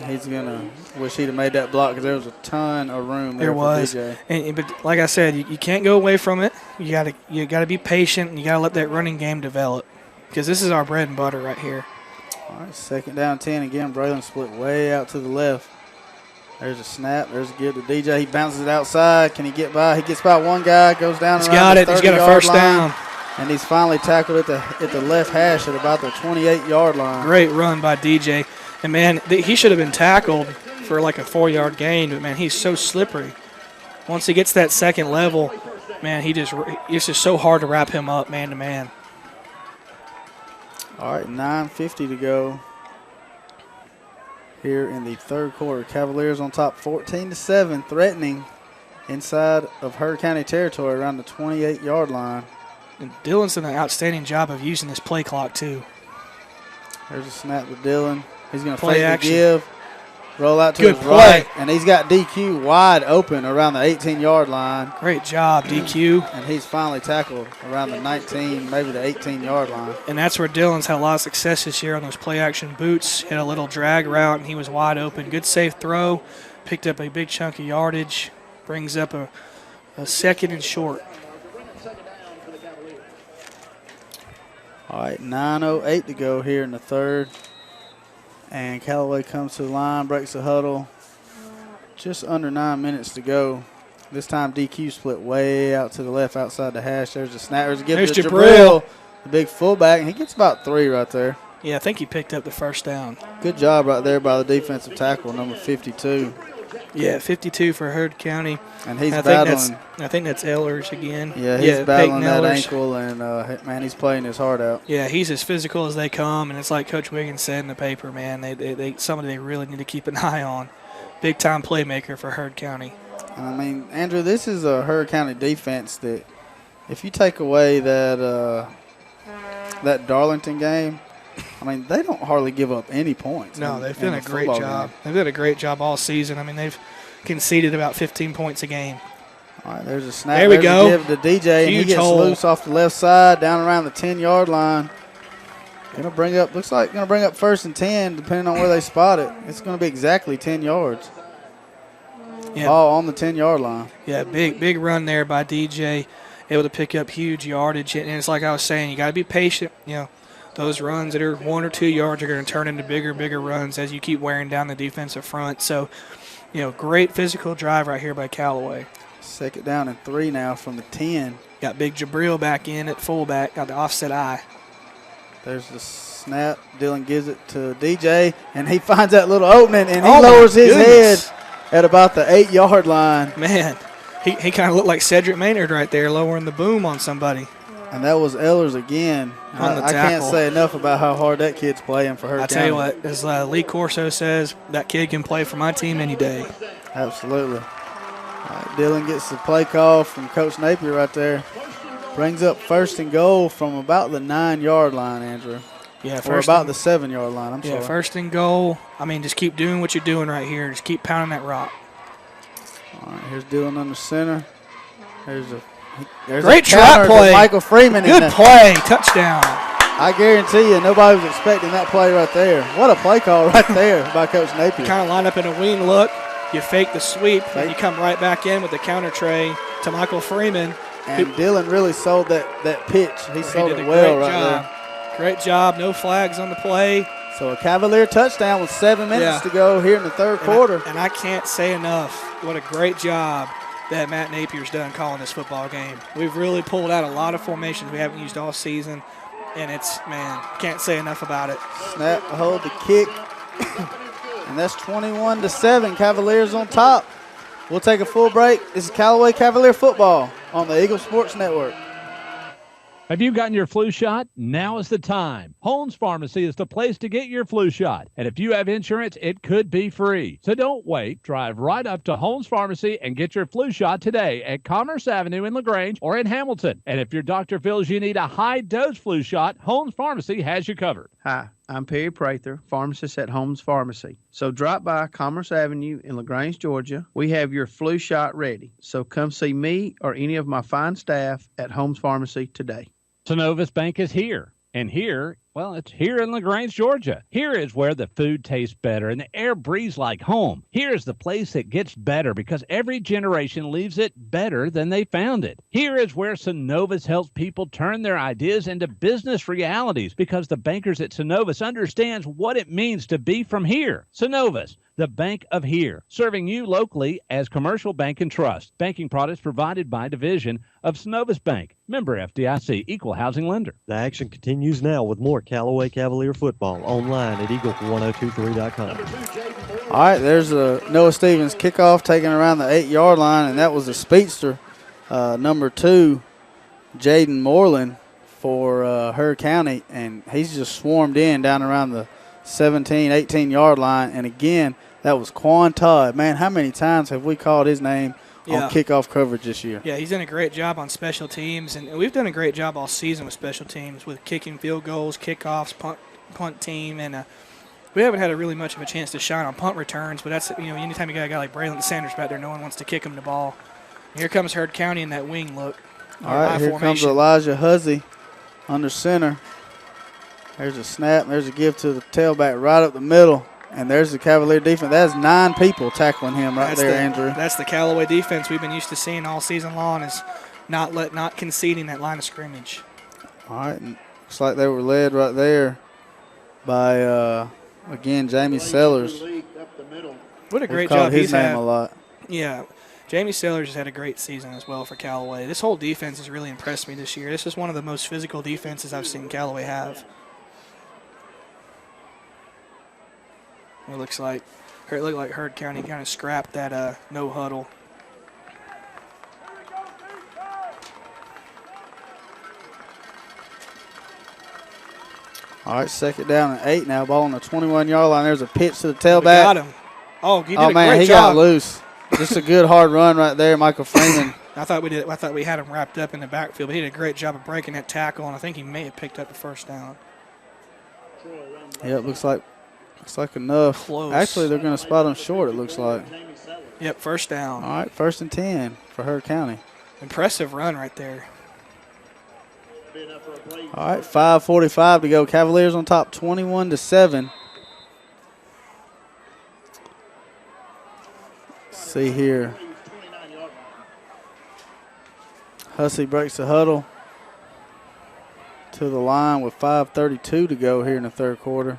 he's going to wish he'd have made that block because there was a ton of room there for DJ. But like I said, you can't go away from it. You got to be patient, and you got to let that running game develop because this is our bread and butter right here. All right, second down 10 again. Braylon split way out to the left. There's a snap. There's a give to DJ. He bounces it outside. Can he get by? He gets by one guy, goes down He's around got the it. He's got a 30-yard first line, down. And he's finally tackled at the left hash at about the 28-yard line. Great run by DJ. And, man, he should have been tackled for like a 4-yard gain, but, man, he's so slippery. Once he gets that second level, man, it's just so hard to wrap him up man to man. All right, 9:50 to go here in the third quarter. Cavaliers on top 14-7, threatening inside of Heard County territory around the 28-yard line. And Dillon's done an outstanding job of using this play clock, too. There's a snap to Dillon. He's going to Play fake the action. give, roll out to Good his play. right, and he's got DQ wide open around the 18-yard line. Great job, DQ. And he's finally tackled around the 19, maybe the 18-yard line. And that's where Dillon's had a lot of success this year on those play-action boots. Hit a little drag route, and he was wide open. Good safe throw. Picked up a big chunk of yardage. Brings up a second and short. All right, 9:08 to go here in the third. And Callaway comes to the line, breaks the huddle. Just under 9 minutes to go. This time DQ split way out to the left outside the hash. There's a snap. There's a give to Jabril, the big fullback. And he gets about 3 right there. Yeah, I think he picked up the first down. Good job right there by the defensive tackle, number 52. Yeah, 52 for Heard County. And he's battling. I think that's Ehlers again. Yeah, he's battling that Ehlers. ankle, and, man, he's playing his heart out. Yeah, he's as physical as they come, and it's like Coach Wiggins said in the paper, man, somebody they really need to keep an eye on. Big-time playmaker for Heard County. I mean, Andrew, this is a Heard County defense that if you take away that Darlington game, I mean, they don't hardly give up any points. No, they've done a great job. They've done a great job all season. I mean, they've conceded about 15 points a game. All right, there's a snap. There we go. Give to DJ, and he gets loose off the left side down around the 10-yard line. Looks like going to bring up 1st and 10, depending on where they spot it. It's going to be exactly 10 yards. Yeah. Ball on the 10-yard line. Yeah, big run there by DJ, able to pick up huge yardage. And it's like I was saying, you got to be patient. You know, those runs that are 1 or 2 yards are going to turn into bigger runs as you keep wearing down the defensive front. So, you know, great physical drive right here by Callaway. Second down and 3 now from the 10. Got big Jabril back in at fullback, got the offset eye. There's the snap. Dillon gives it to DJ, and he finds that little opening, and he lowers his head at about the 8-yard line. Man, he kind of looked like Cedric Maynard right there, lowering the boom on somebody. And that was Ehlers again. On the I tackle. can't say enough about how hard that kid's playing for Heard County. I tell you what, as Lee Corso says, that kid can play for my team any day. Absolutely. All right, Dillon gets the play call from Coach Napier right there. Brings up 1st and goal from about the 9-yard line, Andrew. Yeah, or about the 7-yard line. I'm sorry. Yeah, 1st and goal. I mean, just keep doing what you're doing right here. Just keep pounding that rock. All right, here's Dillon under center. Here's a There's Great a counter trap play. to Michael Freeman. Good play. Touchdown. I guarantee you nobody was expecting that play right there. What a play call right there by Coach Napier. Kind of line up in a wing look. You fake the sweep, and you come right back in with the counter tray to Michael Freeman. And Dylan really sold that pitch. He sold it well right there. Great job. No flags on the play. So a Cavalier touchdown with 7 minutes to go here in the third quarter. And I can't say enough what a great job that Matt Napier's done calling this football game. We've really pulled out a lot of formations we haven't used all season. And it's, man, can't say enough about it. Snap, hold the kick. And that's 21-7. Cavaliers on top. We'll take a full break. This is Callaway Cavalier football on the Eagle Sports Network. Have you gotten your flu shot? Now is the time. Holmes Pharmacy is the place to get your flu shot. And if you have insurance, it could be free. So don't wait. Drive right up to Holmes Pharmacy and get your flu shot today at Commerce Avenue in LaGrange or in Hamilton. And if your doctor feels you need a high-dose flu shot, Holmes Pharmacy has you covered. Hi, I'm Perry Prather, pharmacist at Holmes Pharmacy. So drop by Commerce Avenue in LaGrange, Georgia. We have your flu shot ready. So come see me or any of my fine staff at Holmes Pharmacy today. Synovus Bank is here. And here, well, it's here in LaGrange, Georgia. Here is where the food tastes better and the air breathes like home. Here is the place that gets better because every generation leaves it better than they found it. Here is where Synovus helps people turn their ideas into business realities because the bankers at Synovus understands what it means to be from here. Synovus, the bank of here, serving you locally as Commercial Bank and Trust. Banking products provided by division of Synovus Bank. Member FDIC, Equal Housing Lender. The action continues now with more Callaway Cavalier football online at eagle1023.com. All right, there's a Noah Stevens kickoff taken around the 8-yard line, and that was a speedster, number 2, Jaden Moreland for Heard County, and he's just swarmed in down around the 17, 18-yard line. And again, that was Quan Todd. Man, how many times have we called his name on kickoff coverage this year? Yeah, he's done a great job on special teams, and we've done a great job all season with special teams, with kicking field goals, kickoffs, punt team, and we haven't had really much of a chance to shine on punt returns, but that's, anytime you got a guy like Braylon Sanders back there, no one wants to kick him the ball. And here comes Heard County in that wing look. All right, here comes Elijah Huzzy under center. There's a snap. There's a give to the tailback right up the middle. And there's the Cavalier defense. That's 9 people tackling him right there, Andrew. That's the Callaway defense we've been used to seeing all season long, is not conceding that line of scrimmage. All right. Looks like they were led right there by, again, Jamie Sellers. What a great job he's had. His name a lot. Yeah. Jamie Sellers has had a great season as well for Callaway. This whole defense has really impressed me this year. This is one of the most physical defenses I've seen Callaway have. It looked like Heard County kind of scrapped that no huddle. All right, second down and 8 now. Ball on the 21-yard line. There's a pitch to the tailback. We got him. Oh, he did a man, great he job. got loose. Just a good hard run right there, Michael Freeman. I thought we had him wrapped up in the backfield, but he did a great job of breaking that tackle, and I think he may have picked up the first down. Yeah, it looks like enough. Close. Actually, they're going to spot him short, it looks like. Yep, first down. All right, 1st and 10 for Heard County. Impressive run right there. All right, 5:45 to go. Cavaliers on top, 21-7. See here. Hussey breaks the huddle to the line with 5:32 to go here in the third quarter.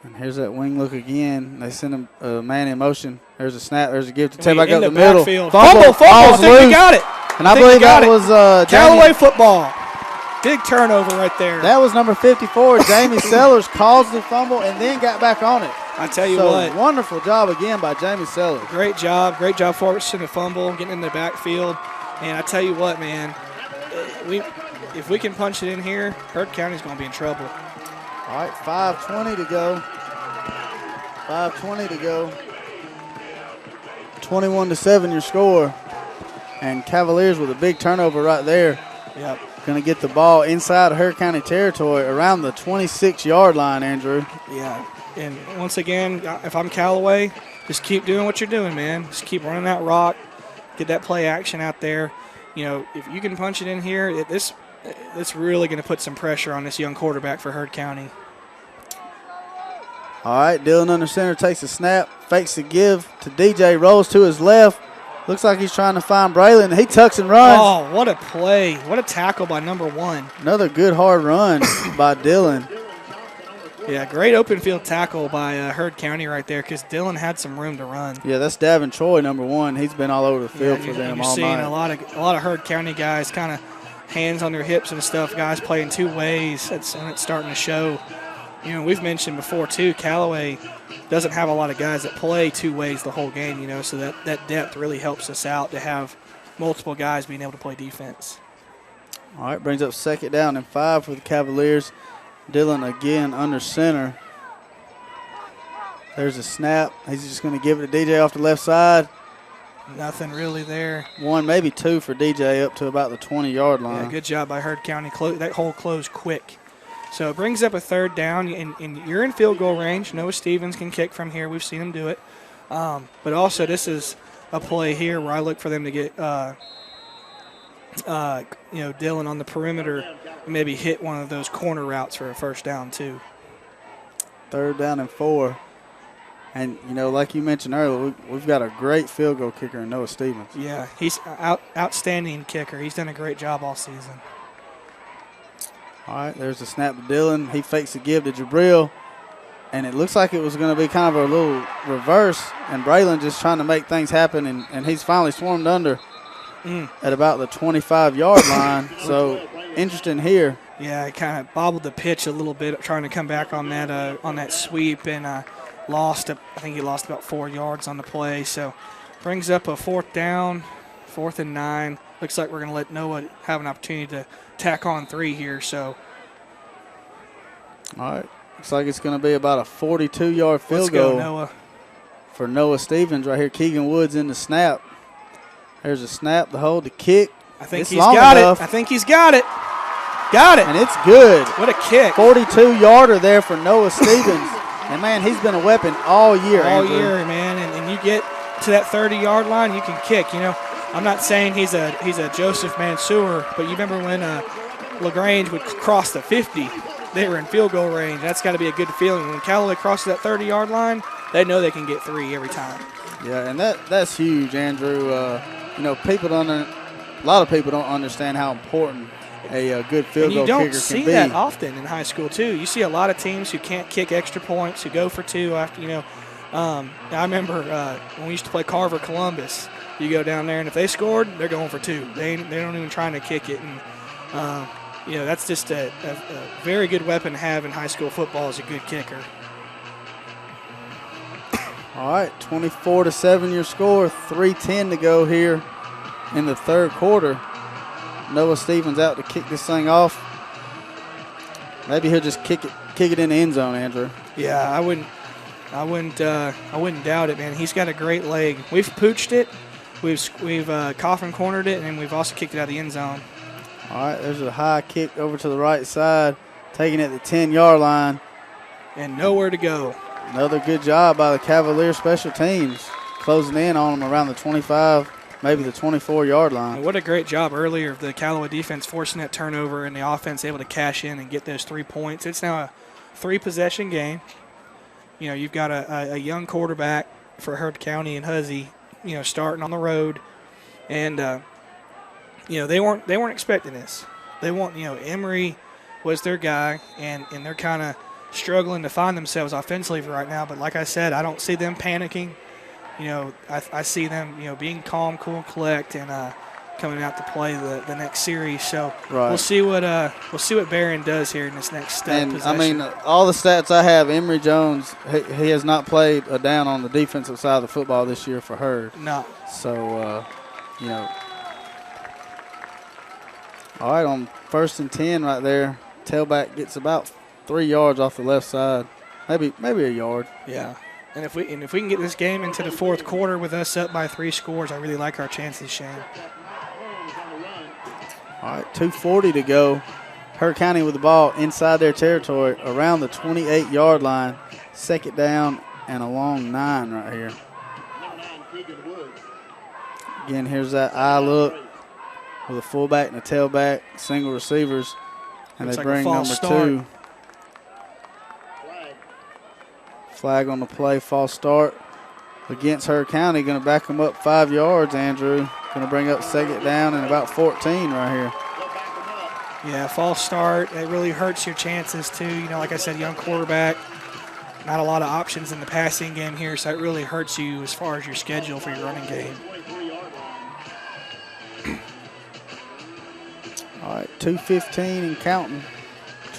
And here's that wing look again. They send him a man in motion. There's a snap. There's a give to tailback up the middle. Fumble. I think we got it. And I believe that was Callaway football. Big turnover right there. That was number 54. Jamie Sellers caused the fumble and then got back on it. I tell you what. Wonderful job again by Jamie Sellers. Great job forcing the fumble, getting in the backfield. And I tell you what, man, if we can punch it in here, Heard County's going to be in trouble. All right, 5:20 to go. 5:20 to go. 21-7 your score. And Cavaliers with a big turnover right there. Yep. Going to get the ball inside of Heard County territory around the 26-yard line, Andrew. Yeah. And once again, if I'm Callaway, just keep doing what you're doing, man. Just keep running that rock. get that play action out there. You know, if you can punch it in here, it's really going to put some pressure on this young quarterback for Heard County. All right, Dillon under center takes a snap, fakes the give to DJ, rolls to his left. Looks like he's trying to find Braylon. He tucks and runs. Oh, what a play. What a tackle by number 1. Another good hard run by Dillon. Yeah, great open field tackle by Heard County right there because Dillon had some room to run. Yeah, that's Davin Troy, number 1. He's been all over the field for them all night. You're seeing a lot of Heard County guys kind of hands on their hips and stuff, guys playing 2 ways, and it's starting to show. You know, we've mentioned before, too, Callaway doesn't have a lot of guys that play 2 ways the whole game, you know, so that depth really helps us out to have multiple guys being able to play defense. All right, brings up 2nd down and 5 for the Cavaliers. Dillon again under center. There's a snap. He's just going to give it to DJ off the left side. Nothing really there. 1, maybe 2 for DJ up to about the 20-yard line. Yeah, good job by Heard County. That hole closed quick. So it brings up a 3rd down, and you're in field goal range. Noah Stevens can kick from here. We've seen him do it. But also this is a play here where I look for them to get, Dillon on the perimeter, maybe hit one of those corner routes for a 1st down too. 3rd down and 4. And, you know, like you mentioned earlier, we've got a great field goal kicker in Noah Stevens. Yeah, he's outstanding kicker. He's done a great job all season. All right, there's a snap to Dillon. He fakes a give to Jabril. And it looks like it was going to be kind of a little reverse. And Braylon just trying to make things happen. And he's finally swarmed under at about the 25-yard line. So interesting here. Yeah, he kind of bobbled the pitch a little bit, trying to come back on that sweep, and lost. I think he lost about 4 yards on the play. So brings up a 4th down, 4th and 9. Looks like we're going to let Noah have an opportunity to tack on 3 here. So, all right, looks like it's going to be about a 42-yard field goal. Noah. For Noah Stevens right here. Keegan Woods in the snap. There's a snap, the hold, the kick. I think he's got it. I think he's got it. Got it. And it's good. What a kick. 42-yarder there for Noah Stevens. And, man, he's been a weapon all year. All year, man. And you get to that 30-yard line, you can kick. You know, I'm not saying he's a Joseph Mansour, but you remember when LaGrange would cross the 50, they were in field goal range. That's got to be a good feeling. When Callaway crosses that 30-yard line, they know they can get 3 every time. Yeah, and that's huge, Andrew. You know, a lot of people don't understand how important a good field goal kicker can be. And you don't see that often in high school, too. You see a lot of teams who can't kick extra points, who go for 2 after, you know. I remember when we used to play Carver Columbus, you go down there, and if they scored, they're going for 2. They don't even trying to kick it. And, you know, that's just a very good weapon to have in high school football is a good kicker. All right, 24-7 your score, 3:10 to go here in the 3rd quarter. Noah Stevens out to kick this thing off. Maybe he'll just kick it in the end zone, Andrew. Yeah, I wouldn't doubt it, man. He's got a great leg. We've pooched it, we've coffin cornered it, and we've also kicked it out of the end zone. All right, there's a high kick over to the right side, taking it the 10-yard line. And nowhere to go. Another good job by the Cavaliers special teams, closing in on them around the 25, maybe the 24-yard line. And what a great job earlier of the Callaway defense forcing that turnover and the offense able to cash in and get those 3 points. It's now a 3-possession game. You know, you've got a young quarterback for Heard County and Huzzy, you know, starting on the road. And, you know, they weren't expecting this. They want, you know, Emory was their guy, and they're kind of struggling to find themselves offensively right now. But like I said, I don't see them panicking. You know, I see them, you know, being calm, cool, and collect, and coming out to play the next series. So we'll see what Barron does here in this next possession. I mean, all the stats I have, Emory Jones, he has not played a down on the defensive side of the football this year for Heard. No. So, you know. All right, on 1st and 10 right there, tailback gets about 3 yards off the left side, maybe a yard. Yeah. And if we can get this game into the 4th quarter with us up by 3 scores, I really like our chances, Shane. All right, 2:40 to go. Heard County with the ball inside their territory around the 28-yard line. 2nd down and a long 9 right here. Again, here's that eye look with a fullback and a tailback, single receivers, and Looks they like a bring false number start. 2. Flag on the play, false start against Heard County. Going to back them up 5 yards, Andrew. Going to bring up second down and about 14 right here. Yeah, false start. It really hurts your chances, too. You know, like I said, young quarterback. Not a lot of options in the passing game here, so it really hurts you as far as your schedule for your running game. All right, 2:15 and counting.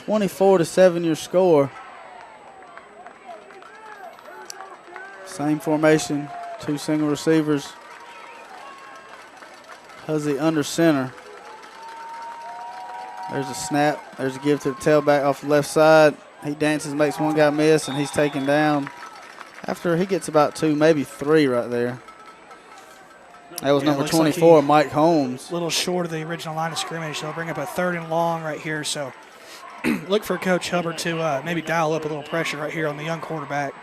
24-7 your score. Same formation, 2 single receivers. Huzzy under center. There's a snap. There's a give to the tailback off the left side. He dances, makes one guy miss, and he's taken down after he gets about 2, maybe 3 right there. That was number 24, like Mike Holmes. A little short of the original line of scrimmage. So they'll bring up a 3rd and long right here. So look for Coach Hubbard to maybe dial up a little pressure right here on the young quarterback.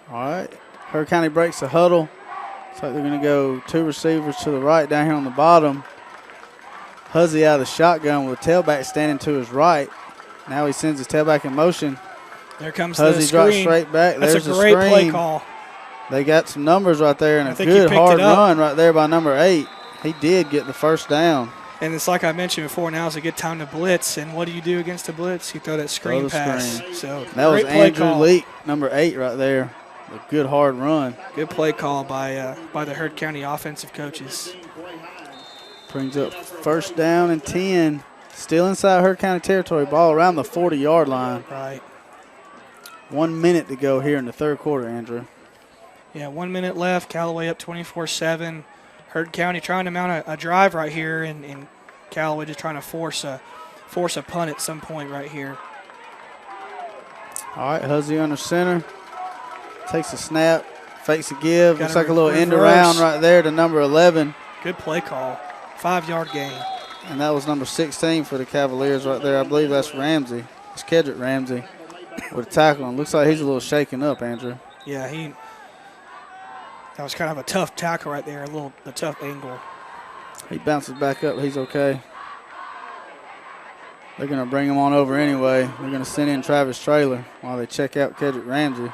All right. Heard County breaks the huddle. Looks like they're going to go 2 receivers to the right down here on the bottom. Huzzy out of the shotgun with a tailback standing to his right. Now he sends his tailback in motion. There comes Huzzy the screen. drops straight back. That's There's a great screen. play call. They got some numbers right there and I a think he good picked hard it up. run right there by number 8. He did get the first down. And it's like I mentioned before, now is a good time to blitz. And what do you do against a blitz? You throw that screen pass. Screen. So that was great play Andrew call. Leak, number 8 right there. A good hard run. Good play call by the Heard County offensive coaches. Brings up first down and 10. Still inside Heard County territory. Ball around the 40-yard line. Right. 1 minute to go here in the third quarter, Andrew. Yeah, 1 minute left. Callaway up 24-7. Heard County trying to mount a drive right here, and Callaway just trying to force a punt at some point right here. All right, Huzzy under center. Takes a snap, fakes a give. Got Looks a like a little end reverse. around right there to number 11. Good play call. 5-yard gain. And that was number 16 for the Cavaliers right there. I believe that's Ramsey. It's Kedrick Ramsey with a tackle. And looks like he's a little shaken up, Andrew. Yeah, that was kind of a tough tackle right there, a tough angle. He bounces back up. He's okay. They're going to bring him on over anyway. They're going to send in Travis Traylor while they check out Kedrick Ramsey.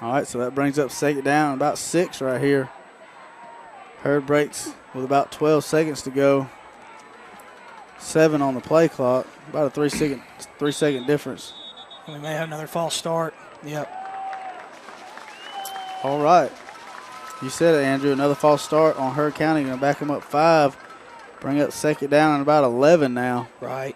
All right, so that brings up second down, about 6 right here. Heard breaks with about 12 seconds to go. 7 on the play clock, about a 3 second difference. We may have another false start. Yep. All right. You said it, Andrew. Another false start on Heard County. Going to back them up 5. Bring up second down and about 11 now. Right.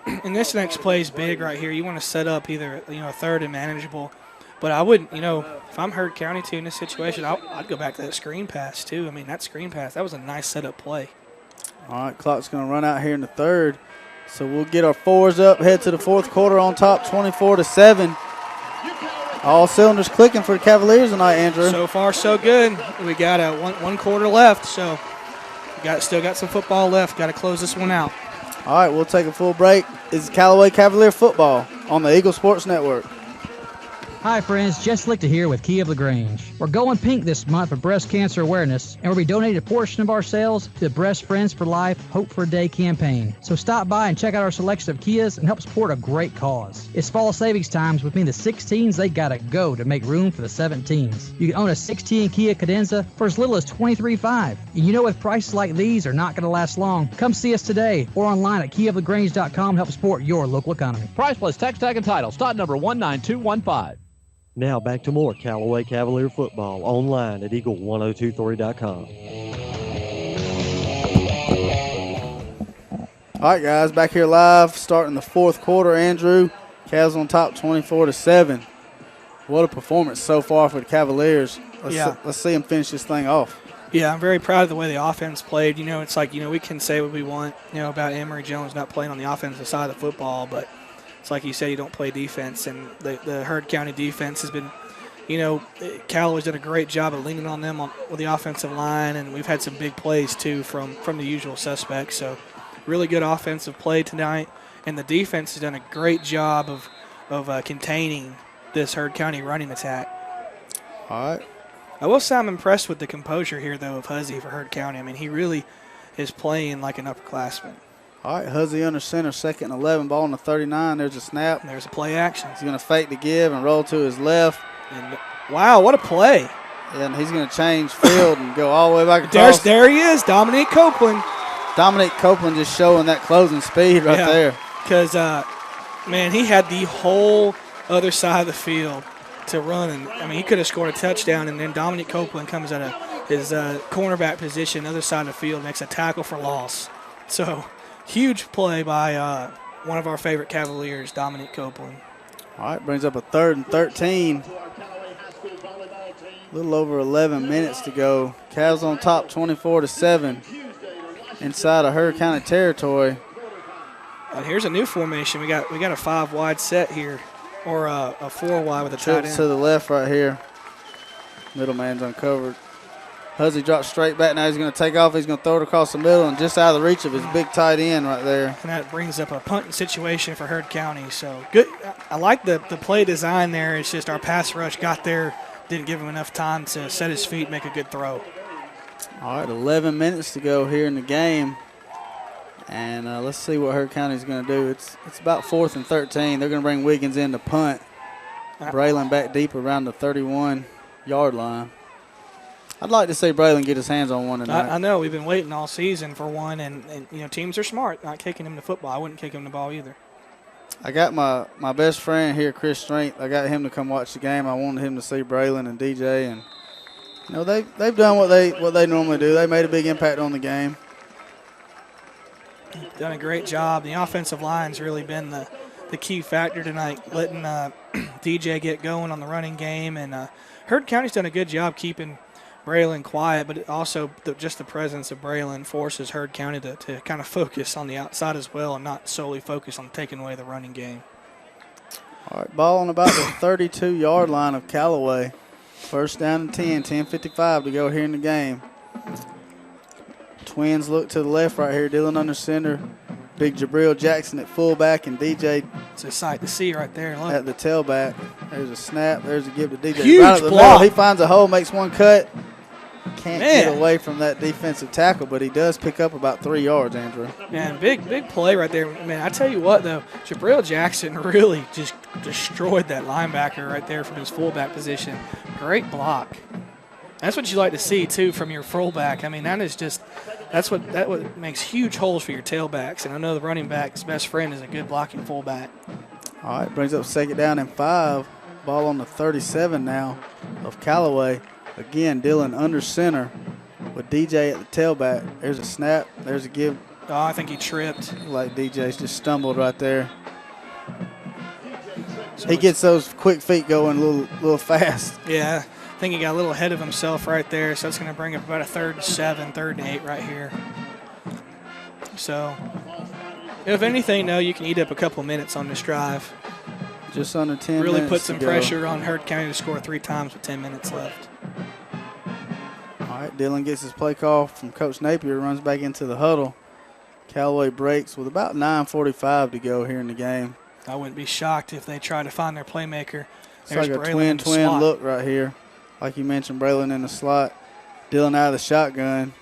And this next play is big right here. You want to set up either a third and manageable. But I wouldn't, if I'm Heard County too in this situation, I'd go back to that screen pass too. I mean, that screen pass, that was a nice setup play. All right, clock's going to run out here in the third. So we'll get our 4s up, head to the fourth quarter on top, 24-7. All cylinders clicking for the Cavaliers tonight, Andrew. So far, so good. We got one quarter left, so we still got some football left. Got to close this one out. All right, we'll take a full break. It's Callaway Cavalier football on the Eagle Sports Network. Hi friends, Jess Lichter here with Key of LaGrange. We're going pink this month for breast cancer awareness, and we'll be donating a portion of our sales to the Breast Friends for Life Hope for a Day campaign. So stop by and check out our selection of Kias and help support a great cause. It's fall savings times, which means the 16s, they gotta go to make room for the 17s. You can own a 16 Kia Cadenza for as little as $23,500. And with prices like these are not gonna last long, come see us today or online at keyoflagrange.com to help support your local economy. Price plus tax tag and title. Stock number 19215. Now back to more Callaway Cavalier football online at eagle1023.com. All right, guys, back here live, starting the fourth quarter. Andrew, Cavs on top, 24-7. What a performance so far for the Cavaliers. Let's see them finish this thing off. Yeah, I'm very proud of the way the offense played. It's like, we can say what we want, about Emory Jones not playing on the offensive side of the football, but it's like you said, you don't play defense, and the Heard County defense has been, Callaway's done a great job of leaning on them with the offensive line, and we've had some big plays, too, from the usual suspects. So really good offensive play tonight, and the defense has done a great job of containing this Heard County running attack. All right. I will say I'm impressed with the composure here, though, of Huzzy for Heard County. I mean, he really is playing like an upperclassman. All right, Huzzy under center, 2nd and 11, ball on the 39. There's a snap. There's a play action. He's going to fake the give and roll to his left. And wow, what a play. And he's going to change field and go all the way back across. There he is, Dominique Copeland. Dominique Copeland just showing that closing speed right there. Because, man, he had the whole other side of the field to run. And, I mean, he could have scored a touchdown, and then Dominique Copeland comes out of his cornerback position, other side of the field, makes a tackle for loss. So, huge play by one of our favorite Cavaliers, Dominique Copeland. All right, brings up a 3rd and 13. A little over 11 minutes to go. Cavs on top, 24-7, inside of Heard County territory. And here's a new formation. We got a 5-wide set here, or a 4-wide with a tight end. To the left right here. Middleman's uncovered. Huzzy drops straight back. Now he's going to take off. He's going to throw it across the middle and just out of the reach of his big tight end right there. And that brings up a punting situation for Heard County. So good. I like the play design there. It's just our pass rush got there, didn't give him enough time to set his feet, make a good throw. All right, 11 minutes to go here in the game. And let's see what Heard County's going to do. It's about 4th and 13. They're going to bring Wiggins in to punt. Braylon back deep around the 31-yard line. I'd like to see Braylon get his hands on one tonight. I know. We've been waiting all season for one, and teams are smart, not kicking him the football. I wouldn't kick him the ball either. I got my best friend here, Chris Strength. I got him to come watch the game. I wanted him to see Braylon and DJ, and they've done what they normally do. They made a big impact on the game. Done a great job. The offensive line's really been the key factor tonight, letting DJ get going on the running game. And Heard County's done a good job keeping Braylon quiet, but also just the presence of Braylon forces Heard County to kind of focus on the outside as well and not solely focus on taking away the running game. All right, ball on about the 32-yard line of Callaway. 1st down and 10, 10:55 to go here in the game. Twins look to the left right here. Dylan under center. Big Jabril Jackson at fullback and DJ. It's a sight to see right there. Look. At the tailback. There's a snap. There's a give to DJ. Huge right up the block. middle. He finds a hole, makes one cut. Can't get away from that defensive tackle, but he does pick up about 3 yards, Andrew. Man, big play right there. Man, I tell you what, though, Jabril Jackson really just destroyed that linebacker right there from his fullback position. Great block. That's what you like to see, too, from your fullback. I mean, that's what makes huge holes for your tailbacks. And I know the running back's best friend is a good blocking fullback. All right, brings up 2nd down and 5. Ball on the 37 now of Callaway. Again, Dylan under center with DJ at the tailback. There's a snap. There's a give. Oh, I think he tripped. Like DJ's just stumbled right there. So he gets those quick feet going a little fast. Yeah. I think he got a little ahead of himself right there, so that's going to bring up about a 3rd and 7, 3rd and 8 right here. So, if anything, though, you can eat up a couple minutes on this drive. Just under 10 minutes. Really put some pressure on Heard County to score 3 times with 10 minutes left. All right, Dylan gets his play call from Coach Napier, runs back into the huddle. Callaway breaks with about 9:45 to go here in the game. I wouldn't be shocked if they try to find their playmaker. It's like a twin look right here. Like you mentioned, Braylon in the slot. Dylan out of the shotgun.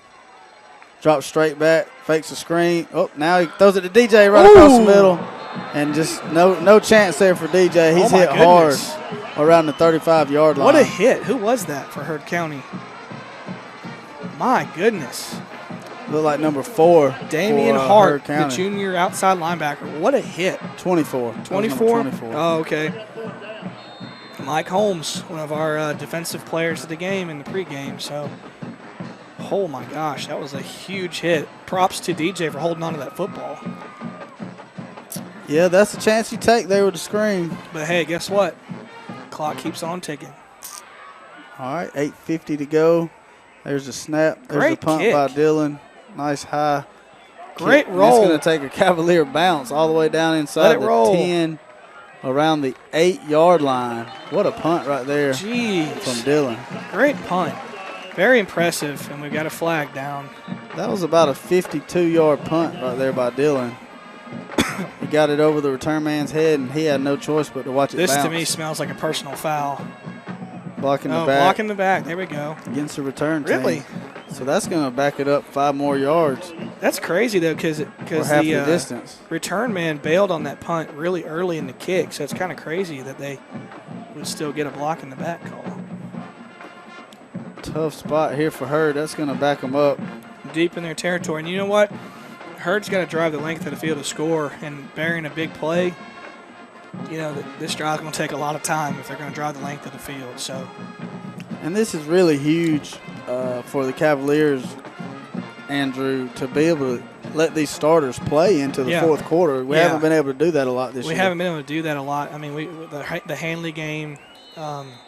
Drops straight back, fakes a screen. Oh, now he throws it to DJ right across the middle. And just no chance there for DJ. He's hit hard around the 35-yard line. What a hit. Who was that for Heard County? My goodness. Looked like number 4. Damian Hart, the junior outside linebacker. What a hit. 24. 24? Oh, okay. Mike Holmes, one of our defensive players of the game in the pregame. So, oh my gosh, that was a huge hit. Props to DJ for holding on to that football. Yeah, that's the chance you take there with the screen. But hey, guess what? Clock keeps on ticking. All right, 8:50 to go. There's a snap. There's a punt by Dylan. Nice high. Great kick. roll. It's going to take a Cavalier bounce all the way down inside the 10, around the 8-yard line. What a punt right there from Dylan. Great punt. Very impressive, and we've got a flag down. That was about a 52-yard punt right there by Dylan. He got it over the return man's head, and he had no choice but to watch it bounce. This, to me, smells like a personal foul. Blocking the back. Blocking the back. There we go. Against the return team. Really? So that's going to back it up 5 more yards. That's crazy, though, because the distance. Return man bailed on that punt really early in the kick, so it's kind of crazy that they would still get a block in the back call. Tough spot here for Hurd. That's going to back them up. Deep in their territory. And you know what? Hurd's got to drive the length of the field to score, and bearing a big play, you know, this drive's going to take a lot of time if they're going to drive the length of the field. So, and this is really huge for the Cavaliers, Andrew, to be able to let these starters play into the fourth quarter. We haven't been able to do that a lot this year. We haven't been able to do that a lot. I mean, the Hanley game,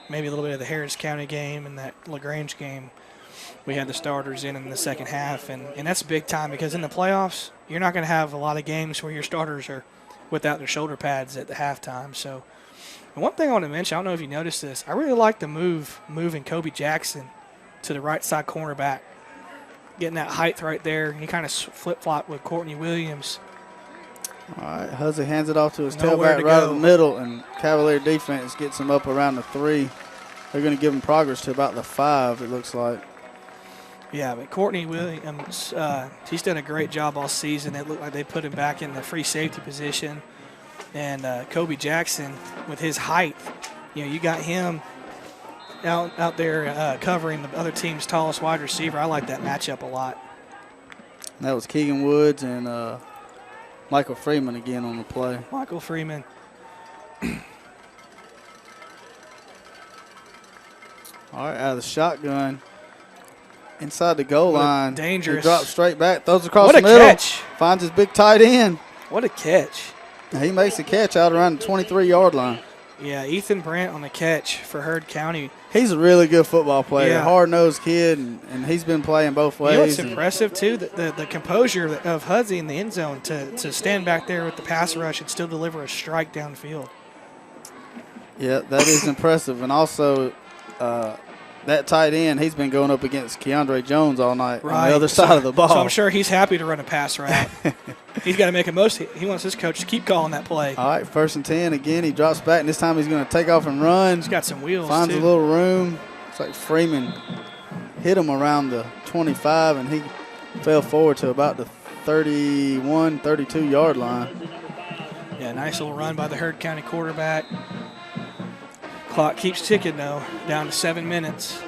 maybe a little bit of the Harris County game and that LaGrange game, we had the starters in the second half, and that's big time because in the playoffs, you're not going to have a lot of games where your starters are without their shoulder pads at the halftime. So, and one thing I want to mention, I don't know if you noticed this, I really like the moving Kobe Jackson to the right side cornerback, getting that height right there. He kind of flip-flop with Courtney Williams. All right, Huzzy hands it off to his tailback right in the middle, and Cavalier defense gets him up around the 3. They're going to give him progress to about the 5, it looks like. Yeah, but Courtney Williams, he's done a great job all season. It looked like they put him back in the free safety position. And Kobe Jackson, with his height, you know, you got him out there covering the other team's tallest wide receiver. I like that matchup a lot. And that was Keegan Woods and Michael Freeman again on the play. Michael Freeman. All right, out of the shotgun. Inside the goal line. Dangerous. He drops straight back, throws across the middle. What a catch. Finds his big tight end. What a catch. He makes a catch out around the 23-yard line. Yeah, Ethan Brandt on the catch for Hurd County. He's a really good football player, hard-nosed kid, and he's been playing both ways. You know what's impressive, too? The composure of Huzzy in the end zone to stand back there with the pass rush and still deliver a strike downfield. Yeah, that is impressive. And also that tight end, he's been going up against Keandre Jones all night on the other side of the ball. So I'm sure he's happy to run a pass route. He's got to make a most. He wants his coach to keep calling that play. All right, 1st and 10. Again, he drops back, and this time he's going to take off and run. He's got some wheels, Finds a little room. It's like Freeman hit him around the 25, and he fell forward to about the 31, 32-yard line. Yeah, nice little run by the Hurd County quarterback. Clock keeps ticking, though, down to 7 minutes.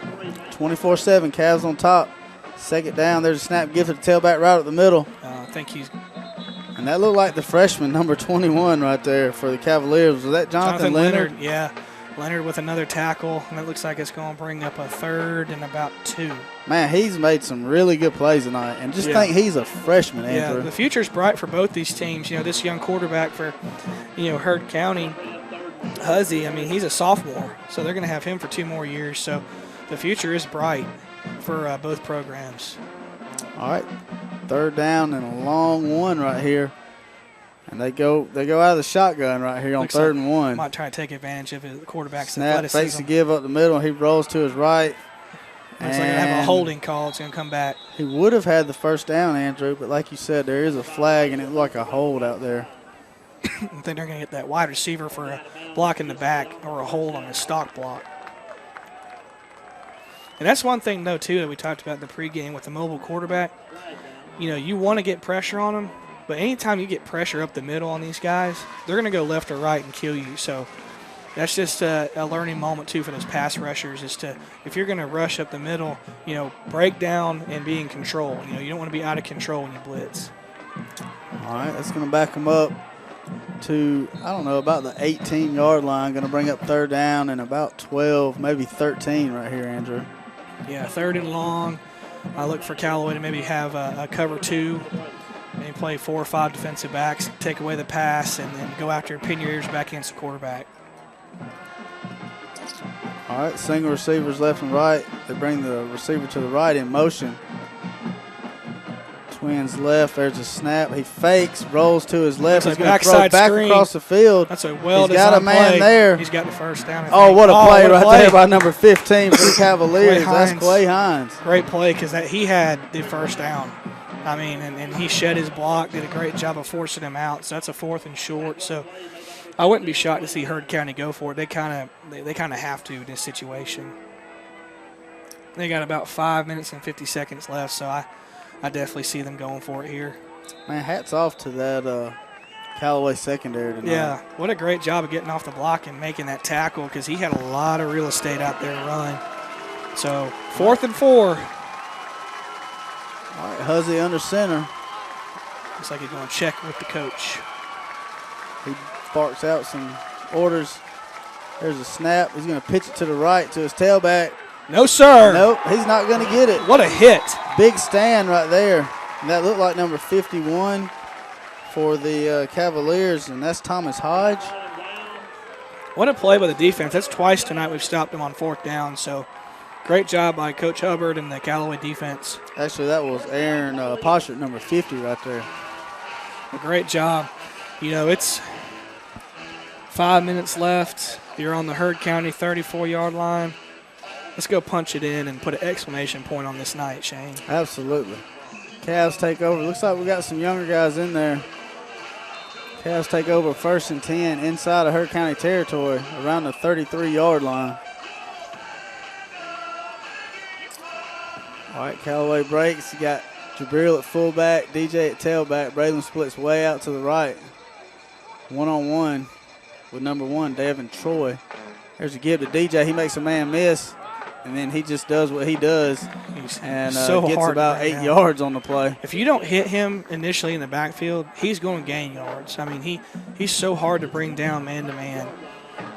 24-7, Cavs on top. Second down, there's a snap, gives it to tailback right up the middle. I think he's... And that looked like the freshman, number 21 right there for the Cavaliers. Was that Jonathan Leonard? Yeah, Leonard with another tackle, and it looks like it's going to bring up a 3rd and about 2. Man, he's made some really good plays tonight. And just think he's a freshman, Andrew. Yeah, the future's bright for both these teams. You know, this young quarterback for, Hurd County, Huzzy, I mean, he's a sophomore, so they're going to have him for 2 more years. So the future is bright for both programs. All right, 3rd down and a long one right here. And they go out of the shotgun right here on 3rd and 1. Might try to take advantage of the quarterback's snap, athleticism. fakes the give up the middle. He rolls to his right. Looks like they have a holding call. It's going to come back. He would have had the 1st down, Andrew, but like you said, there is a flag, and it looked like a hold out there. I think they're going to get that wide receiver for a block in the back or a hold on a stock block. And that's one thing, though, too, that we talked about in the pregame with the mobile quarterback. You know, you want to get pressure on them, but anytime you get pressure up the middle on these guys, they're going to go left or right and kill you. So that's just a learning moment, too, for those pass rushers is to, if you're going to rush up the middle, break down and be in control. You don't want to be out of control when you blitz. All right, that's going to back them up to, I don't know, about the 18-yard line. Going to bring up 3rd down and about 12, maybe 13 right here, Andrew. Yeah, 3rd and long. I look for Callaway to maybe have a cover 2, maybe play 4 or 5 defensive backs, take away the pass, and then go after pin your ears back against the quarterback. All right, single receivers left and right. They bring the receiver to the right in motion. Twins left. There's a snap. He fakes, rolls to his left. He's going to throw back across the field. That's a well-designed He's got a man play. There. He's got the 1st down. Oh, what a play there by number 15 for the Cavaliers. That's Clay Hines. Great play because he had the 1st down. I mean, and he shed his block, did a great job of forcing him out. So that's a 4th and short. So I wouldn't be shocked to see Heard County go for it. They kind of have to in this situation. They got about 5 minutes and 50 seconds left, so I definitely see them going for it here. Man, hats off to that Callaway secondary tonight. Yeah, what a great job of getting off the block and making that tackle because he had a lot of real estate out there to run. So 4th and 4. All right, Huzzy under center. Looks like he's going to check with the coach. He barks out some orders. There's a snap. He's going to pitch it to the right to his tailback. No, sir. Nope, he's not going to get it. What a hit. Big stand right there. And that looked like number 51 for the Cavaliers, and that's Thomas Hodge. What a play by the defense. That's twice tonight we've stopped them on 4th down, so great job by Coach Hubbard and the Callaway defense. Actually, that was Aaron Poshert, number 50 right there. A great job. You know, it's 5 minutes left. You're on the Heard County 34-yard line. Let's go punch it in and put an exclamation point on this night, Shane. Absolutely. Cavs take over. Looks like we got some younger guys in there. Cavs take over 1st and 10 inside of Heard County territory around the 33-yard line. All right, Callaway breaks. You got Jabril at fullback, DJ at tailback. Braylon splits way out to the right. One-on-one with number 1, Devin Troy. There's a give to DJ. He makes a man miss, and then he just does what he does and so gets hard about right 8 now. yards on the play. If you don't hit him initially in the backfield, he's going to gain yards. I mean, he's so hard to bring down man-to-man.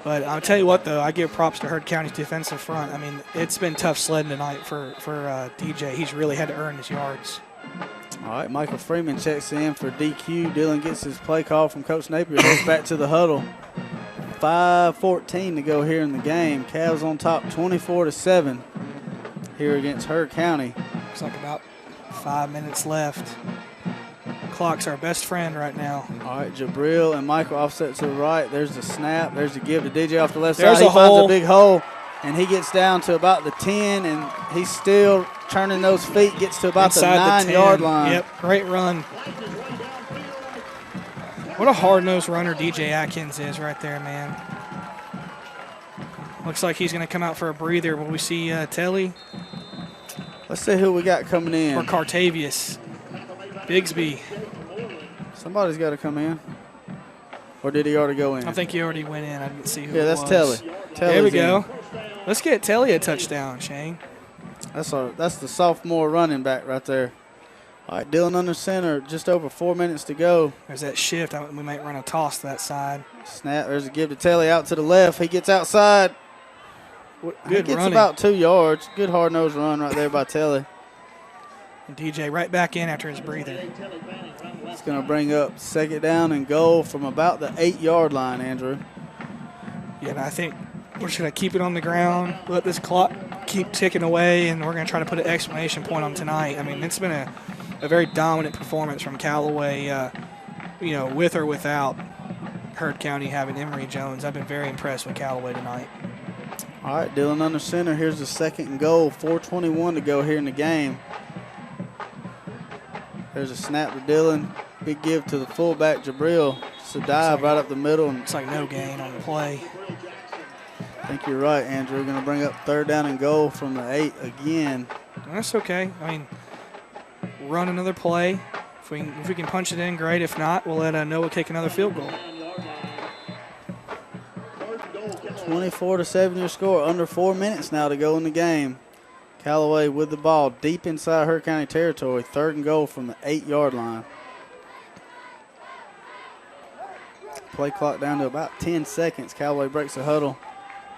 But I'll tell you what, though, I give props to Heard County's defensive front. I mean, it's been tough sledding tonight for DJ. He's really had to earn his yards. All right, Michael Freeman checks in for DQ. Dylan gets his play call from Coach Napier. Goes back to the huddle. 5:14 to go here in the game. Cavs on top 24-7 here against Heard County. Looks like about 5 minutes left. Clock's our best friend right now. All right, Jabril and Michael offset to the right. There's the snap. There's the give to DJ off the left There's side. He a finds hole. a big hole, and he gets down to about the 10, and he's still turning those feet, gets to about Inside the 9-yard 10. line. Yep, great run. What a hard-nosed runner DJ Atkins is right there, man. Looks like he's going to come out for a breather. Will we see Telly? Let's see who we got coming in. Or Cartavius. Bigsby. Somebody's got to come in. Or did he already go in? I think he already went in. I didn't see who Yeah, it that's was. Telly. There we Telly's go. in. Let's get Telly a touchdown, Shane. That's the sophomore running back right there. All right, Dylan under center, just over 4 minutes to go. There's that shift. We might run a toss to that side. Snap, there's a give to Telly out to the left. He gets outside. He Good gets running. about 2 yards. Good hard-nosed run right there by Telly. And DJ right back in after his breather. It's going to bring up 2nd down and goal from about the 8-yard line, Andrew. Yeah, and I think we're just going to keep it on the ground, let this clock keep ticking away, and we're going to try to put an exclamation point on tonight. I mean, it's been a very dominant performance from Callaway, with or without Heard County having Emory Jones. I've been very impressed with Callaway tonight. All right, Dylan under center. Here's the 2nd and goal. 4:21 to go here in the game. There's a snap to Dylan. Big give to the fullback, Jabril. It's a dive right up the middle. It's like no gain on the play. I think you're right, Andrew. Going to bring up 3rd down and goal from the 8 again. That's okay. I mean, run another play. If we can punch it in, great. If not, we'll let Noah kick another field goal. 24-7 your score. Under 4 minutes now to go in the game. Callaway with the ball deep inside Heard County territory. 3rd and goal from the 8-yard line. Play clock down to about 10 seconds. Callaway breaks the huddle.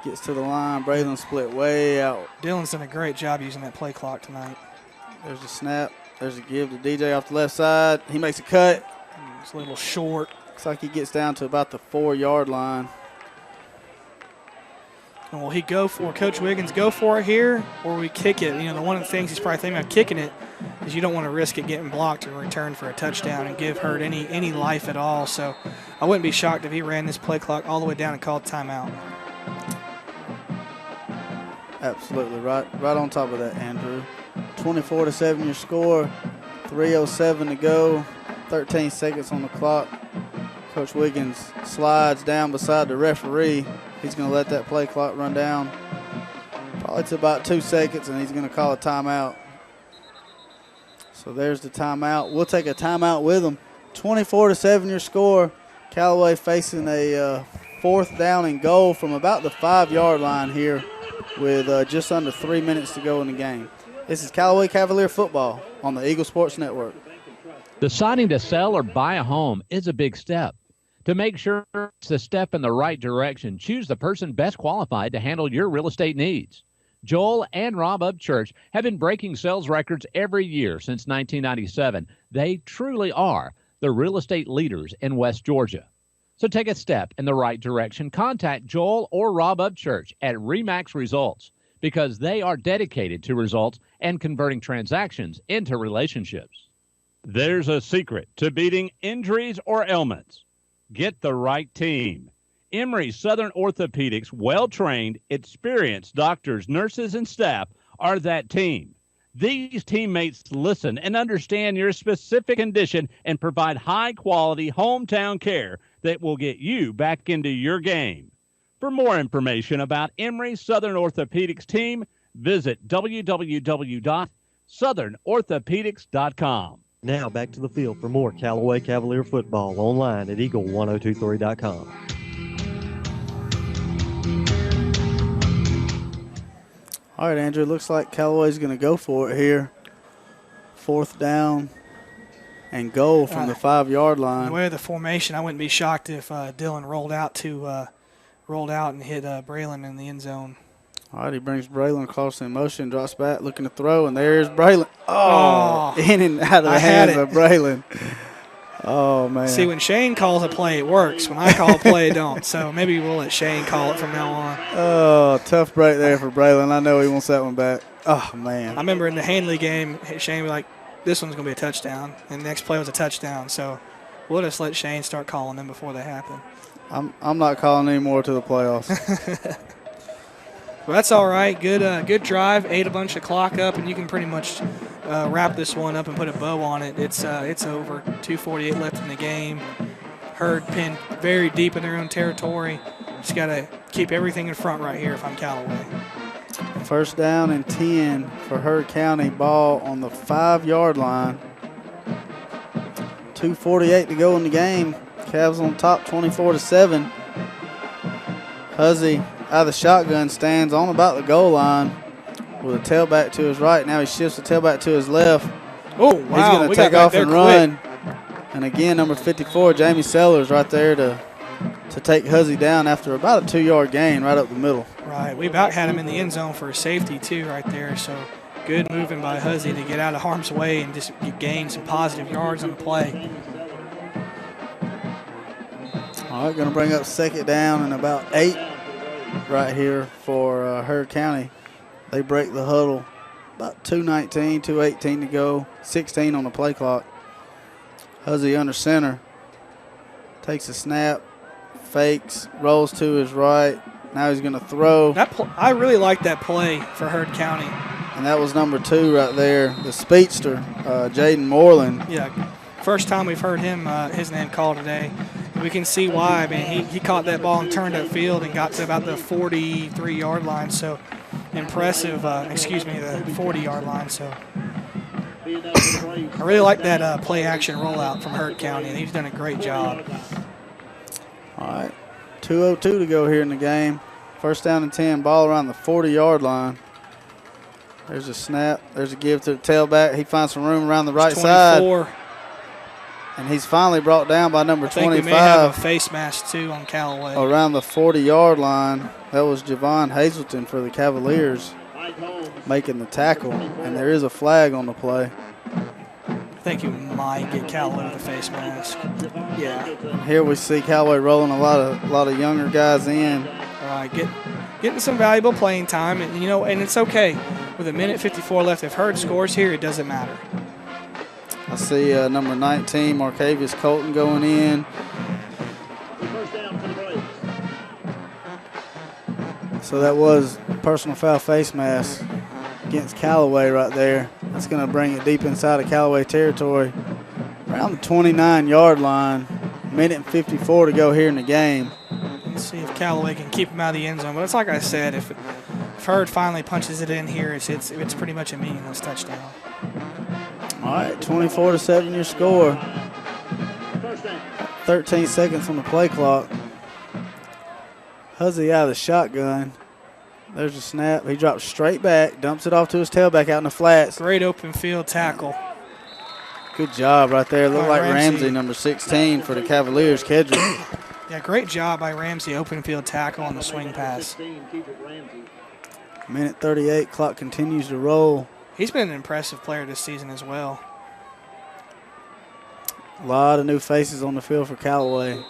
Gets to the line. Braylon split way out. Dylan's done a great job using that play clock tonight. There's a snap. There's a give to DJ off the left side. He makes a cut. It's a little short. Looks like he gets down to about the 4-yard line. And will he go for Coach Wiggins go for it here, or we kick it? One of the things he's probably thinking about kicking it is you don't want to risk it getting blocked and return for a touchdown and give Heard any life at all. So I wouldn't be shocked if he ran this play clock all the way down and called timeout. Absolutely right on top of that, Andrew. 24-7 your score. 3:07 to go, 13 seconds on the clock. Coach Wiggins slides down beside the referee. He's going to let that play clock run down probably to about 2 seconds, and he's going to call a timeout. So there's the timeout. We'll take a timeout with them. 24-7 your score. Callaway facing a 4th down and goal from about the 5-yard line here with just under 3 minutes to go in the game. This is Callaway Cavalier football on the Eagle Sports Network. Deciding to sell or buy a home is a big step. To make sure it's a step in the right direction, choose the person best qualified to handle your real estate needs. Joel and Rob Upchurch have been breaking sales records every year since 1997. They truly are the real estate leaders in West Georgia. So take a step in the right direction. Contact Joel or Rob Upchurch at RE/MAX Results because they are dedicated to results and converting transactions into relationships. There's a secret to beating injuries or ailments. Get the right team. Emory Southern Orthopedics' well-trained, experienced doctors, nurses, and staff are that team. These teammates listen and understand your specific condition and provide high-quality hometown care that will get you back into your game. For more information about Emory Southern Orthopedics team, visit www.southernorthopedics.com. Now back to the field for more Callaway Cavalier football online at eagle1023.com. All right, Andrew, looks like Callaway's going to go for it here. 4th down and goal from the 5-yard line. The way of the formation, I wouldn't be shocked if Dylan rolled out and hit Braylon in the end zone. All right, he brings Braylon across in motion, drops back, looking to throw, and there's Braylon. Oh, in and out of the hands of Braylon. Oh, man. See, when Shane calls a play, it works. When I call a play, it don't. So maybe we'll let Shane call it from now on. Oh, tough break there for Braylon. I know he wants that one back. Oh, man. I remember in the Hanley game, Shane was like, this one's going to be a touchdown. And the next play was a touchdown. So we'll just let Shane start calling them before they happen. I'm not calling anymore to the playoffs. Well, that's all right. Good drive. Ate a bunch of clock up, and you can pretty much wrap this one up and put a bow on it. It's over. 2:48 left in the game. Herd pinned very deep in their own territory. Just got to keep everything in front right here if I'm Callaway. 1st down and 10 for Herd County. Ball on the 5-yard line. 2:48 to go in the game. Cavs on top, 24-7. Huzzy out of the shotgun stands on about the goal line with a tailback to his right. Now he shifts the tailback to his left. Oh, wow. He's going to take off and run. And again, number 54, Jamie Sellers, right there to take Huzzy down after about a 2-yard gain right up the middle. Right. We about had him in the end zone for a safety, too, right there. So good moving by Huzzy to get out of harm's way and just gain some positive yards on the play. All right, going to bring up 2nd down and about 8 right here for Herd County. They break the huddle. About 2:19, 2:18 to go. 16 on the play clock. Huzzy under center. Takes a snap. Fakes. Rolls to his right. Now he's going to throw. I really like that play for Herd County. And that was number 2 right there, the speedster, Jaden Moreland. Yeah, first time we've heard his name called today. We can see why. I mean, he caught that ball and turned upfield and got to about the 43-yard line. So impressive. The 40-yard line. So I really like that play-action rollout from Herd County, and he's done a great job. All right, 2:02 to go here in the game. 1st down and 10, ball around the 40-yard line. There's a snap. There's a give to the tailback. He finds some room around the right side. And he's finally brought down by number 25. We may have a face mask, too, on Callaway. Around the 40-yard line. That was Javon Hazelton for the Cavaliers making the tackle. And there is a flag on the play. I think you might get Callaway with a face mask. Yeah. Here we see Callaway rolling a lot of younger guys in. All right, getting some valuable playing time. And, and it's okay. With 1:54 left, if Herd scores here, it doesn't matter. I see number 19, Marcavius Colton, going in. So that was personal foul face mask. against Callaway right there. That's going to bring it deep inside of Callaway territory. Around the 29-yard line. Minute and 54 to go here in the game. Let's see if Callaway can keep him out of the end zone. But it's like I said, if Hurd finally punches it in here, it's pretty much a meaningless touchdown. All right, 24-7 your score. 13 seconds on the play clock. Huzzy out of the shotgun. There's a snap. He drops straight back, dumps it off to his tailback out in the flats. Great open field tackle. Good job right there. Looked like Ramsey, number 16 for the Cavaliers. Kedrick. Yeah, great job by Ramsey, open field tackle on the swing pass. Minute 38, clock continues to roll. He's been an impressive player this season as well. A lot of new faces on the field for Callaway.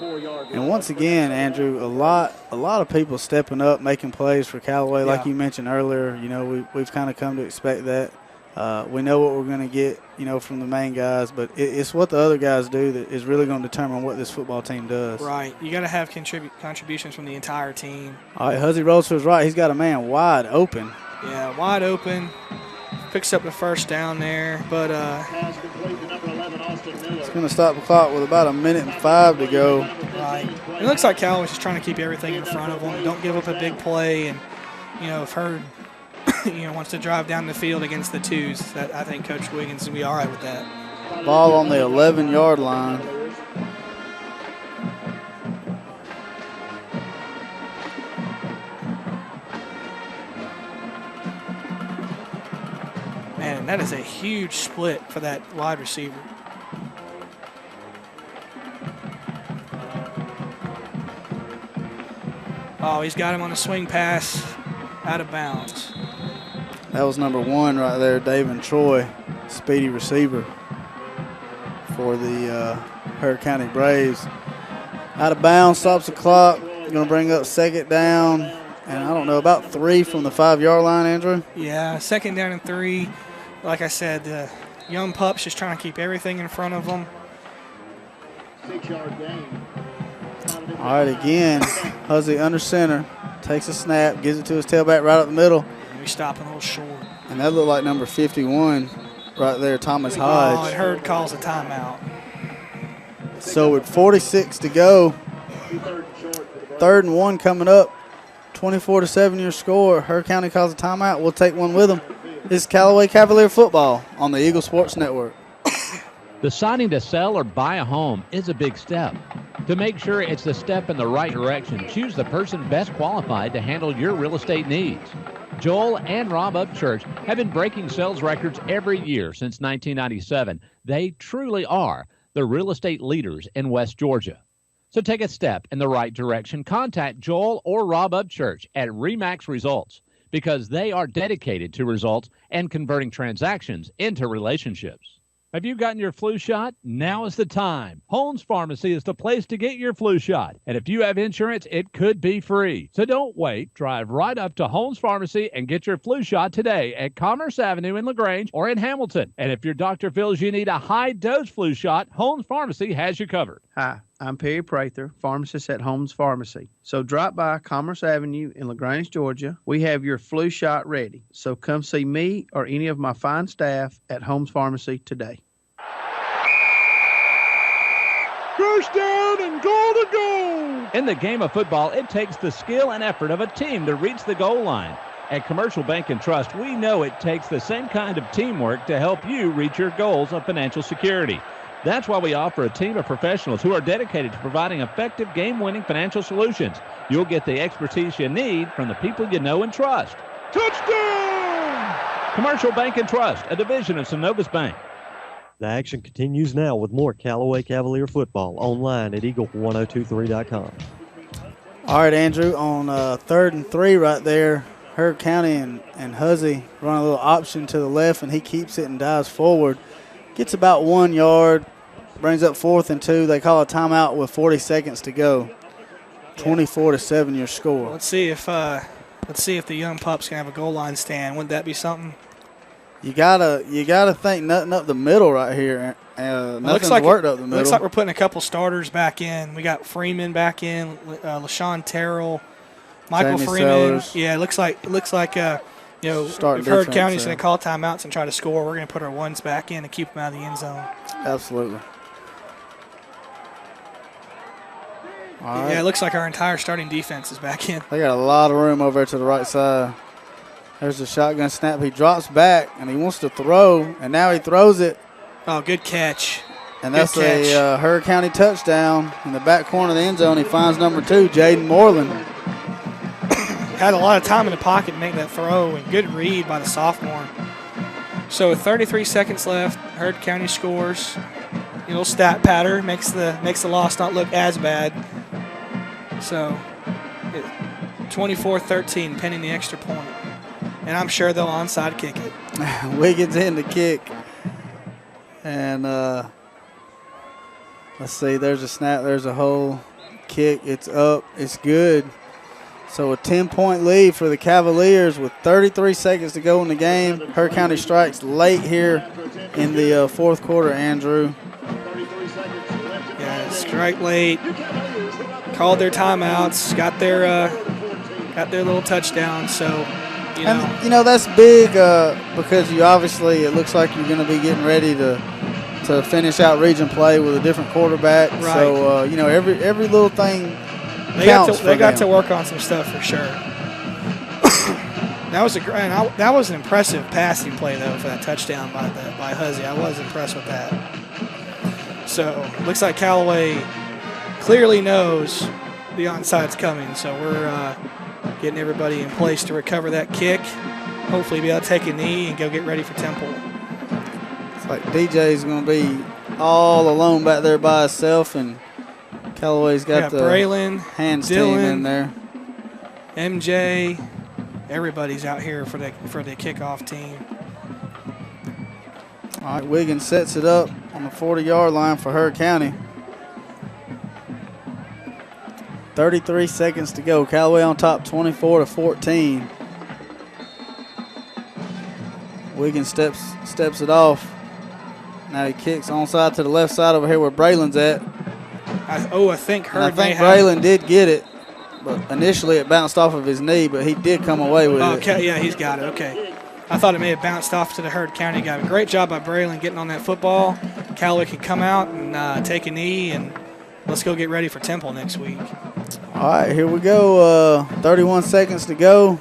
And once again, Andrew, a lot of people stepping up, making plays for Callaway. Like you mentioned earlier, you know, we've kind of come to expect that. We know what we're going to get, you know, from the main guys, but it's what the other guys do that is really going to determine what this football team does. Right. You got to have contributions from the entire team. All right, Huzzy rolls to his right. He's got a man wide open. Yeah, wide open. Picks up the first down there, but it's going to stop the clock with about 1:05 to go. Right. It looks like Callaway's just trying to keep everything in front of them. Don't give up a big play, and you know, if Hurd wants to drive down the field against the twos, that I think Coach Wiggins will be all right with that. Ball on the 11-yard line. Man, that is a huge split for that wide receiver. Oh, he's got him on a swing pass, out of bounds. That was number 1 right there, David Troy, speedy receiver for the Hurd County Braves. Out of bounds, stops the clock. Going to bring up second down, and I don't know, about 3 from the 5-yard line, Andrew? Yeah, second down and 3. Like I said, the young pups just trying to keep everything in front of them. 6-yard gain. All right, again, Huzzy under center, takes a snap, gives it to his tailback right up the middle. We stop a little short. And that looked like number 51 right there, Thomas Hodge. Oh, and Hurd calls a timeout. So with 46 to go, 3rd and 1 coming up, 24-7 your score. Hurd County calls a timeout. We'll take one with them. This is Callaway Cavalier football on the Eagle Sports Network. Deciding to sell or buy a home is a big step. To make sure it's the step in the right direction, choose the person best qualified to handle your real estate needs. Joel and Rob Upchurch have been breaking sales records every year since 1997. They truly are the real estate leaders in West Georgia. So take a step in the right direction. Contact Joel or Rob Upchurch at RE/MAX Results because they are dedicated to results and converting transactions into relationships. Have you gotten your flu shot? Now is the time. Holmes Pharmacy is the place to get your flu shot. And if you have insurance, it could be free. So don't wait. Drive right up to Holmes Pharmacy and get your flu shot today at Commerce Avenue in LaGrange or in Hamilton. And if your doctor feels you need a high-dose flu shot, Holmes Pharmacy has you covered. Hi, I'm Perry Prather, pharmacist at Holmes Pharmacy. So drop by Commerce Avenue in LaGrange, Georgia. We have your flu shot ready. So come see me or any of my fine staff at Holmes Pharmacy today. First down and goal to go! In the game of football, it takes the skill and effort of a team to reach the goal line. At Commercial Bank and Trust, we know it takes the same kind of teamwork to help you reach your goals of financial security. That's why we offer a team of professionals who are dedicated to providing effective game-winning financial solutions. You'll get the expertise you need from the people you know and trust. Touchdown! Commercial Bank and Trust, a division of Synovus Bank. The action continues now with more Callaway Cavalier football online at eagle1023.com. All right, Andrew, on 3rd and 3 right there, Hurd County and Huzzy run a little option to the left, and he keeps it and dives forward. Gets about 1 yard, brings up 4th and 2. They call a timeout with 40 seconds to go. 24-7 your score. Let's see if the young pups can have a goal line stand. Wouldn't that be something? You gotta think nothing up the middle right here. Nothing's worked up the middle. Looks like we're putting a couple starters back in. We got Freeman back in, LaShawn Terrell, Michael Jamie Freeman. Sellers. Yeah, it looks like if Starting Heard defense, County's yeah. going to call timeouts and try to score, we're going to put our ones back in and keep them out of the end zone. Absolutely. All right. Yeah, it looks like our entire starting defense is back in. They got a lot of room over there to the right side. There's a shotgun snap. He drops back, and he wants to throw, and now he throws it. Oh, good catch. And that's a Heard County touchdown in the back corner of the end zone. He finds number 2, Jaden Moreland. Had a lot of time in the pocket to make that throw, and good read by the sophomore. So with 33 seconds left, Heard County scores. Stat pattern makes the loss not look as bad. So 24-13 pending the extra point. And I'm sure they'll onside kick it. Wiggins in the kick. And let's see, there's a snap, there's a hole. Kick, it's up, it's good. So a 10-point lead for the Cavaliers with 33 seconds to go in the game. Heard County strikes late here in the fourth quarter, Andrew. Yeah, strike late. Called their timeouts, got their little touchdown. So, And that's big because you obviously, it looks like you're going to be getting ready to finish out region play with a different quarterback. Right. So, every little thing They got to work on some stuff for sure. That was an impressive passing play though for that touchdown by Huzzy. I was impressed with that. So looks like Callaway clearly knows the onside coming. So we're getting everybody in place to recover that kick. Hopefully be able to take a knee and go get ready for Temple. It's like DJ's going to be all alone back there by himself, and Callaway's got the Braylon, hands Dylan, team in there. MJ, everybody's out here for the kickoff team. All right, Wiggins sets it up on the 40-yard line for Heard County. 33 seconds to go. Callaway on top, 24-14. Wiggins steps it off. Now he kicks onside to the left side over here where Braylon's at. I think Braylon did get it, but initially it bounced off of his knee, but he did come away with it. Okay, yeah, he's got it. Okay. I thought it may have bounced off to the Heard County guy. Great job by Braylon getting on that football. Callaway can come out and take a knee, and let's go get ready for Temple next week. All right, here we go. 31 seconds to go.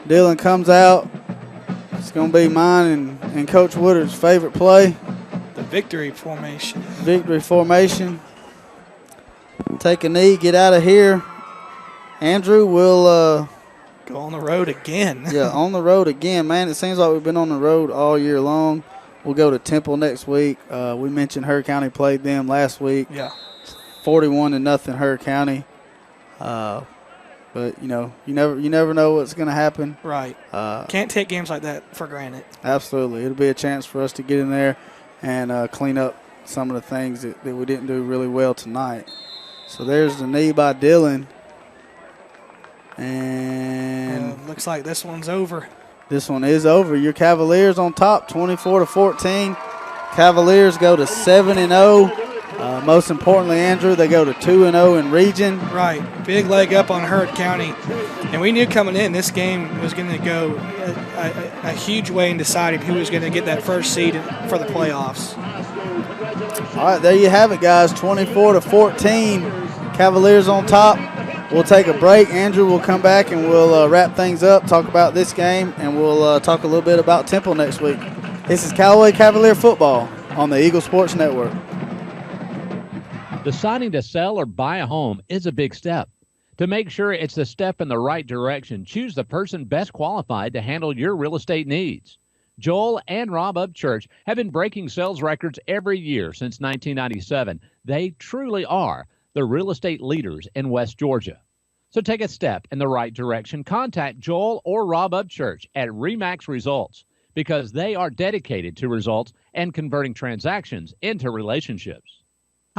Dylan comes out. It's going to be mine and Coach Woodard's favorite play. The victory formation. Victory formation. Take a knee, get out of here. Andrew will go on the road again. Yeah, on the road again. Man, it seems like we've been on the road all year long. We'll go to Temple next week. We mentioned Heard County played them last week. Yeah. 41-0 Heard County. But you never know what's going to happen. Right. Can't take games like that for granted. Absolutely. It'll be a chance for us to get in there and clean up some of the things that we didn't do really well tonight. So there's the knee by Dylan. And looks like this one's over. This one is over. Your Cavaliers on top, 24-14. Cavaliers go to 7-0. Most importantly, Andrew, they go to 2-0 in region. Right. Big leg up on Heard County. And we knew coming in this game was going to go a huge way in deciding who was going to get that first seed for the playoffs. All right, there you have it, guys. 24-14. Cavaliers on top. We'll take a break. Andrew will come back and we'll wrap things up, talk about this game, and we'll talk a little bit about Temple next week. This is Callaway Cavalier football on the Eagle Sports Network. Deciding to sell or buy a home is a big step. To make sure it's a step in the right direction, choose the person best qualified to handle your real estate needs. Joel and Rob Upchurch have been breaking sales records every year since 1997. They truly are the real estate leaders in West Georgia. So take a step in the right direction. Contact Joel or Rob Upchurch at RE/MAX Results because they are dedicated to results and converting transactions into relationships.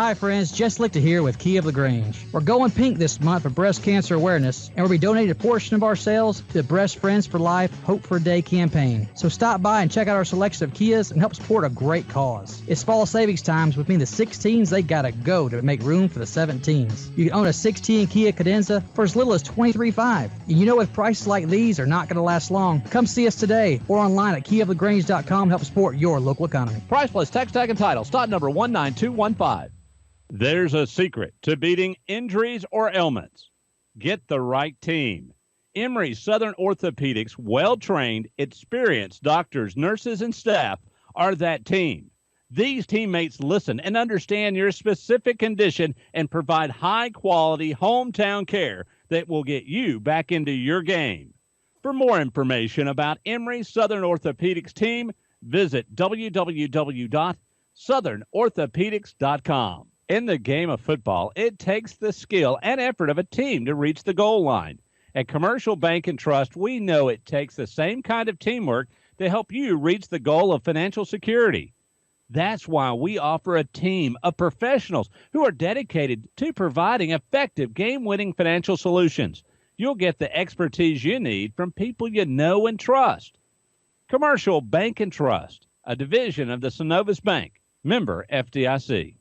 Hi friends, Jess Lichter here with Key of LaGrange. We're going pink this month for breast cancer awareness, and we'll be donating a portion of our sales to the Breast Friends for Life Hope for a Day campaign. So stop by and check out our selection of Kias and help support a great cause. It's fall savings times, which means the 16s, they gotta go to make room for the 17s. You can own a 16 Kia Cadenza for as little as $23,500. And you know with prices like these are not gonna last long, come see us today or online at keyoflagrange.com to help support your local economy. Price plus tax tag and title. Stock number 19215. There's a secret to beating injuries or ailments. Get the right team. Emory Southern Orthopedics' well-trained, experienced doctors, nurses, and staff are that team. These teammates listen and understand your specific condition and provide high-quality hometown care that will get you back into your game. For more information about Emory Southern Orthopedics team, visit www.southernorthopedics.com. In the game of football, it takes the skill and effort of a team to reach the goal line. At Commercial Bank and Trust, we know it takes the same kind of teamwork to help you reach the goal of financial security. That's why we offer a team of professionals who are dedicated to providing effective game-winning financial solutions. You'll get the expertise you need from people you know and trust. Commercial Bank and Trust, a division of the Synovus Bank, member FDIC.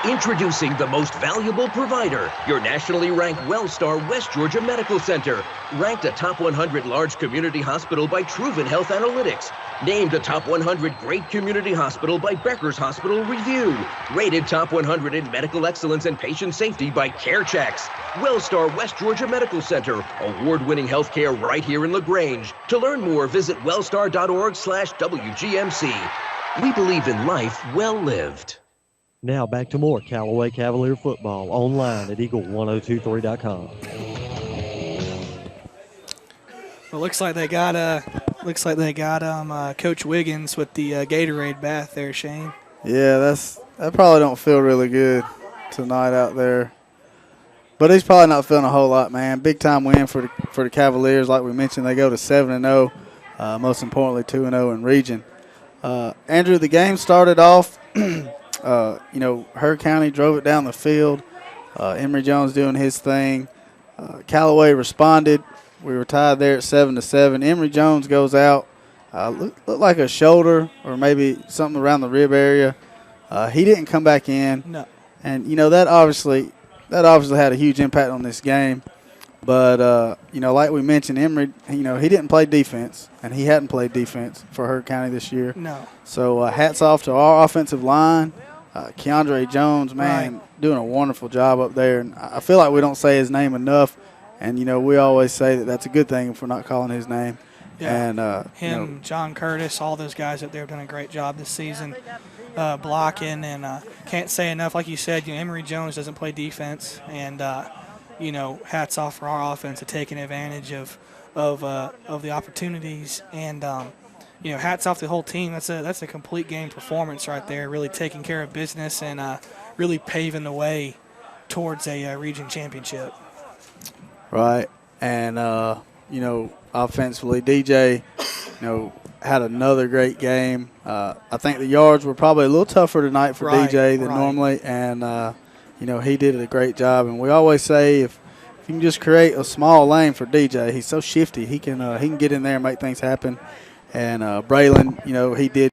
Introducing the most valuable provider, your nationally ranked WellStar West Georgia Medical Center. Ranked a top 100 large community hospital by Proven Health Analytics. Named a top 100 great community hospital by Becker's Hospital Review. Rated top 100 in medical excellence and patient safety by CareChecks. WellStar West Georgia Medical Center. Award-winning healthcare right here in LaGrange. To learn more, visit wellstar.org/WGMC. We believe in life well lived. Now back to more Callaway Cavalier football online at eagle1023.com. Well, looks like they got Coach Wiggins with the Gatorade bath there, Shane. Yeah, that probably don't feel really good tonight out there. But he's probably not feeling a whole lot, man. Big time win for the Cavaliers. Like we mentioned, they go to 7-0. Most importantly, 2-0 in region. Andrew, the game started off. Heard County drove it down the field. Emory Jones doing his thing. Callaway responded. We were tied there at 7-7. Emory Jones goes out. Looked like a shoulder or maybe something around the rib area. He didn't come back in. No. And that obviously had a huge impact on this game. But like we mentioned, Emory, he didn't play defense, and he hadn't played defense for Heard County this year. No. So hats off to our offensive line. Keandre Jones, man, doing a wonderful job up there. And I feel like we don't say his name enough. And, we always say that that's a good thing if we're not calling his name. Yeah. And John Curtis, all those guys up there have done a great job this season blocking. And can't say enough. Like you said, Emory Jones doesn't play defense. And, hats off for our offense to taking advantage of the opportunities. And, hats off to the whole team. That's a complete game performance right there, really taking care of business and really paving the way towards a region championship. Right. And, offensively, DJ, had another great game. I think the yards were probably a little tougher tonight for DJ than normally. And, he did a great job. And we always say if you can just create a small lane for DJ, he's so shifty. He can get in there and make things happen. And Braylon, he did